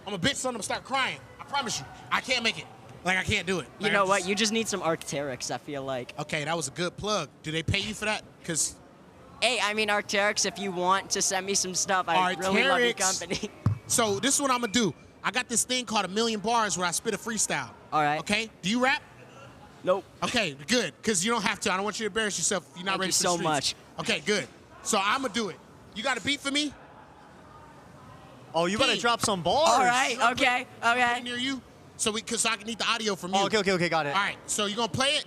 I'm a bitch, son, I'm gonna start crying. I promise you. I can't make it. Like, I can't do it. You know what? You just need some Arc'teryx, I feel like. Okay, that was a good plug. Do they pay you for that? Because Hey, I mean, Arc'teryx, if you want to send me some stuff, I really love your Arc'teryx. company. So this is what I'm gonna do. I got this thing called 1,000,000 bars where I spit a freestyle. All right. Okay? Do you rap? Nope. Okay, good. Because you don't have to. I don't want you to embarrass yourself if you're not Thank ready you for so the streets. much. Okay, good. So I'm gonna do it. You got a beat for me? Oh, you better drop some bars. All right, okay. Near you? So I can need the audio from you. Oh, okay, got it. All right, so you gonna play it?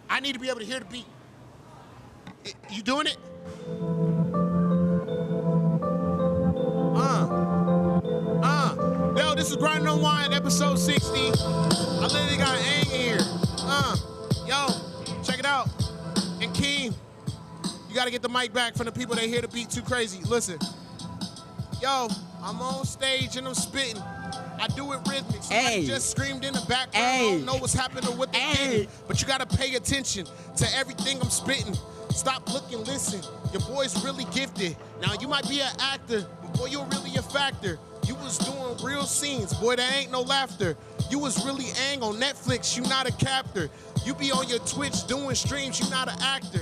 I need to be able to hear the beat. You doing it? Yo, this is Grind Unwind, episode 60. I literally got Aang here. Yo, check it out. And Keem, you gotta get the mic back from the people that hear the beat too crazy. Listen. Yo, I'm on stage and I'm spitting. I do it rhythmic. Somebody just screamed in the background. I don't know what's happening or what they're getting. But you gotta pay attention to everything I'm spitting. Stop, look, and listen. Your boy's really gifted. Now, you might be an actor, but boy, you're really a factor. You was doing real scenes, boy, there ain't no laughter. You was really Aang on Netflix, you not a captor. You be on your Twitch doing streams, you not an actor.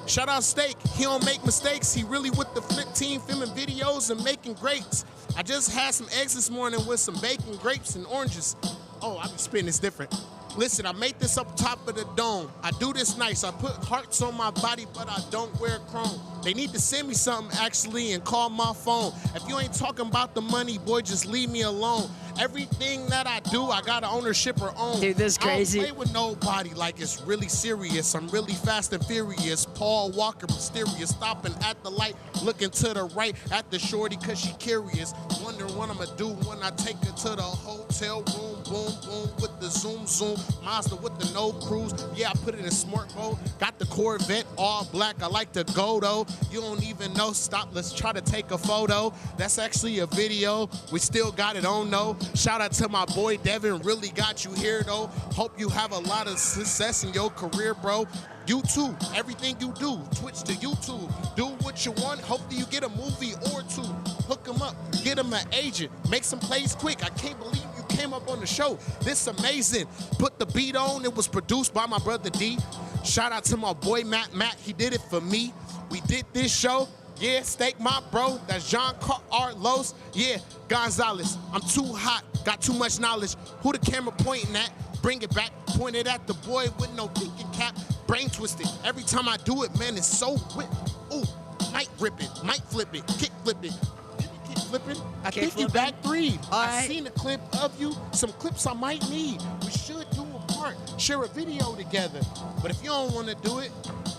Shout out Steak. He don't make mistakes. He really with the flip team, filming videos and making grapes. I just had some eggs this morning with some bacon, grapes, and oranges. Oh, I be spitting this different. Listen, I made this up top of the dome. I do this nice. I put hearts on my body, but I don't wear chrome. They need to send me something, actually, and call my phone. If you ain't talking about the money, boy, just leave me alone. Everything that I do, I got an ownership or own. Dude, this is crazy. I don't play with nobody like it's really serious. I'm really fast and furious. Paul Walker, mysterious. Stopping at the light, looking to the right at the shorty, cause she curious. Wondering what I'ma do when I take her to the hotel room. Boom, boom, with the zoom, zoom. Mazda with the no cruise. Yeah, I put it in smart mode. Got the Corvette all black. I like to go though. You don't even know. Stop, let's try to take a photo. That's actually a video. We still got it on though. Shout out to my boy Devin. Really got you here though. Hope you have a lot of success in your career, bro. YouTube, everything you do, Twitch to YouTube. Do what you want. Hopefully you get a movie or two. Hook them up, get them an agent. Make some plays quick. I can't believe you came up on the show. This amazing. Put the beat on. It was produced by my brother D. Shout out to my boy Matt. He did it for me. We did this show. Yeah, Steak my bro. That's John Carlos. Yeah, Gonzalez. I'm too hot. Got too much knowledge. Who the camera pointing at? Bring it back. Point it at the boy with no thinking cap. Brain twisted. Every time I do it, man, it's so whip. Ooh, might rip it. Might flip it. Kick flip it. Kick flipping. I think you back three. I seen a clip of you. Some clips I might need. We should do a part. Share a video together. But if you don't want to do it,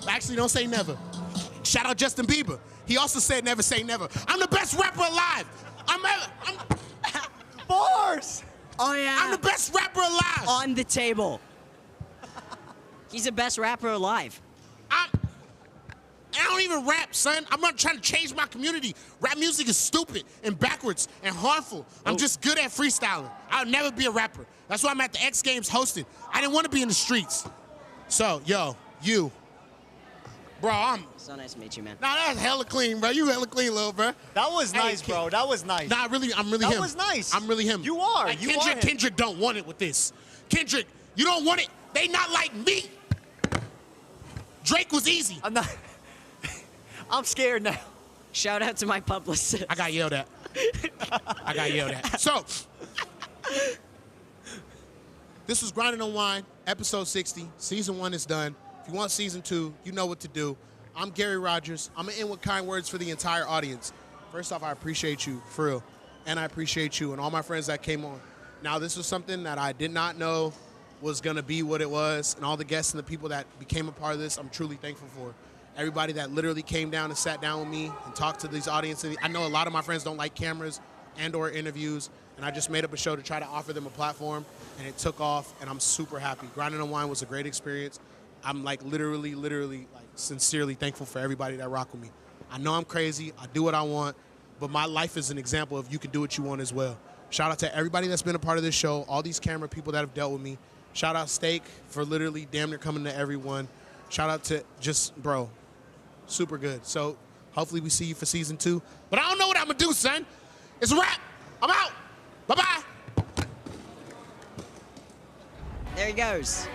actually don't say never. Shout out Justin Bieber. He also said never say never. I'm the best rapper alive. I'm Bars! Oh, yeah. I'm the best rapper alive. On the table. He's the best rapper alive. I don't even rap, son. I'm not trying to change my community. Rap music is stupid and backwards and harmful. I'm just good at freestyling. I'll never be a rapper. That's why I'm at the X Games hosting. I didn't want to be in the streets. So, yo, you. Bro, I'm... So nice to meet you, man. Nah, that's hella clean, bro. You hella clean, little bro. That was nice, bro. That was nice. Nah, really, I'm really him. That was nice. I'm really him. You are. Like, You are him. Kendrick don't want it with this. Kendrick, you don't want it. They not like me. Drake was easy. I'm scared now. Shout out to my publicist. I got yelled at. So, this was Grind Unwind, episode 60. Season 1 is done. If you want season 2, you know what to do. I'm Gary Rogers. I'm going to end with kind words for the entire audience. First off, I appreciate you, for real. And I appreciate you and all my friends that came on. Now, this was something that I did not know was going to be what it was. And all the guests and the people that became a part of this, I'm truly thankful for. Everybody that literally came down and sat down with me and talked to these audiences. I know a lot of my friends don't like cameras and or interviews. And I just made up a show to try to offer them a platform. And it took off. And I'm super happy. Grind Unwind was a great experience. I'm like literally, like sincerely thankful for everybody that rock with me. I know I'm crazy. I do what I want. But my life is an example of you can do what you want as well. Shout out to everybody that's been a part of this show, all these camera people that have dealt with me. Shout out Steak for literally damn near coming to everyone. Shout out to just, bro, super good. So hopefully we see you for season 2. But I don't know what I'm going to do, son. It's a wrap. I'm out. Bye-bye. There he goes.